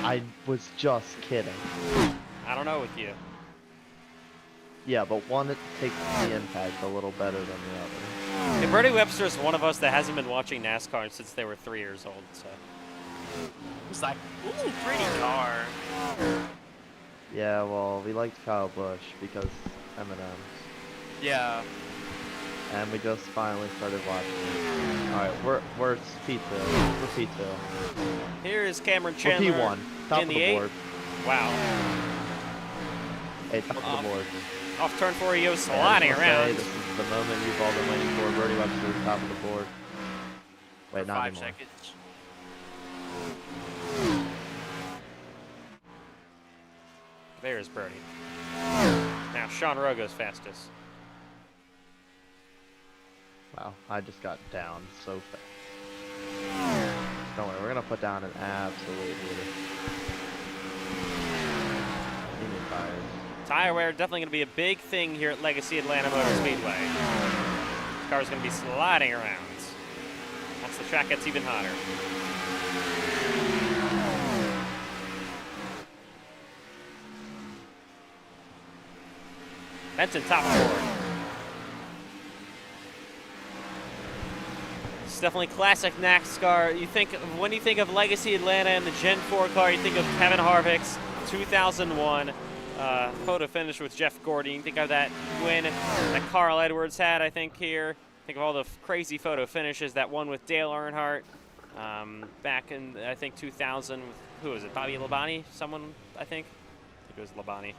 I was just kidding. I don't know with you. Yeah, but one that takes the impact a little better than the other. Hey, Brody Webster is one of us that hasn't been watching NASCAR since they were 3 years old, so. It's like, ooh, pretty car. Yeah, well, we liked Kyle Busch because M&M's. Yeah. And we just finally started watching it. Alright, we're P2. We're P2. Here is Cameron We're Chandler P1. Top in of the the 8. board. Wow. Hey, top of the board. Off turn 4, he goes Yeah, I sliding just wanna say, around. this is the moment you've all been waiting for. Brody Webster, top of the board. Wait, For not 5 anymore. seconds. There's Brody. Now Sean Rowe goes fastest. Wow, I just got down so fast. Don't worry, we're gonna put down an absolute leader. Give me tires. Tire wear definitely going to be a big thing here at Legacy Atlanta Motor Speedway. This car's going to be sliding around. Once the track gets even hotter. Benson top 4. It's definitely classic NASCAR. When you think of Legacy Atlanta and the Gen 4 car, you think of Kevin Harvick's 2001 photo finish with Jeff Gordon. You think of that win that Carl Edwards had, I think, here. Think of all the crazy photo finishes. That one with Dale Earnhardt back in, I think, 2000. With, who was it? Bobby Labonte? Someone, I think it was Labonte.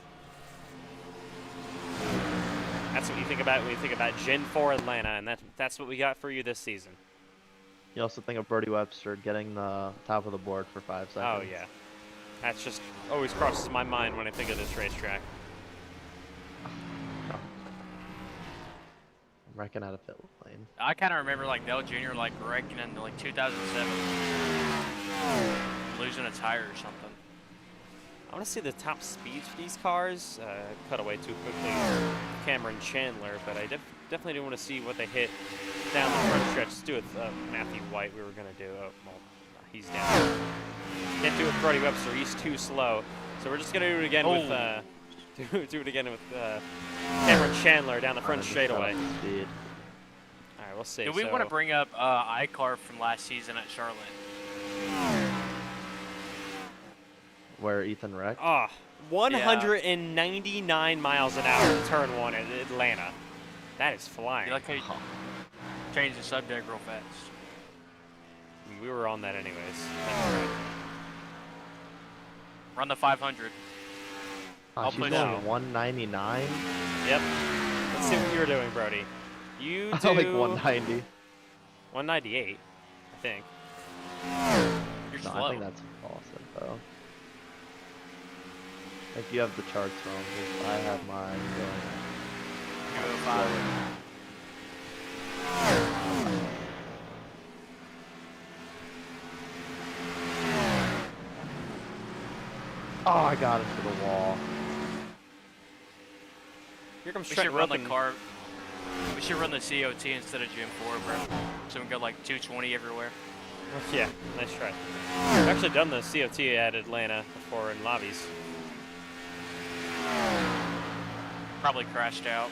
That's what you think about when you think about Gen 4 Atlanta, and that's what we got for you this season. You also think of Brody Webster getting the top of the board for 5 seconds. Oh, yeah. That's just always crosses my mind when I think of this racetrack. I'm wrecking out of pit lane. I kind of remember like Dale Jr. like wrecking in like 2007, losing a tire or something. I want to see the top speeds for these cars. Cut away too quickly, Cameron Chandler, but I definitely do want to see what they hit down the front stretch. Let's do it with Matthew White. We were gonna do. Oh, well, he's down. Can't do it with Brody Webster. He's too slow. So we're just gonna do it again with do it again with Cameron Chandler down the front straightaway. All right, we'll see. Do we want to bring up iCar from last season at Charlotte? Where Ethan wrecked? Oh, 199 miles an hour in turn 1 at Atlanta. That is flying. You like how you change the subject real fast. on that anyways. That's right. Run the 500. I'll she's push going out. 199. Yep. Let's see what you're doing, Brody. You I do like 190. 198, I think. You're No, slow. I think that's awesome, though. If you have the charts wrong, 'cause I have mine going. 205. Oh, I got into the wall. Here comes We Trent should run the Wilkin. car. We should run the COT instead of Gen 4, bro. So we can go like 220 everywhere. Yeah, nice try. I've actually done the COT at Atlanta before in lobbies. Probably crashed out.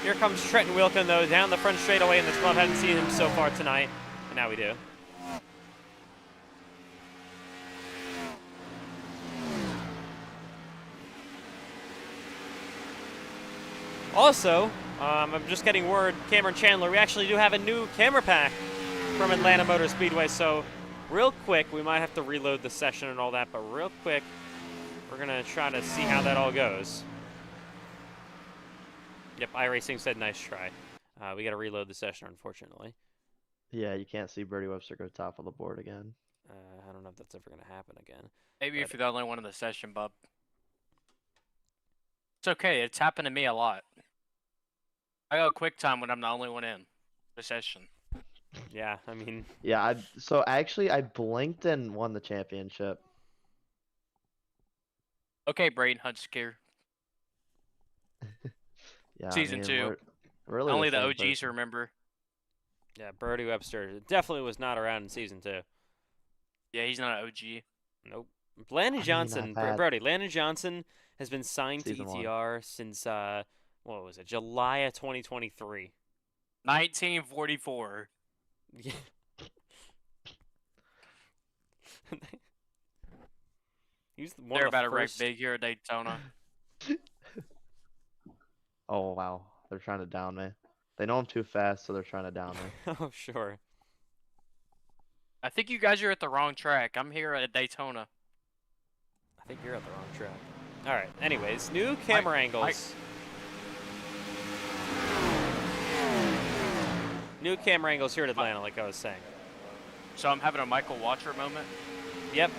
Here comes Trenton Wilkin, though, down the front straightaway in this club. Hadn't seen him so far tonight, and now we do. Also, I'm just getting word, Cameron Chandler, we actually do have a new camera pack from Atlanta Motor Speedway, so real quick, we might have to reload the session and all that, but real quick, we're going to try to see how that all goes. Yep, iRacing said nice try. We got to reload the session, unfortunately. Yeah, you can't see Birdie Webster go top of the board again. I don't know if that's ever going to happen again. Maybe But- if you're the only one in the session, bub. It's okay. It's happened to me a lot. I go quick time when I'm the only one in the session. Yeah, I mean, Yeah, so actually I blinked and won the championship. Okay, Braden Hudsker. Yeah, Season 2. we're really Only the same OGs person. remember. yeah, Birdie Webster definitely was not around in season 2. Yeah, he's not an OG. Nope. Landon I mean, Johnson, I've had- Brody, Landon Johnson has been signed to Season 1. ETR since, what was it, July of 2023. 1944. Yeah. He's one They're of the about to wreck first. big here at Daytona. Oh wow, they're trying to down me. They know I'm too fast, so they're trying to down me. Oh, sure. I think you guys are at the wrong track. I'm here at Daytona. I think you're at the wrong track. All right. Anyways, new camera angles. New camera angles here at Atlanta, like I was saying. So I'm having a Michael Watcher moment. Yep,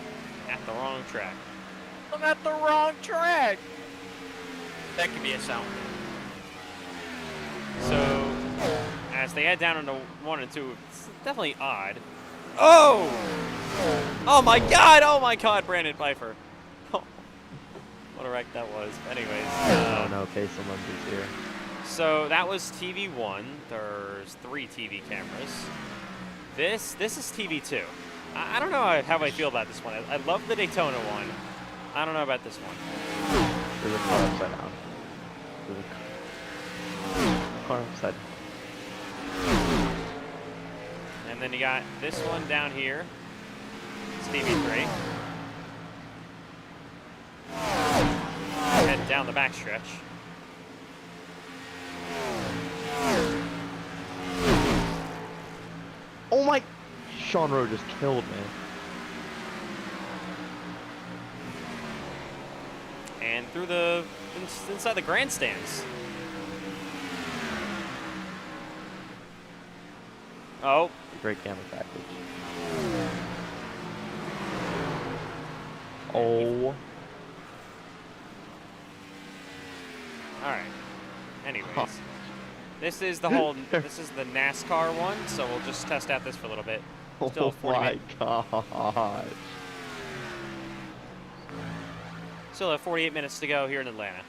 at the wrong track. I'm at the wrong track. That could be a sound. So, as they head down into 1 and 2, it's definitely odd. Oh! Oh my God! Oh my God, Brandon Pfeiffer. Oh, what a wreck that was. Anyways. Oh no, Case Lindsay's here. So that was TV1. There's 3 TV cameras. This is TV2. I don't know how I feel about this one. I love the Daytona one. I don't know about this one. There's a car upside down. There's a car upside down. And then you got this one down here. It's TV3. Head down the backstretch. Oh my! Sean Rowe just killed me. And through the inside the grandstands. Oh, Great camera package. Oh. all right. Anyways, this is the whole. This is the NASCAR one, so we'll just test out this for a little bit. Still Oh 40 my minutes. gosh. Still have 48 minutes to go here in Atlanta.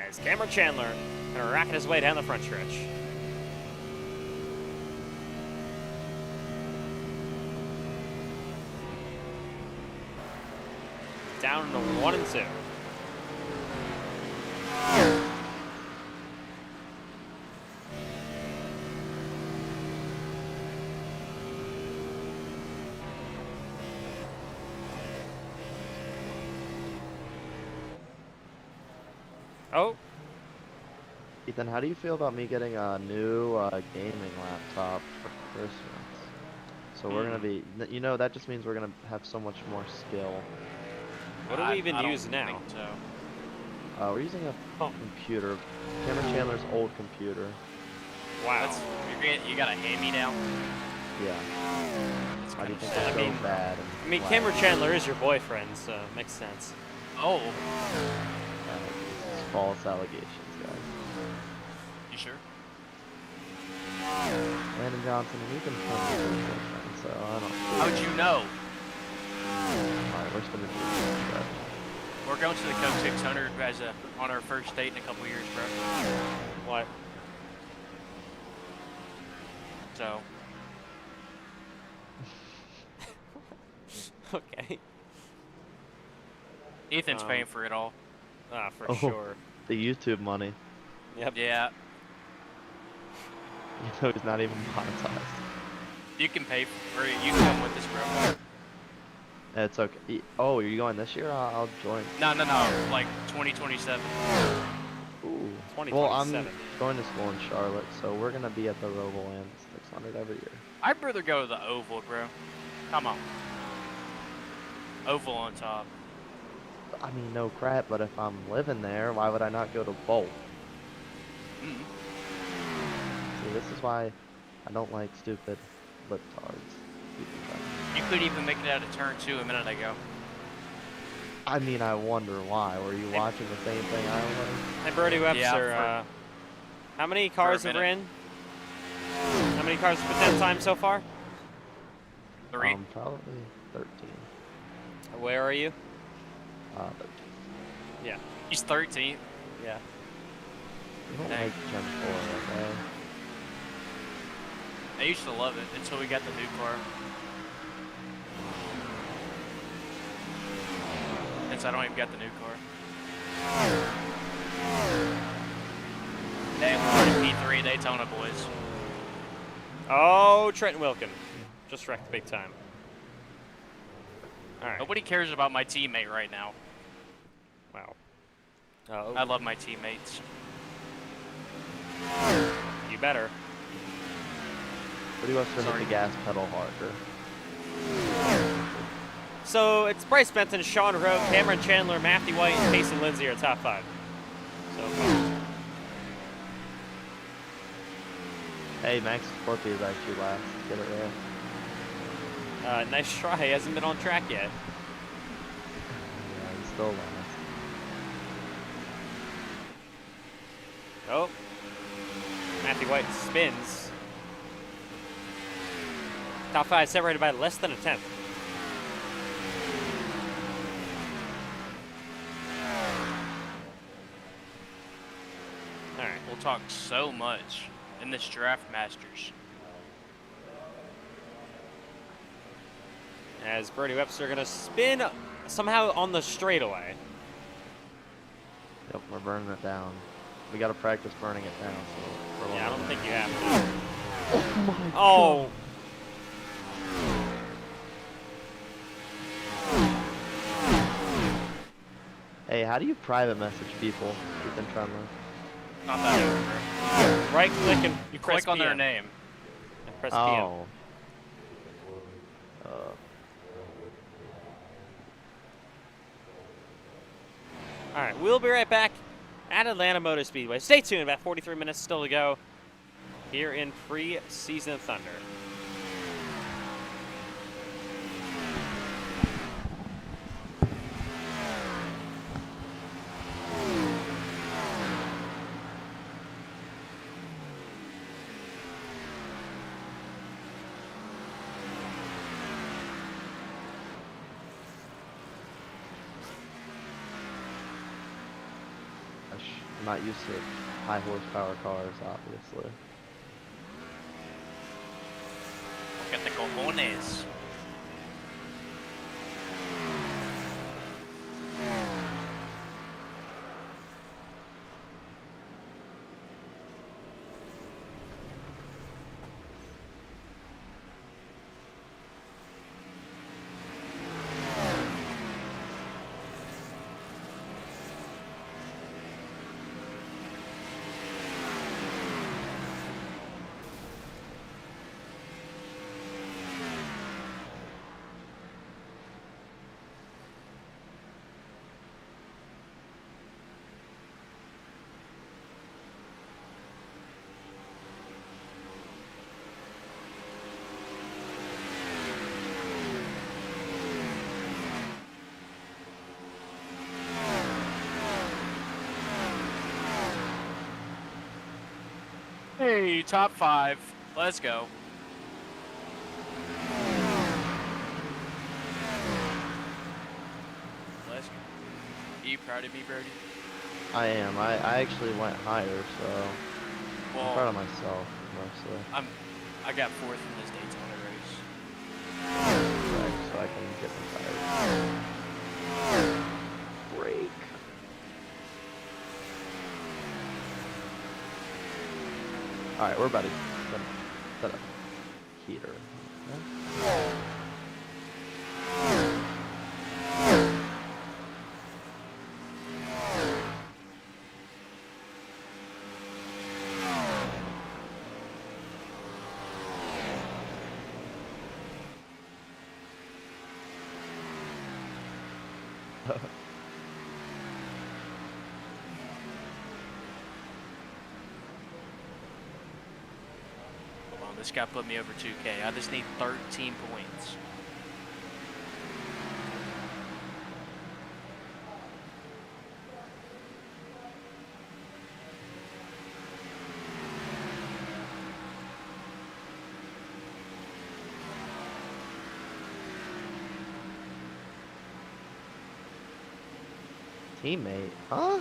As Cameron Chandler gonna rocket his way down the front stretch. Down to 1 and 2. Oh, Ethan, how do you feel about me getting a new gaming laptop for Christmas? So we're gonna be, you know, that just means we're gonna have so much more skill. What do we even I don't use now? think so. We're using a computer, Cameron Chandler's old computer. Wow. You got a hand-me-down? Yeah. Why do you think sad. it's I so mean- bad? I mean, Cameron Chandler is your boyfriend, so it makes sense. Oh, It's false allegations, guys. you sure? Landon Johnson, we've been friends with your boyfriend, so I don't. How'd you know? Alright, we're spinning through this. We're going to the Coke 600 on our first date in a couple years, bro. What? So, Okay. Ethan's paying for it all. Ah, for Oh. sure. The YouTube money. Yep. Yeah, You know he's not even monetized. you can pay for it. You can come with us, bro. It's okay. Oh, are you going this year? I'll join. No, like 2027. Ooh. 2027. Well, I'm going to school in Charlotte, so we're gonna be at the Roval and 600 every year. I'd rather go to the Oval, bro. Come on. Oval on top. I mean, no crap, but if I'm living there, why would I not go to both? Mm. See, this is why I don't like stupid libtards. You could even make it out of turn 2 a minute ago. I mean, I wonder why. Were you watching the same thing I was? Hey, Brody Webster, Yeah, how many cars have ran? How many cars have been down time so far? 3. Probably 13. Where are you? 13. Yeah. He's 13th. Yeah. You don't Dang. like Gen 4, okay? I used to love it until we got the new car. Since I don't even got the new car. Damn, we're in P3 Daytona, boys. Oh, Trenton Wilkin. Just wrecked big time. All right. Nobody cares about my teammate right now. Wow. I love my teammates. You better. Pretty much to hit the gas pedal harder. So it's Bryce Benton, Sean Rowe, Cameron Chandler, Matthew White, and Casey Lindsay are top 5. So Hey, Max Scorpio is actually last. Get it right. nice try. He hasn't been on track yet. Yeah, he's still last. Oh. Matthew White spins. Top 5 separated by less than a tenth. All right. We'll talk so much in this Draft Masters. As Brody Webster going to spin somehow on the straightaway. Yep, we're burning it down. We gotta practice burning it down. So Yeah, I don't think you have to. Oh my Oh. Hey, how do you private message people, Ethan Trundler? Not that over. Right click and You press click on their PM. name. And press PM. Oh. All right, we'll be right back at Atlanta Motor Speedway. Stay tuned, about 43 minutes still to go here in Preseason Thunder. I'm not used to high horsepower cars, obviously. Get the cojones. you top 5. Let's go. Let's go. Are you proud of me, Brody? I am. I actually went higher, so Well, I'm proud of myself mostly. I got 4th in this Daytona race. Right, so I can get some tires. Break. All right, we're about to set up heater. Hold on, this guy put me over 2K. I just need 13 points. Teammate, huh?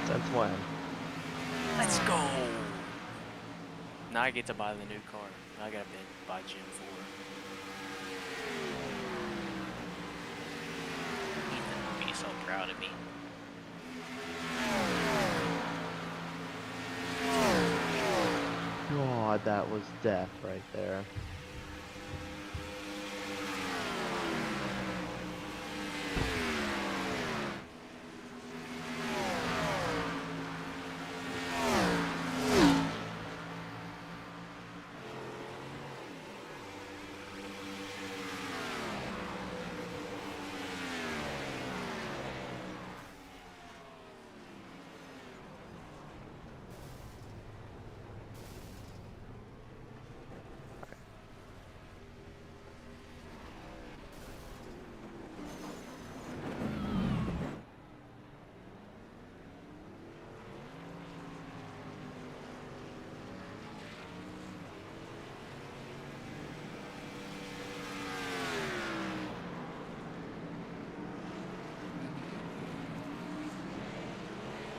Since when? Let's go. Now I get to buy the new car. Now I gotta buy Gen 4. Ethan will be so proud of me. God, that was death right there.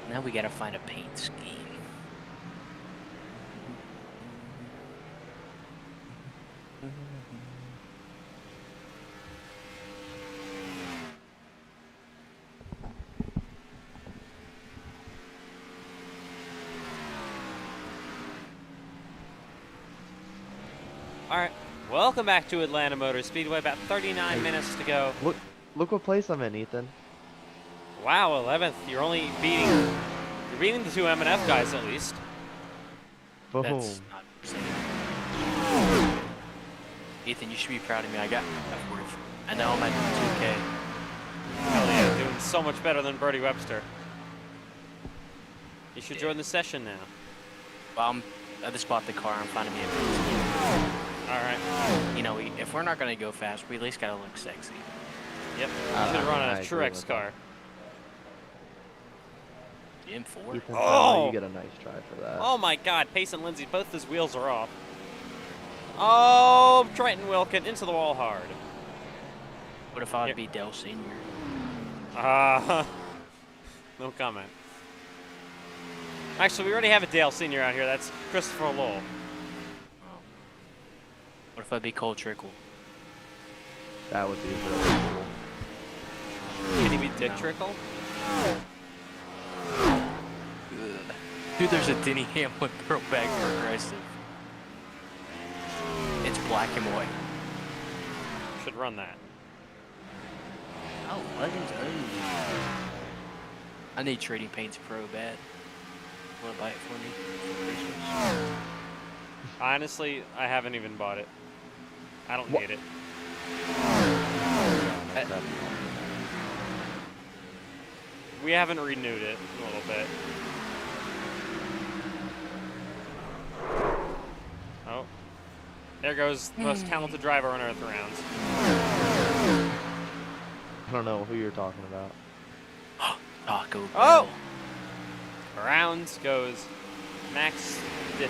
Now we gotta find a paint scheme. All right, welcome back to Atlanta Motor Speedway. About 39 minutes to go. Look what place I'm in, Ethan. Wow, 11th. You're beating the two M&F guys at least. Boom. That's not saying. Ethan, you should be proud of me. I got F4. I know I'm at 2K. Hell yeah, doing so much better than Brody Webster. You should join the session now. Well, I just bought the car. I'm finding me a paint scheme. All right. You know, if we're not gonna go fast, we at least gotta look sexy. Yep. You should run a Truex car. Gen 4. Ethan, Oh! you get a nice try for that. Oh my God, Pace and Lindsay, both his wheels are off. Oh, Triton Wilkin into the wall hard. What if I'd be Dell Senior? No comment. Actually, we already have a Dale Senior out here. That's Christopher Lowell. What if I'd be Cole Trickle? That would be really cool. Can he be Dick Trickle? Dude, there's a Denny Hamlin throwback progressive. It's black and white. Should run that. Oh, Legends. Oh. I need Trading Paints Pro bad. Want to buy it for me? For Christmas? Honestly, I haven't even bought it. I don't need it. We haven't renewed it in a little bit. Oh. There goes the most talented driver on Earth rounds. I don't know who you're talking about. Taco Bell. Oh! Around goes Max Diffie.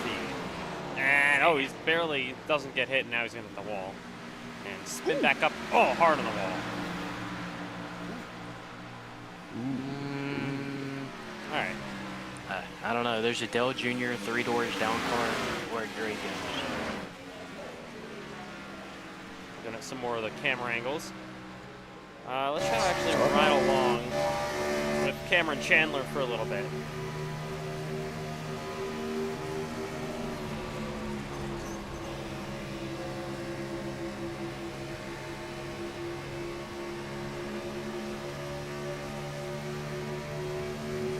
And, oh, he's barely doesn't get hit, and now he's going to hit the wall. And spin back up. Oh, hard on the wall. All right. I don't know. There's a Dell Jr. 3 doors down car where Dre goes. Looking at some more of the camera angles. Let's try to actually ride along with Cameron Chandler for a little bit.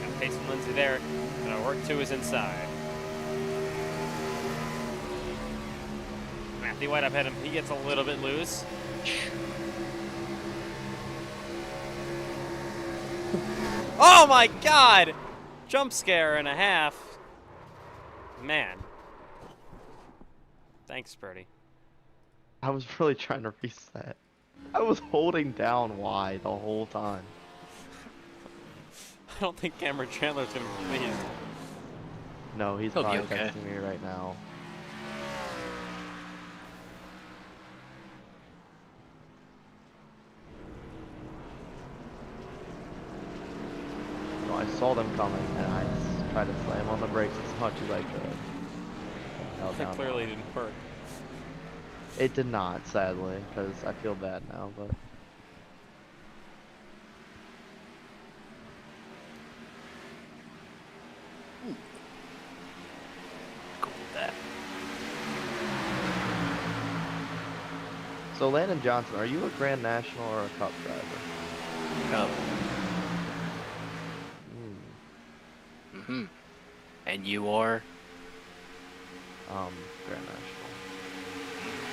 Got Pace and Lindsay there. Gonna work to his inside. Matthew White up at him. He gets a little bit loose. Oh my God! Jump scare and a half. Man. Thanks, Birdie. I was really trying to reset. I was holding down Y the whole time. I don't think Cameron Chandler's gonna be pleased. No, he's He'll be probably okay. texting me right now. No, I saw them coming and I tried to slam on the brakes as much as I could. Held That down clearly Y. didn't work. It did not, sadly, because I feel bad now, but... Cool with that. So Landon Johnson, are you a Grand National or a Cup driver? Cup. Hmm. And you are? Grand National.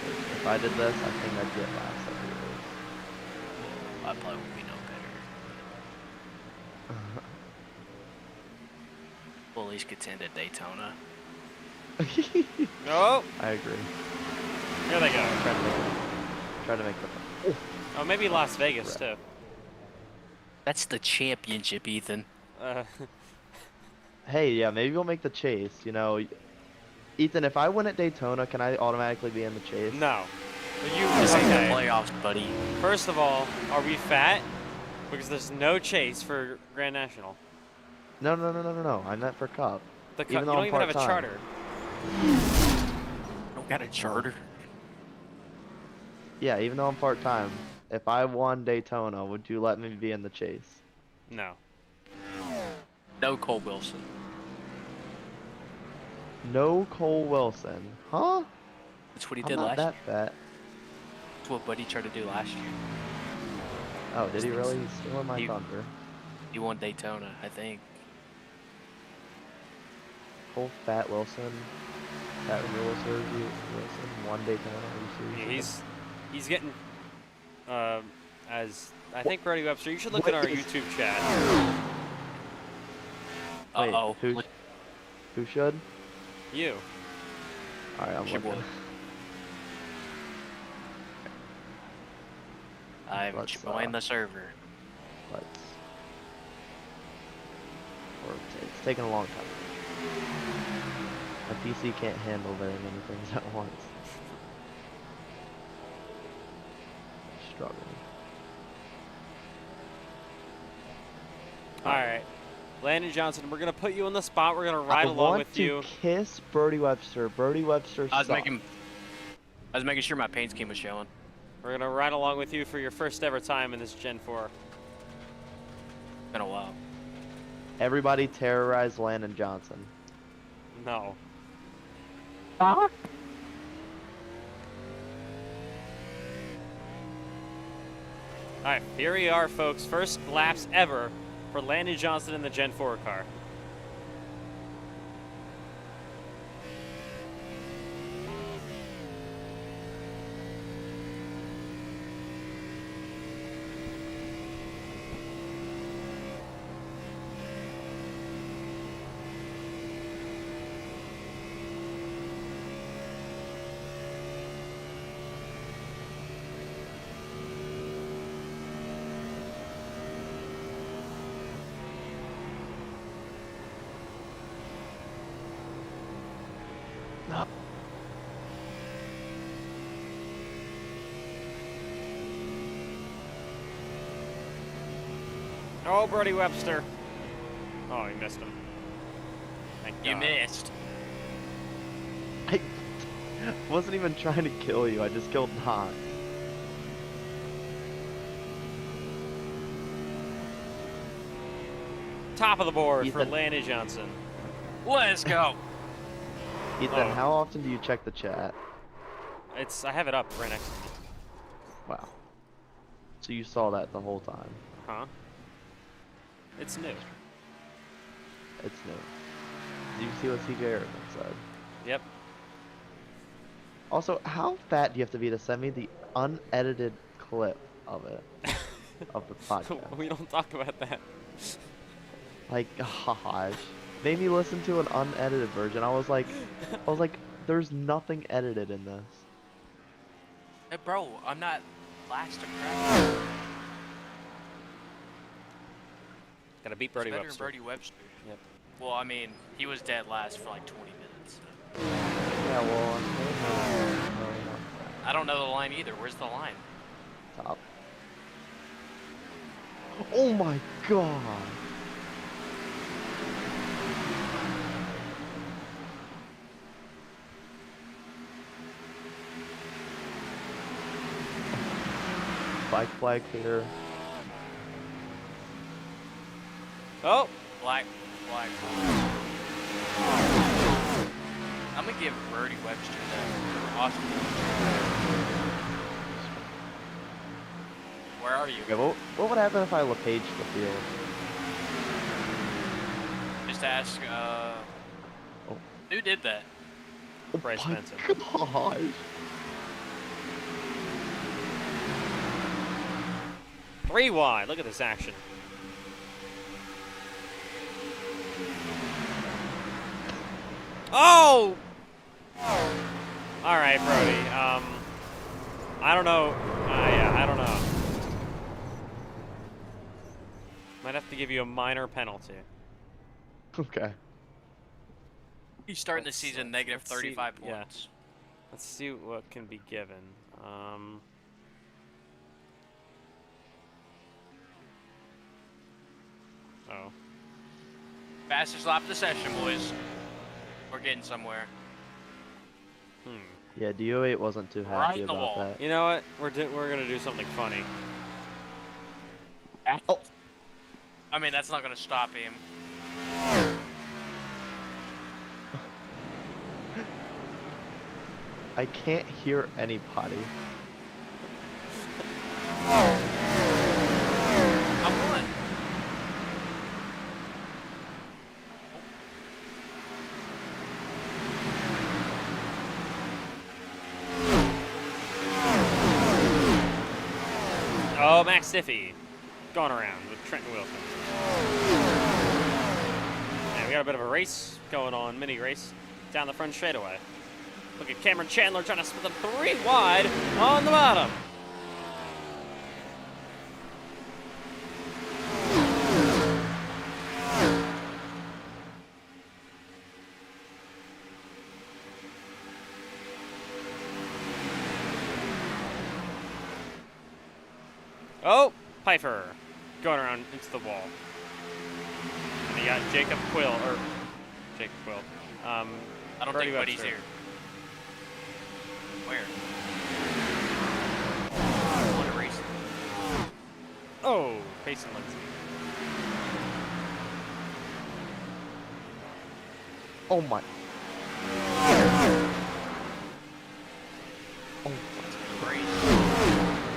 If I did this, I think I'd get last every race. I probably would be no better. We'll at least contend at Daytona. Oh! I agree. Here they go. Try to make the. Oh, maybe Las Vegas, too. That's the championship, Ethan. Hey, yeah, maybe we'll make the chase. You know, Ethan, if I win at Daytona, can I automatically be in the chase? No. This ain't the Okay. playoffs, buddy. First of all, are we fat? Because there's no chase for Grand National. No. I meant for Cup. The Even you though don't I'm even have a part-time. charter. Don't got a charter. Yeah, even though I'm part-time, if I won Daytona, would you let me be in the chase? No. No Cole Wilson. No Cole Wilson. Huh? That's what he I'm did not last that year. fat. That's what Buddy tried to do last year. Oh, did he really? He's stealing my He- thunder. He won Daytona, I think. Cole Fat Wilson. Fat Wilson. Won Daytona. Are you serious? He's getting as I think Brody Webster. You should look at our YouTube chat. Wait, Uh-oh. Who should? You. Alright, I'm Your boy. looking. I've Let's, joined the server. Let's. It's taking a long time. My PC can't handle very many things at once. Struggling. All right, Landon Johnson. We're gonna put you on the spot. We're gonna ride I along want with to you. kiss Birdie Webster. Birdie Webster I was sucks. making sure my paint scheme was showing. We're gonna ride along with you for your first ever time in this Gen 4. Been a while. Everybody terrorize Landon Johnson. No. All right, here we are, folks. First laps ever for Landon Johnson in the Gen 4 car. Oh, Brody Webster. Oh, he missed him. Thank You God. missed. I wasn't even trying to kill you. I just killed Knox. Top of the board for Ethan. Lanny Johnson. Let's go. Ethan, Oh. how often do you check the chat? I have it up right next to me. Wow. So you saw that the whole time. Huh? It's new. It's new. Do you see what CJ Irvin said? Yep. Also, how fat do you have to be to send me the unedited clip of it? Of the podcast? We don't talk about that. Like, gosh. Made me listen to an unedited version. I was like, there's nothing edited in this. Hey, bro, I'm not last to crash. Gotta beat Brody Better than Webster. Brody Webster. Yep. Well, I mean, he was dead last for like 20 minutes. Yeah, well, I don't know the line either. Where's the line? top. Oh my god. Bike flag here. Oh! Black. I'm gonna give Brody Webster that. Awesome. Where are you? Okay, what would happen if I LePage the field? Just ask, who did that? Bryce my Benson. gosh. Three wide. Look at this action. Oh! All right, Brody. I don't know. Yeah, I don't know. Might have to give you a minor penalty. Okay. He's starting the Let's- season negative let's see- 35 yeah. points. Let's see what can be given. Oh. Fastest lap of the session, boys. We're getting somewhere. Yeah, DO8 wasn't too Right happy in the about wall. that. You know what? We're gonna do something funny. Oh. I mean, that's not gonna stop him. I can't hear anybody. I'm one. Oh, Max Stiffy. Going around with Trenton Wilson. And we got a bit of a race going on, mini race, down the front straightaway. Look at Cameron Chandler trying to split them three wide on the bottom. Oh, Pfeiffer going around into the wall. And you got Jacob Quill. I don't Brody think Buddy's Webster. here. Where? Want to race? Oh, Payson Lindsay. Oh my. Oh, Great.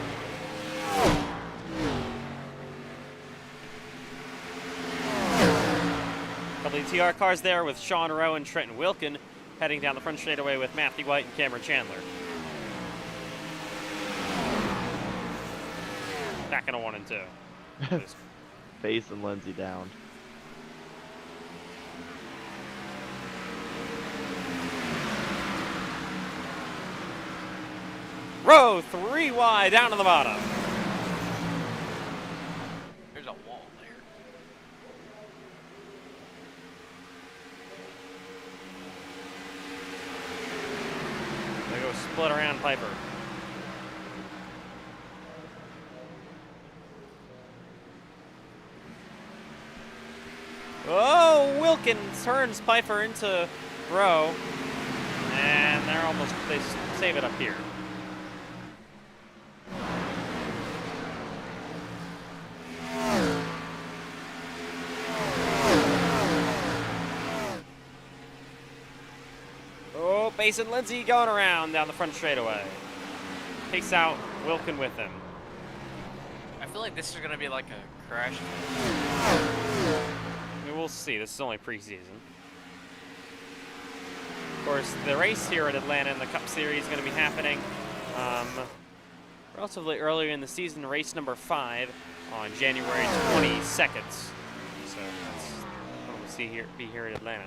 Couple of TR cars there with Sean Rowe and Trenton Wilkin heading down the front straightaway with Matthew White and Cameron Chandler. Back in a 1 and 2. Face and Lindsay down. Rowe, three wide, down to the bottom. There's a wall there. They go split around Piper. Oh, Wilkins turns Pfeiffer into Rowe. And they save it up here. Oh, Bass and Lindsay going around down the front straightaway. Takes out Wilkin with him. I feel like this is gonna be like a crash. I mean, we'll see. This is only preseason. Of course, the race here at Atlanta in the Cup Series is going to be happening relatively earlier in the season, race number 5 on January 22nd. So that's what we'll see here, be here at Atlanta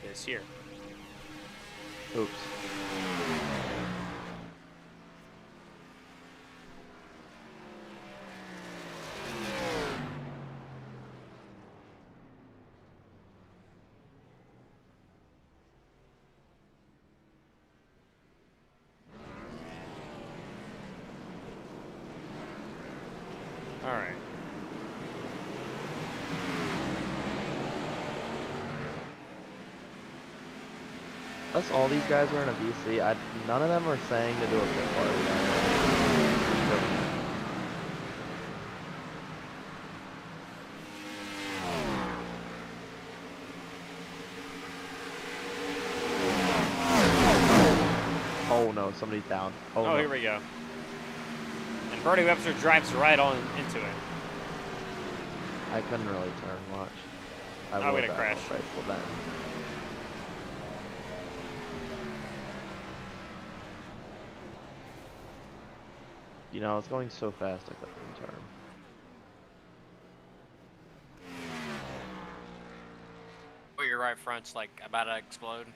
this year. Oops. All right. Plus, all these guys are in a VC. None of them are saying to do a pit party. Oh no, somebody's down. Oh, no. Here we go. And Brody Webster drives right on into it. I couldn't really turn much. I would have crashed. crashed. You know, it's going so fast I couldn't turn. Oh, your right front's like about to explode.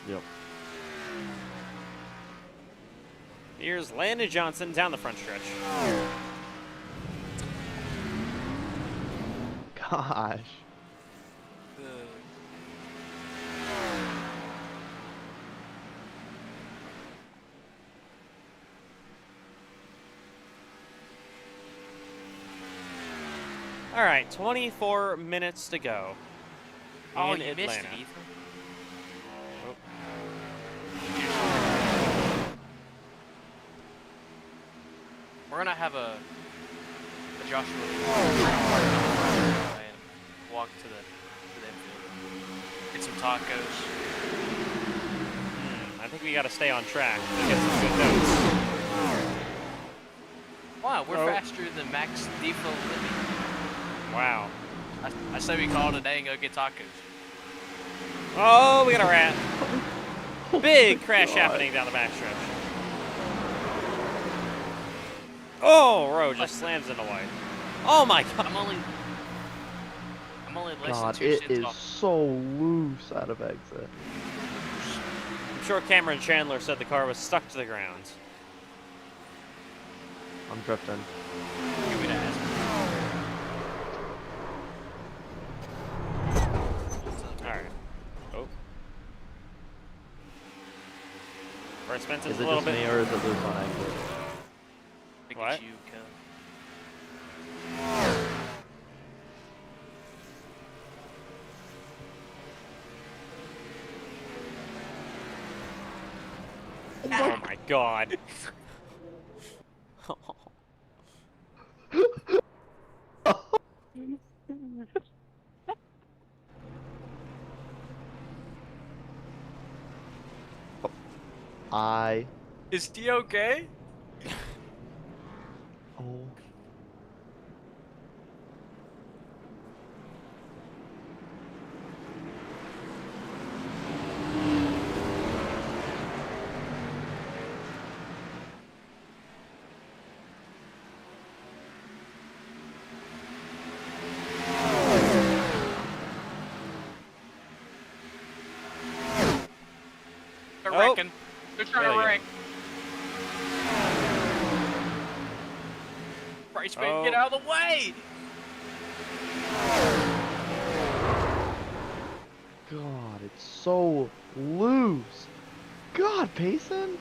Yep. Here's Landon Johnson down the front stretch. Gosh. All right, 24 minutes to go. Oh, in you Atlanta. missed it, Ethan. We're gonna have a Joshua and walk to the infield. Get some tacos. I think we got to stay on track to get some good notes. Wow, we're faster than Max Default Living. Wow. I say we call it a day and go get tacos. Oh, we got a rat. Big crash happening down the backstretch. Oh, Rowe just slams into white. Oh my God. I'm only less God, than 2 it cents is off. so loose out of exit. I'm sure Cameron Chandler said the car was stuck to the ground. I'm drifting. Give me that. All right. Oh. Bryce Benson's Is a it little just bit. me or is it loose on exit? Look What? at you, Kel. Oh my God. Is he okay? Oh. They're Oh. wrecking. They're trying There to you wreck. Bryce, man, Oh. get out of the way! God, it's so loose. God, Payson?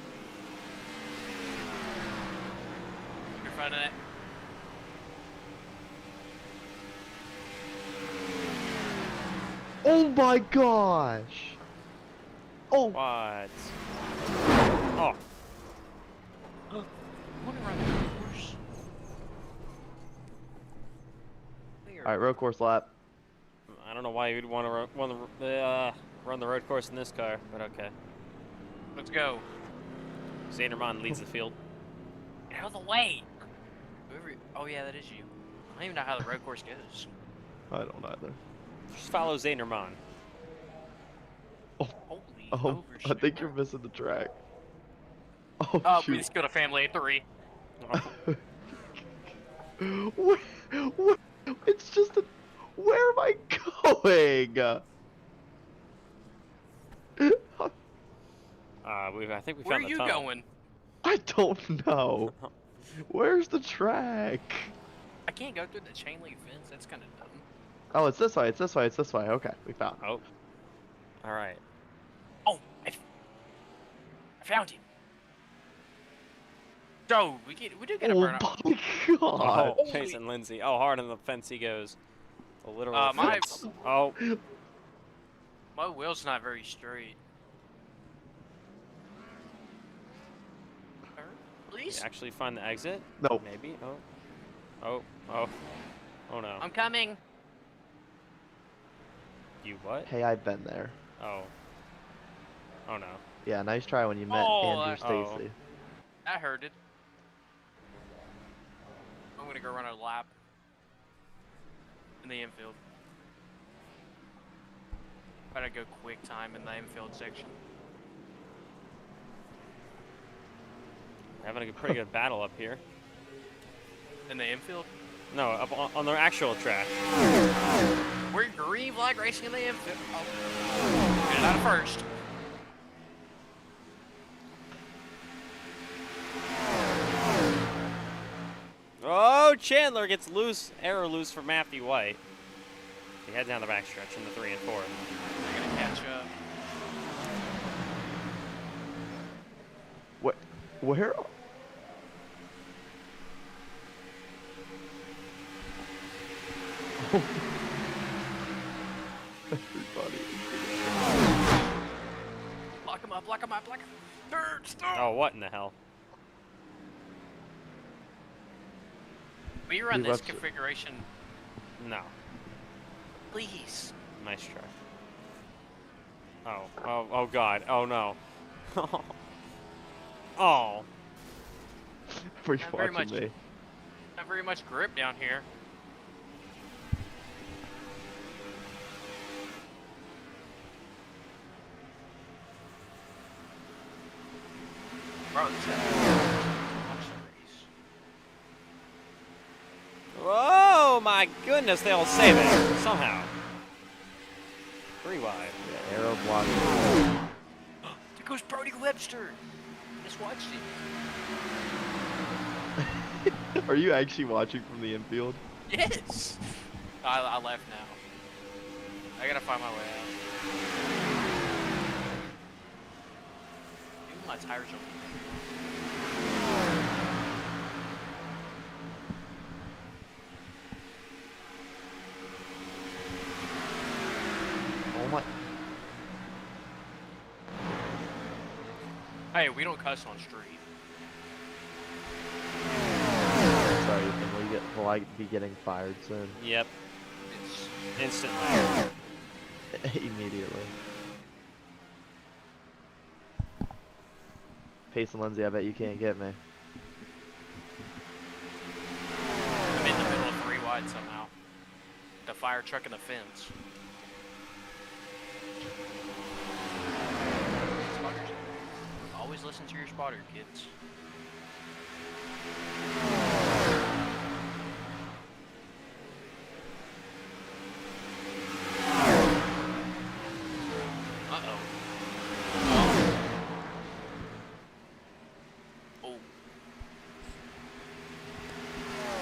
You're finding it. Oh my gosh! Oh! What? Oh. Alright, road course lap. I don't know why you'd want to run the road course in this car, but okay. Let's go. Zanderman leads the field. Get out of the way. Oh yeah, that is you. I don't even know how the road course goes. I don't either. Just follow Zanderman. Holy I think you're missing the track. Oh, we shoot. just killed a family of 3. What? It's just a... Where am I going? I think we Where are found the you tunnel. going? I don't know. Where's the track? I can't go through the chain link fence. That's kind of dumb. Oh, it's this way. It's this way. It's this way. Okay, we found it. Oh. All right. Oh, I found him. So we do get a burn up. Oh my god. Oh, Jason Lindsay. Oh, hard on the fence he goes. A literal fence. Oh. My wheel's not very straight. Please? You actually find the exit? No. Maybe? Oh. Oh. Oh. Oh no. I'm coming. You what? Hey, I've been there. Oh. Oh no. Yeah, nice try when you met Andrew Stacy. I heard it. I'm gonna go run a lap in the infield. Gotta go quick time in the infield section. We're having a pretty good battle up here. In the infield? No, up on the actual track. We're green flag racing in the infield. Oh. Get it out of first. Oh, Chandler gets loose, arrow loose for Matthew White. He heads down the backstretch in the 3 and 4. They're gonna catch up. What? Where? Everybody. Lock him up, lock him up, lock him up. Third, stop. Oh, what in the hell? Will you run He this left it. configuration? No. Please. Nice try. Oh. Oh, oh God. Oh, no. Oh. Were you Not very watching much. me? Not very much grip down here. Bro, this Oh, my goodness. They'll save it somehow. 3 wide. Yeah, arrow blocking. There goes Brody Webster. Just watched it. Are you actually watching from the infield? Yes. I left now. I gotta find my way out. Maybe my tires are. Oh my. Hey, we don't cuss on street. Sorry, Ethan, will I be getting fired soon? Yep. It's Instantly. Immediately. Pace and Lindsay, I bet you can't get me. I'm in the middle of 3 wide somehow. The fire truck and the fence. Spotters. Always listen to your spotter, kids. Uh-oh. Oh.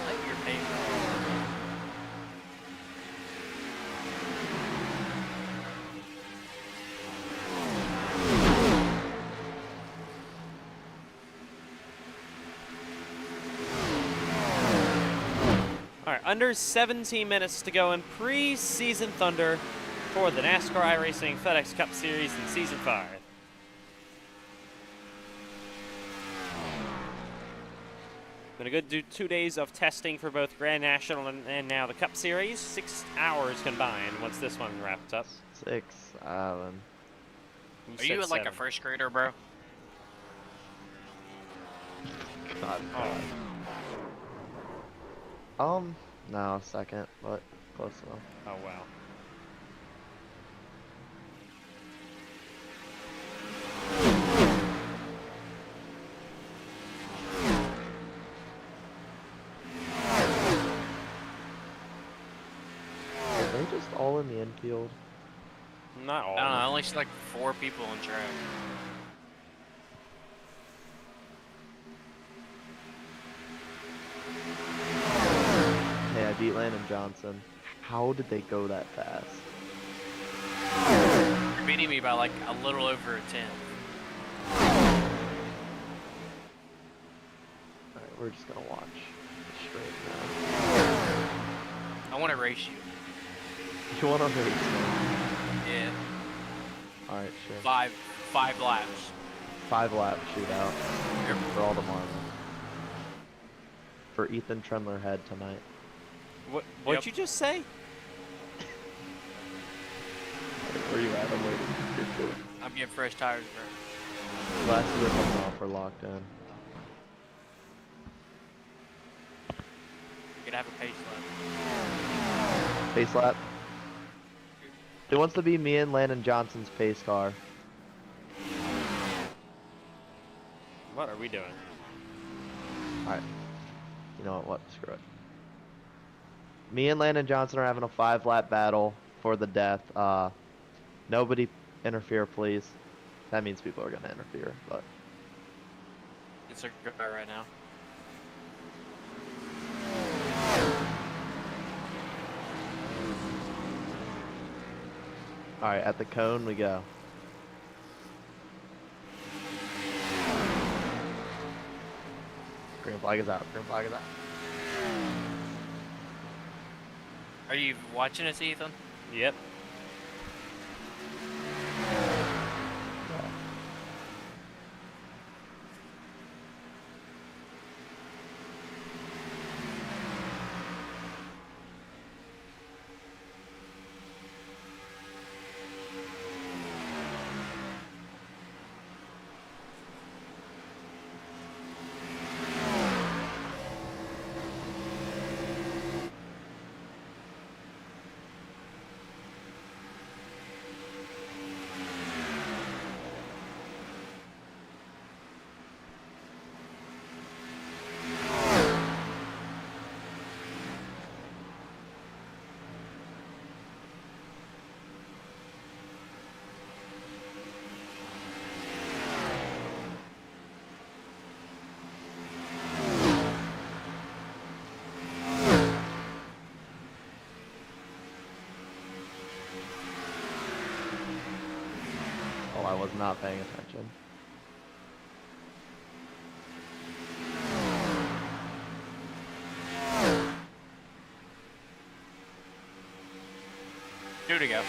Light your paper. All right, under 17 minutes to go in preseason Thunder. for the NASCAR iRacing FedEx Cup Series in Season 5. Been a good 2 days of testing for both Grand National and now the Cup Series. 6 hours combined once this one wraps up. 6 hours. Are you like a first grader, bro? God. No, second, but close enough. Oh, wow. Are they just all in the infield? Not all. I don't know, I only see like 4 people on track. Hey, I beat Landon Johnson. How did they go that fast? You're beating me by like a little over a 10. Alright, we're just gonna watch straight now. I want to race you. You wanna race me? Yeah. Alright, sure. 5 laps. 5 lap shootout. Yep. For all the marbles. For Ethan Trendler head tonight. What'd you just say? Where you at? I'm waiting. I'm getting fresh tires, bro. Glasses are coming off. We're locked in. You could have a pace lap. Pace lap. Who wants to be me and Landon Johnson's pace car? What are we doing? Alright. You know what? Screw it. Me and Landon Johnson are having a 5 lap battle for the death. Nobody interfere, please. That means people are gonna interfere, but. It's a good guy right now. Alright, at the cone we go. Green flag is out. Green flag is out. Are you watching us, Ethan? Yep. Oh, I was not paying attention. Two to go.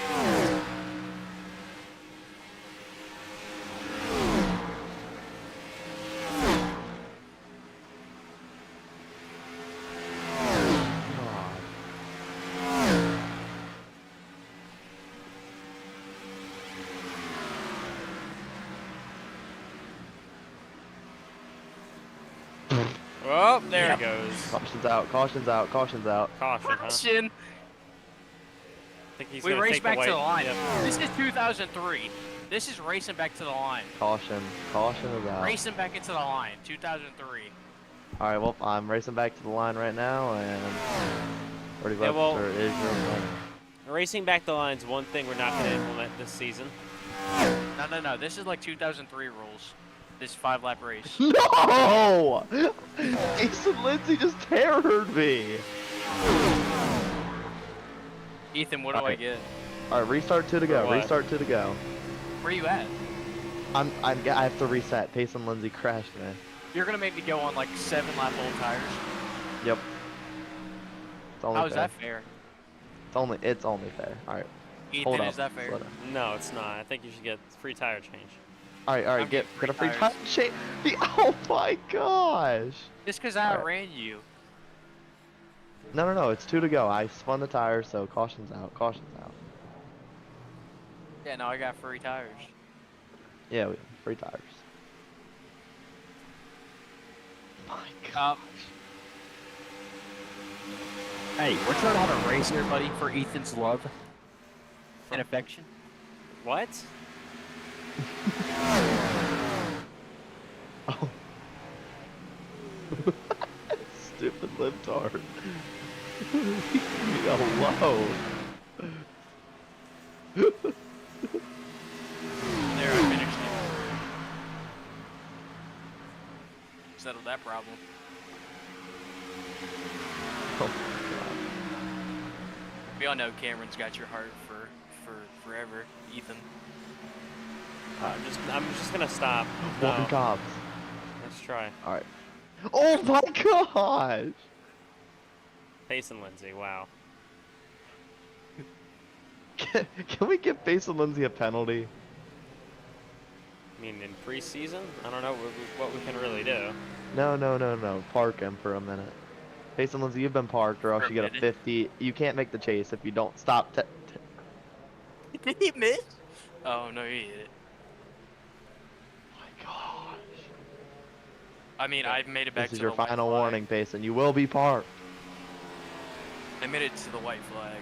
Oh, there Yep. it goes. Caution's out, caution's out, caution's out. Caution, huh? Caution. I think he's We gonna race take back the to the white. line. Yep. This is 2003. This is racing back to the line. Caution. Caution is out. Racing back into the line. 2003. Alright, well, I'm racing back to the line right now, and Brody Yeah, well- Webster is your winner. Racing back the line's one thing we're not going to implement this season. No. This is like 2003 rules. This 5-lap race. No! Jason Lindsay just terrored me. Ethan, what do I Alright. get? Alright, restart 2 to For go. what? Restart 2 to go. Where you at? I have to reset. Payson Lindsay crashed me. You're gonna make me go on like 7-lap old tires. Yep. It's only How is fair. that fair? It's only fair. Alright. Ethan, Hold is up. that fair? Slow down. No, it's not. I think you should get free tire change. All right, I'm get getting a free free time. tires. Oh my gosh. Just because I Alright. outran you. No, it's 2 to go. I spun the tires, so caution's out. Caution's out. Yeah, no, I got free tires. Yeah, free tires. My God. Hey, we're trying to have a race here, buddy, for Ethan's love and affection. What? Oh. Stupid libtard. Leave me alone. There, I finished it. Settled that problem. Oh my God. We all know Cameron's got your heart for forever, Ethan. I'm just gonna stop. Walking No. cops. Let's try. All right. Oh my gosh. Payson Lindsay. Wow. Can we give Payson Lindsay a penalty? I mean, in preseason, I don't know what we can really do. No. Park him for a minute. Payson Lindsay, you've been parked, or else For a you get a minute. 50. You can't make the chase if you don't stop. Did he miss? Oh no, he hit it. My gosh. I mean, I've made it back This is to your the white final flag. warning, Payson. You will be parked. I made it to the white flag.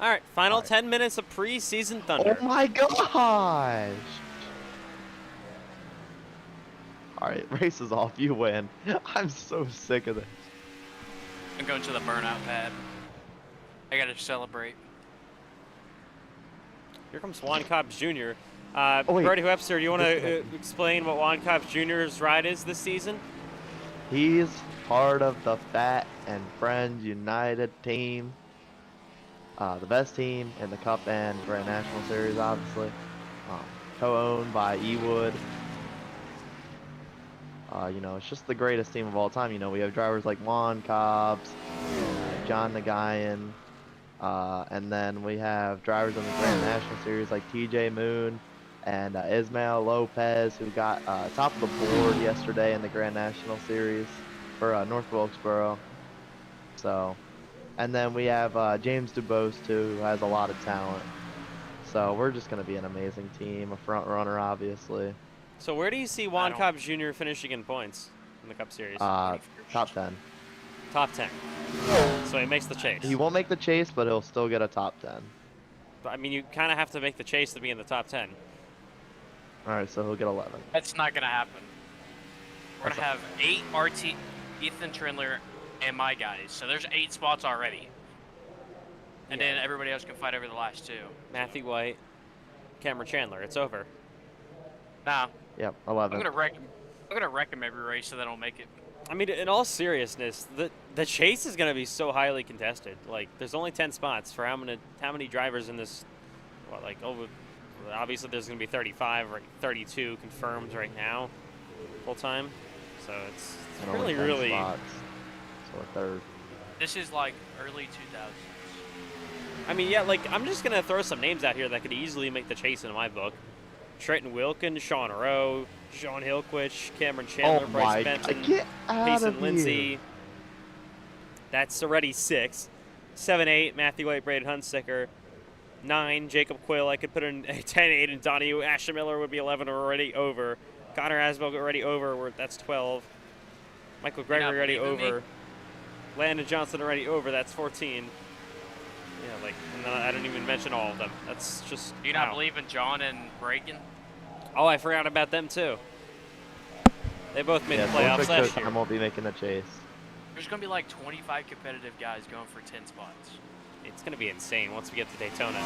All right, final Alright. 10 minutes of preseason thunder. Oh my gosh. Alright, race is off. You win. I'm so sick of this. I'm going to the burnout pad. I gotta celebrate. Here comes Juan Cobbs Jr. Oh, wait. Brody Webster, do you want to explain what Juan Cobbs Jr.'s ride is this season? He's part of the Fat and Friends United team. The best team in the Cup and Grand National Series, obviously. Co-owned by Ewood. You know, it's just the greatest team of all time. You know, we have drivers like Juan Cobbs, John Nagayan, and then we have drivers in the Grand National Series like TJ Moon and Ismael Lopez, who got top of the board yesterday in the Grand National Series for North Wilkesboro. So, and then we have James Dubose too, who has a lot of talent. So we're just going to be an amazing team, a front runner, obviously. So where do you see Juan Cobbs Jr. finishing in points in the Cup Series? Top 10. Top 10. So he makes the chase. He won't make the chase, but he'll still get a top 10. But, I mean, you kind of have to make the chase to be in the top 10. All right, so he'll get 11. That's not gonna happen. We're gonna have 8 RT, Ethan Trindler, and my guys. So there's 8 spots already. And then everybody else can fight over the last 2. Matthew White, Cameron Chandler. It's over. Nah. Yep, 11. I'm gonna wreck them every race so they don't make it. I mean, in all seriousness, the chase is going to be so highly contested. Like, there's only 10 spots for how many drivers in this. Well, like, obviously there's going to be 35 or 32 confirmed right now, full time. So it's And only really 10 spots. So a third. This is like early 2000s. I mean, yeah, like, I'm just going to throw some names out here that could easily make the chase in my book. Trenton Wilkins, Sean Rowe, Sean Hillquist, Cameron Chandler, Oh Bryce my Benton, God, get out Payson of Lindsay. here. That's already 6. 7, 8, Matthew White, Braden Hunsaker. 9, Jacob Quill. I could put in 10, 8, and Donahue. Ashton Miller would be 11, already over. Connor Asbel already over. That's 12. Michael Gregory already over. Landon Johnson already over. That's 14. Yeah, like, and then I don't even mention all of them. That's just. Do you not believe in John and Braken? Oh, I forgot about them too. They both made the Yeah, playoffs last year. I won't be making the chase. There's gonna be like 25 competitive guys going for 10 spots. It's gonna be insane once we get to Daytona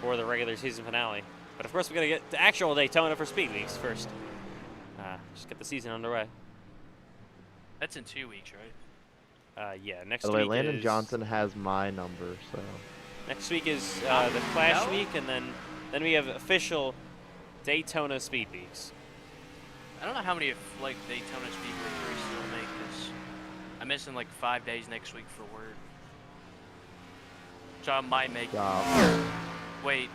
for the regular season finale. But of course, we gotta get to actual Daytona for Speed Weeks first. Just get the season underway. That's in 2 weeks, right? Yeah, next By the way, week Landon is, Johnson has my number, so. Next week is the Clash Week, and then we have official Daytona Speed Weeks. I don't know how many like Daytona Speedway races will make this. I'm missing like 5 days next week for work. So I might make. Job. Wait.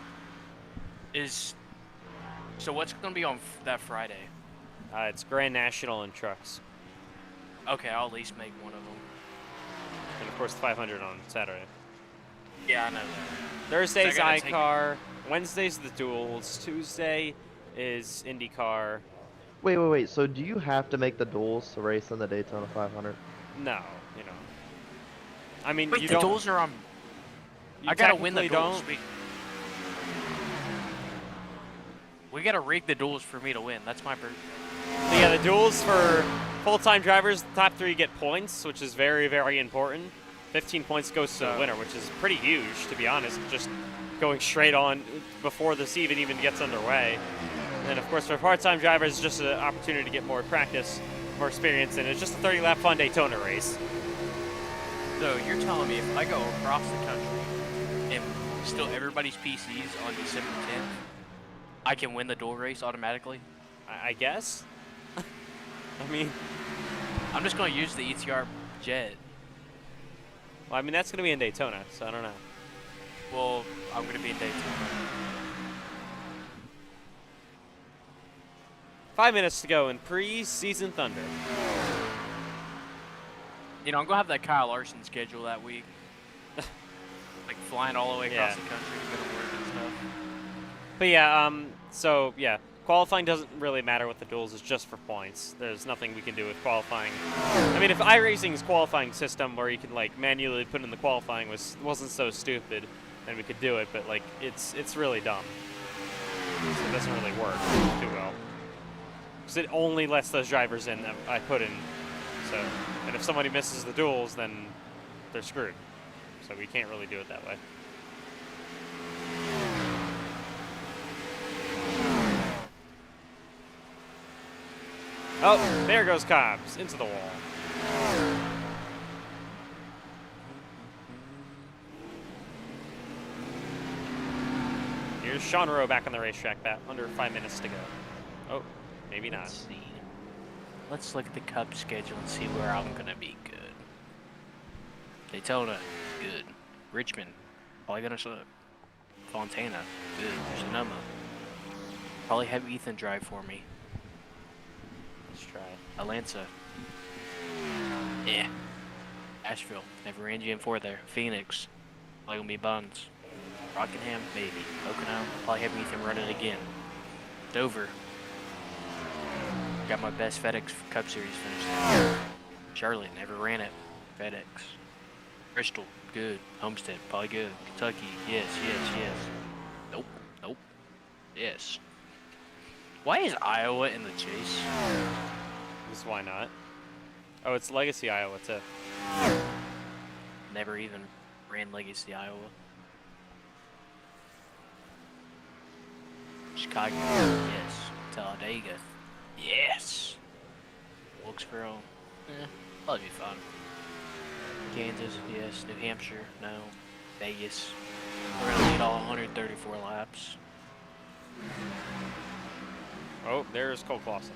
So what's gonna be on that Friday? It's Grand National and trucks, Okay, I'll at least make one of them. and of course 500 on Saturday. Yeah, I know that. Thursday's So I gotta take- iCar. Wednesday's the duels. Tuesday is IndyCar. Wait. So do you have to make the duels to race in the Daytona 500? No, you know. I mean, Wait, you the don't. duels are on. You I gotta win the technically duels. don't. We gotta rig the duels for me to win. That's my bird. But yeah, the duels for full-time drivers, the top 3 get points, which is very, very important. 15 points goes to the winner, which is pretty huge, to be honest. Just going straight on before this even gets underway. And then, of course, for part-time drivers, it's just an opportunity to get more practice, more experience, and it's just a 30-lap fun Daytona race. So you're telling me if I go across the country and still everybody's PCs on December 10th, I can win the duel race automatically? I guess. I mean, I'm just going to use the ETR jet. well, I mean that's going to be in Daytona, so I don't know. Well, I'm going to be in Daytona. 5 minutes to go in Preseason Thunder. You know, I'm going to have that Kyle Larson schedule that week. Like flying all the way across the country to go to work and stuff. But yeah, so yeah, qualifying doesn't really matter with the duels. It's just for points. There's nothing we can do with qualifying. I mean, if iRacing's qualifying system where you can like manually put in the qualifying wasn't so stupid, then we could do it. But like, it's really dumb. So it doesn't really work too well. Because it only lets those drivers in that I put in. So, and if somebody misses the duels, then they're screwed. So we can't really do it that way. Oh, there goes Cobbs into the wall. Here's Sean Rowe back on the racetrack, about under 5 minutes to go. Oh, maybe not. Let's see. Let's look at the Cup schedule and see where I'm going to be good. Daytona, good. Richmond, probably going to suck. Fontana, good. Sonoma. Probably have Ethan drive for me. Let's try. Atlanta. Yeah. Asheville. Never ran GM4 there. Phoenix. Probably gonna be Buns. Rockingham, maybe. Pocono. Probably have Ethan run it again. Dover. Got my best FedEx Cup Series finish there. Charlotte. Never ran it. FedEx. Bristol. Good. Homestead. Probably good. Kentucky. Yes. Nope. Yes. Why is Iowa in the chase? Just why not? Oh, it's Legacy Iowa too. Never even ran Legacy Iowa. Chicago, yes. Talladega, yes. Wilkesboro, probably be fun. Kansas, yes. New Hampshire, no. Vegas, we're gonna lead all 134 laps. Oh, there's Cole Clausen.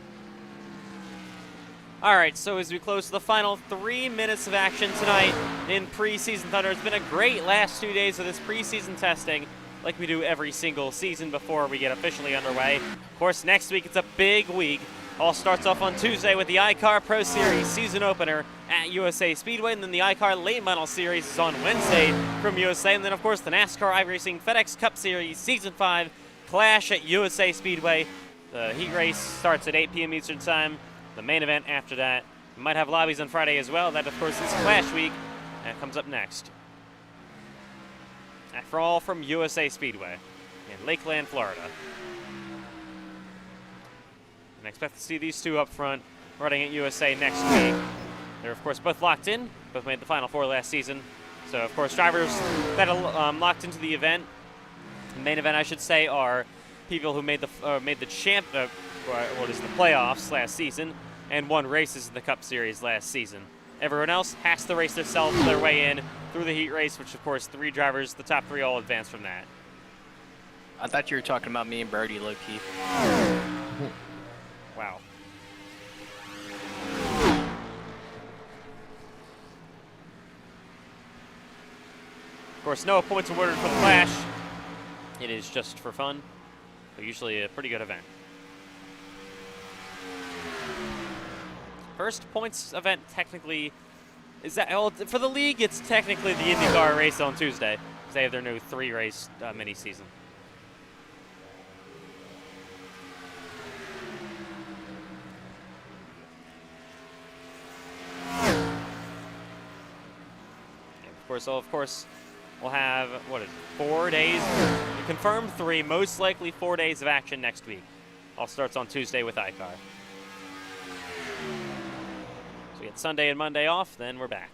All right, so as we close to the final 3 minutes of action tonight in Preseason Thunder, it's been a great last 2 days of this preseason testing, like we do every single season before we get officially underway. Of course, next week it's a big week. All starts off on Tuesday with the iCar Pro Series season opener at USA Speedway, and then the iCar Late Model Series is on Wednesday from USA, and then of course the NASCAR iRacing FedEx Cup Series Season 5 Clash at USA Speedway. The heat race starts at 8 p.m. Eastern Time. The main event after that. We might have lobbies on Friday as well. That, of course, is Clash Week. That comes up next. After all, from USA Speedway in Lakeland, Florida. And I expect to see these two up front running at USA next week. They're, of course, both locked in. Both made the Final Four last season. So, of course, drivers that are locked into the event, the main event, I should say, are people who made the playoffs last season and won races in the Cup Series last season. Everyone else has to race their way in through the heat race, which of course 3 drivers, the top 3 all advance from that. I thought you were talking about me and Brody, low-key. Wow. Of course, no points awarded for the Clash. It is just for fun, but usually a pretty good event. First points event technically is that, well, for the league, it's technically the IndyCar race on Tuesday, because they have their new 3-race mini season. Of course, we'll have, what is it, 4 days? Confirmed 3, most likely 4 days of action next week. All starts on Tuesday with iCar. So we get Sunday and Monday off, then we're back.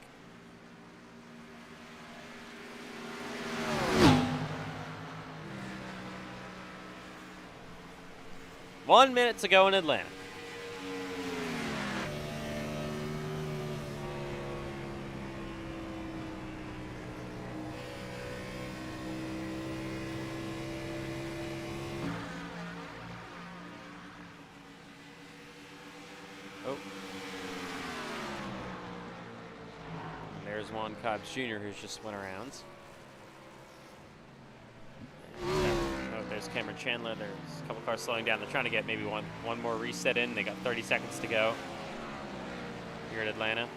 One minute to go in Atlanta. There's one Cobbs Jr. who's just went around. Oh, there's Cameron Chandler. There's a couple cars slowing down. They're trying to get maybe one more reset in. They got 30 seconds to go here in Atlanta.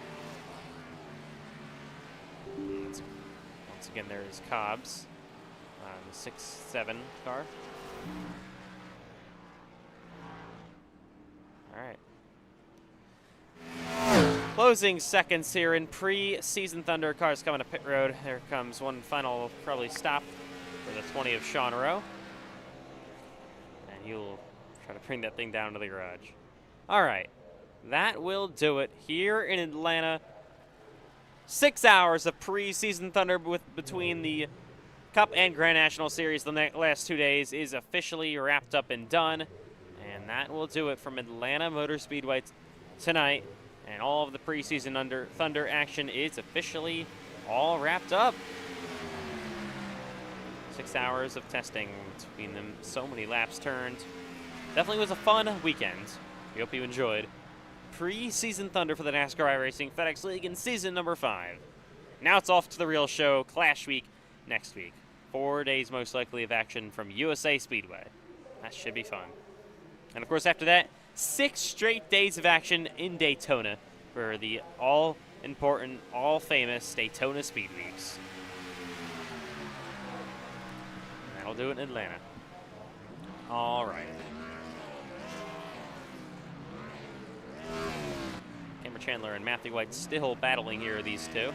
Once again, there's Cobbs, the 6-7 car. All right. Closing seconds here in pre-season Thunder. Cars coming to pit road. There comes one final probably stop for the 20 of Sean Rowe. And he'll try to bring that thing down to the garage. All right. That will do it here in Atlanta. 6 hours of pre-season Thunder between the Cup and Grand National Series the last 2 days is officially wrapped up and done. And that will do it from Atlanta Motor Speedway tonight. And all of the preseason Thunder action is officially all wrapped up. 6 hours of testing between them. So many laps turned. Definitely was a fun weekend. We hope you enjoyed. Preseason Thunder for the NASCAR iRacing FedEx League in season number 5. Now it's off to the real show, Clash Week, next week. 4 days most likely of action from USA Speedway. That should be fun. And of course after that, 6 straight days of action in Daytona for the all-important, all-famous Daytona Speed Weeks. That'll do it in Atlanta. All right. Cameron Chandler and Matthew White still battling here, these two,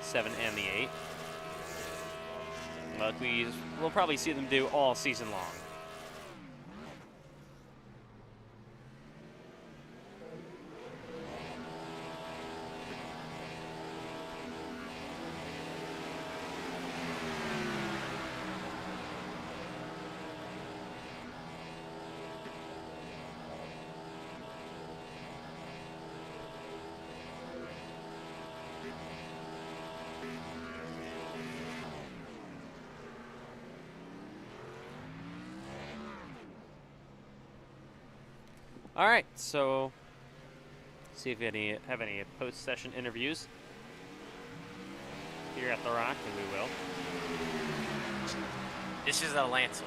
7 and the 8. But we'll probably see them do all season long. All right, so see if we have any post-session interviews here at the Rock, and we will. This is Atlanta.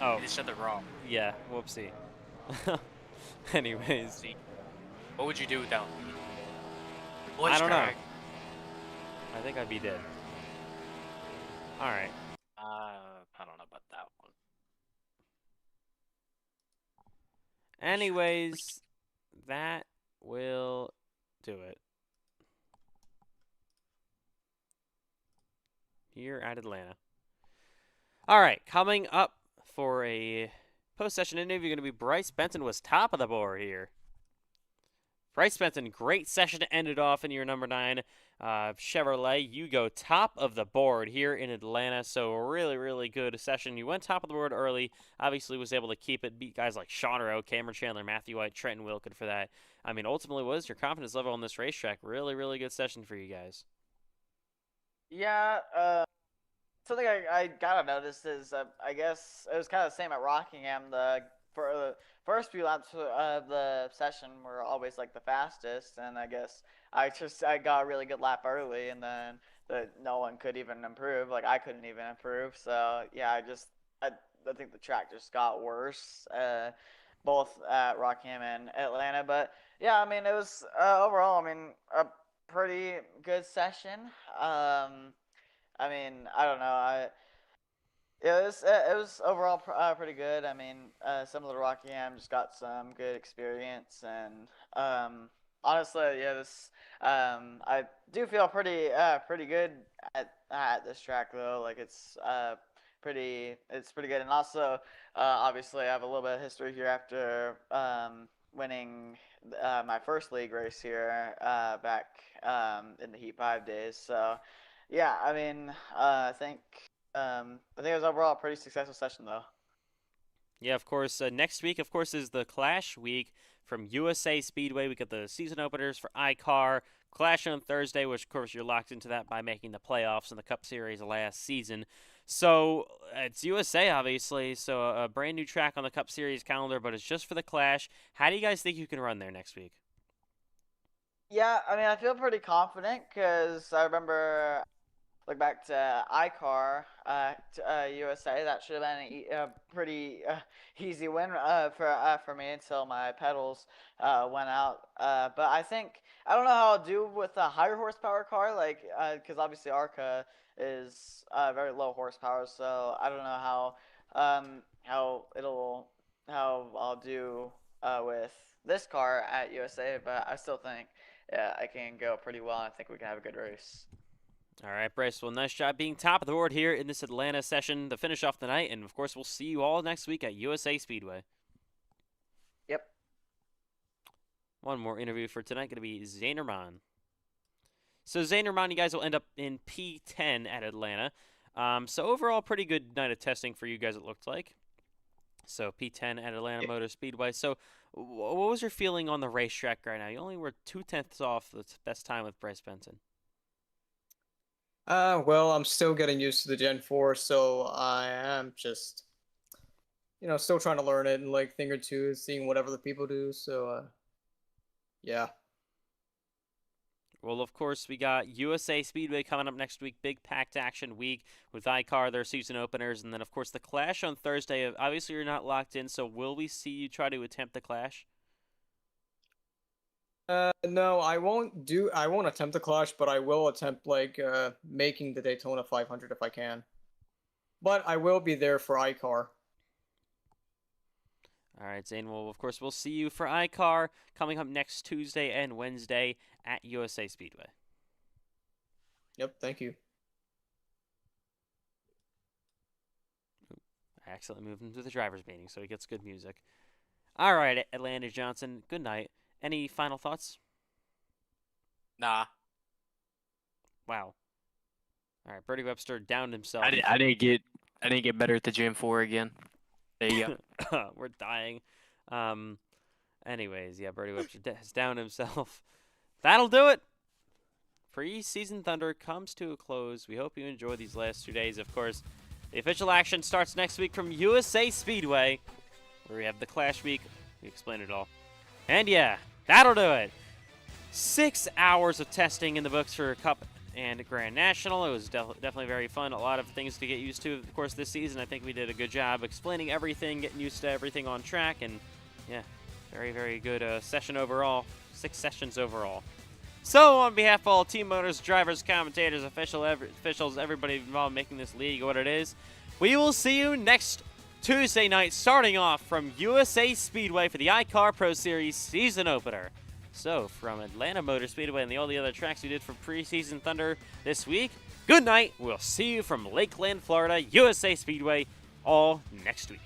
Oh, You just said the wrong. yeah, whoopsie. Anyways, See, what would you do without me? I don't know. I think I'd be dead. All right. I don't know about that one. Anyways, that will do it. Here at Atlanta. All right, coming up for a post-session interview, going to be Bryce Benton was top of the board here. Bryce Benton, great session to end it off in your number 9 Chevrolet. You go top of the board here in Atlanta, so a really, really good session. You went top of the board early, obviously was able to keep it, beat guys like Sean Rowe, Cameron Chandler, Matthew White, Trenton Wilkin for that. I mean, ultimately, what is your confidence level on this racetrack? Really, really good session for you guys. Yeah, something I gotta notice is I guess it was kind of the same at Rockingham. For first few laps of the session were always like the fastest, and I guess I got a really good lap early, and then no one could even improve. Like I couldn't even improve. So yeah, I think the track just got worse, both at Rockingham and Atlanta. But yeah, I mean it was overall, I mean a pretty good session. I mean I don't know. It was overall pretty good. I mean, some of the Rockingham just got some good experience, and honestly, yeah, I do feel pretty good at this track though. Like it's pretty good, and also obviously I have a little bit of history here after winning my first league race here back in the Heat 5 days. So yeah, I mean, I think it was overall a pretty successful session, though. Yeah, of course. Next week, of course, is the Clash week from USA Speedway. We got the season openers for iCar. Clash on Thursday, which, of course, you're locked into that by making the playoffs in the Cup Series last season. So it's USA, obviously, so a brand new track on the Cup Series calendar, but it's just for the Clash. How do you guys think you can run there next week? Yeah, I mean, I feel pretty confident because I remember look back to iCar USA. That should have been a pretty easy win for me until my pedals went out. But I think I don't know how I'll do with a higher horsepower car, like because obviously ARCA is very low horsepower, so I don't know how I'll do with this car at USA. But I still think I can go pretty well. And I think we can have a good race. All right, Bryce. Well, nice job being top of the board here in this Atlanta session to finish off the night. And, of course, we'll see you all next week at USA Speedway. Yep. One more interview for tonight going to be Zayn Rahman. So, Zayn Rahman, you guys will end up in P10 at Atlanta. So, overall, pretty good night of testing for you guys, it looked like. So, P10 at Atlanta Motor Speedway. So, what was your feeling on the racetrack right now? You only were 2/10 off the best time with Bryce Benson. Well, I'm still getting used to the Gen 4, so I am just, still trying to learn it in like thing or two, seeing what other people do. So, yeah. Well, of course, we got USA Speedway coming up next week. Big packed action week with iCar, their season openers. And then, of course, the Clash on Thursday. Obviously, you're not locked in, so will we see you try to attempt the Clash? No, I won't attempt the Clash, but I will attempt making the Daytona 500 if I can. But I will be there for iCar. All right, Zane. Well, of course, we'll see you for iCar coming up next Tuesday and Wednesday at USA Speedway. Yep, thank you. I accidentally moved him to the driver's meeting, so he gets good music. All right, Atlanta Johnson, good night. Any final thoughts? Nah. Wow. All right, Bertie Webster downed himself. I didn't get better at the Gen 4 again. There you go. We're dying. Anyways, yeah, Bertie Webster has downed himself. That'll do it. Preseason Thunder comes to a close. We hope you enjoy these last 2 days. Of course, the official action starts next week from USA Speedway, where we have the Clash week. We explained it all. And yeah, that'll do it. 6 hours of testing in the books for Cup and Grand National. It was definitely very fun. A lot of things to get used to, of course, this season. I think we did a good job explaining everything, getting used to everything on track, and yeah, very, very good session overall. 6 sessions overall. So, on behalf of all team owners, drivers, commentators, officials, everybody involved in making this league what it is, we will see you next Tuesday night, starting off from USA Speedway for the iCar Pro Series season opener. So, from Atlanta Motor Speedway and all the other tracks we did for Preseason Thunder this week, good night. We'll see you from Lakeland, Florida, USA Speedway, all next week.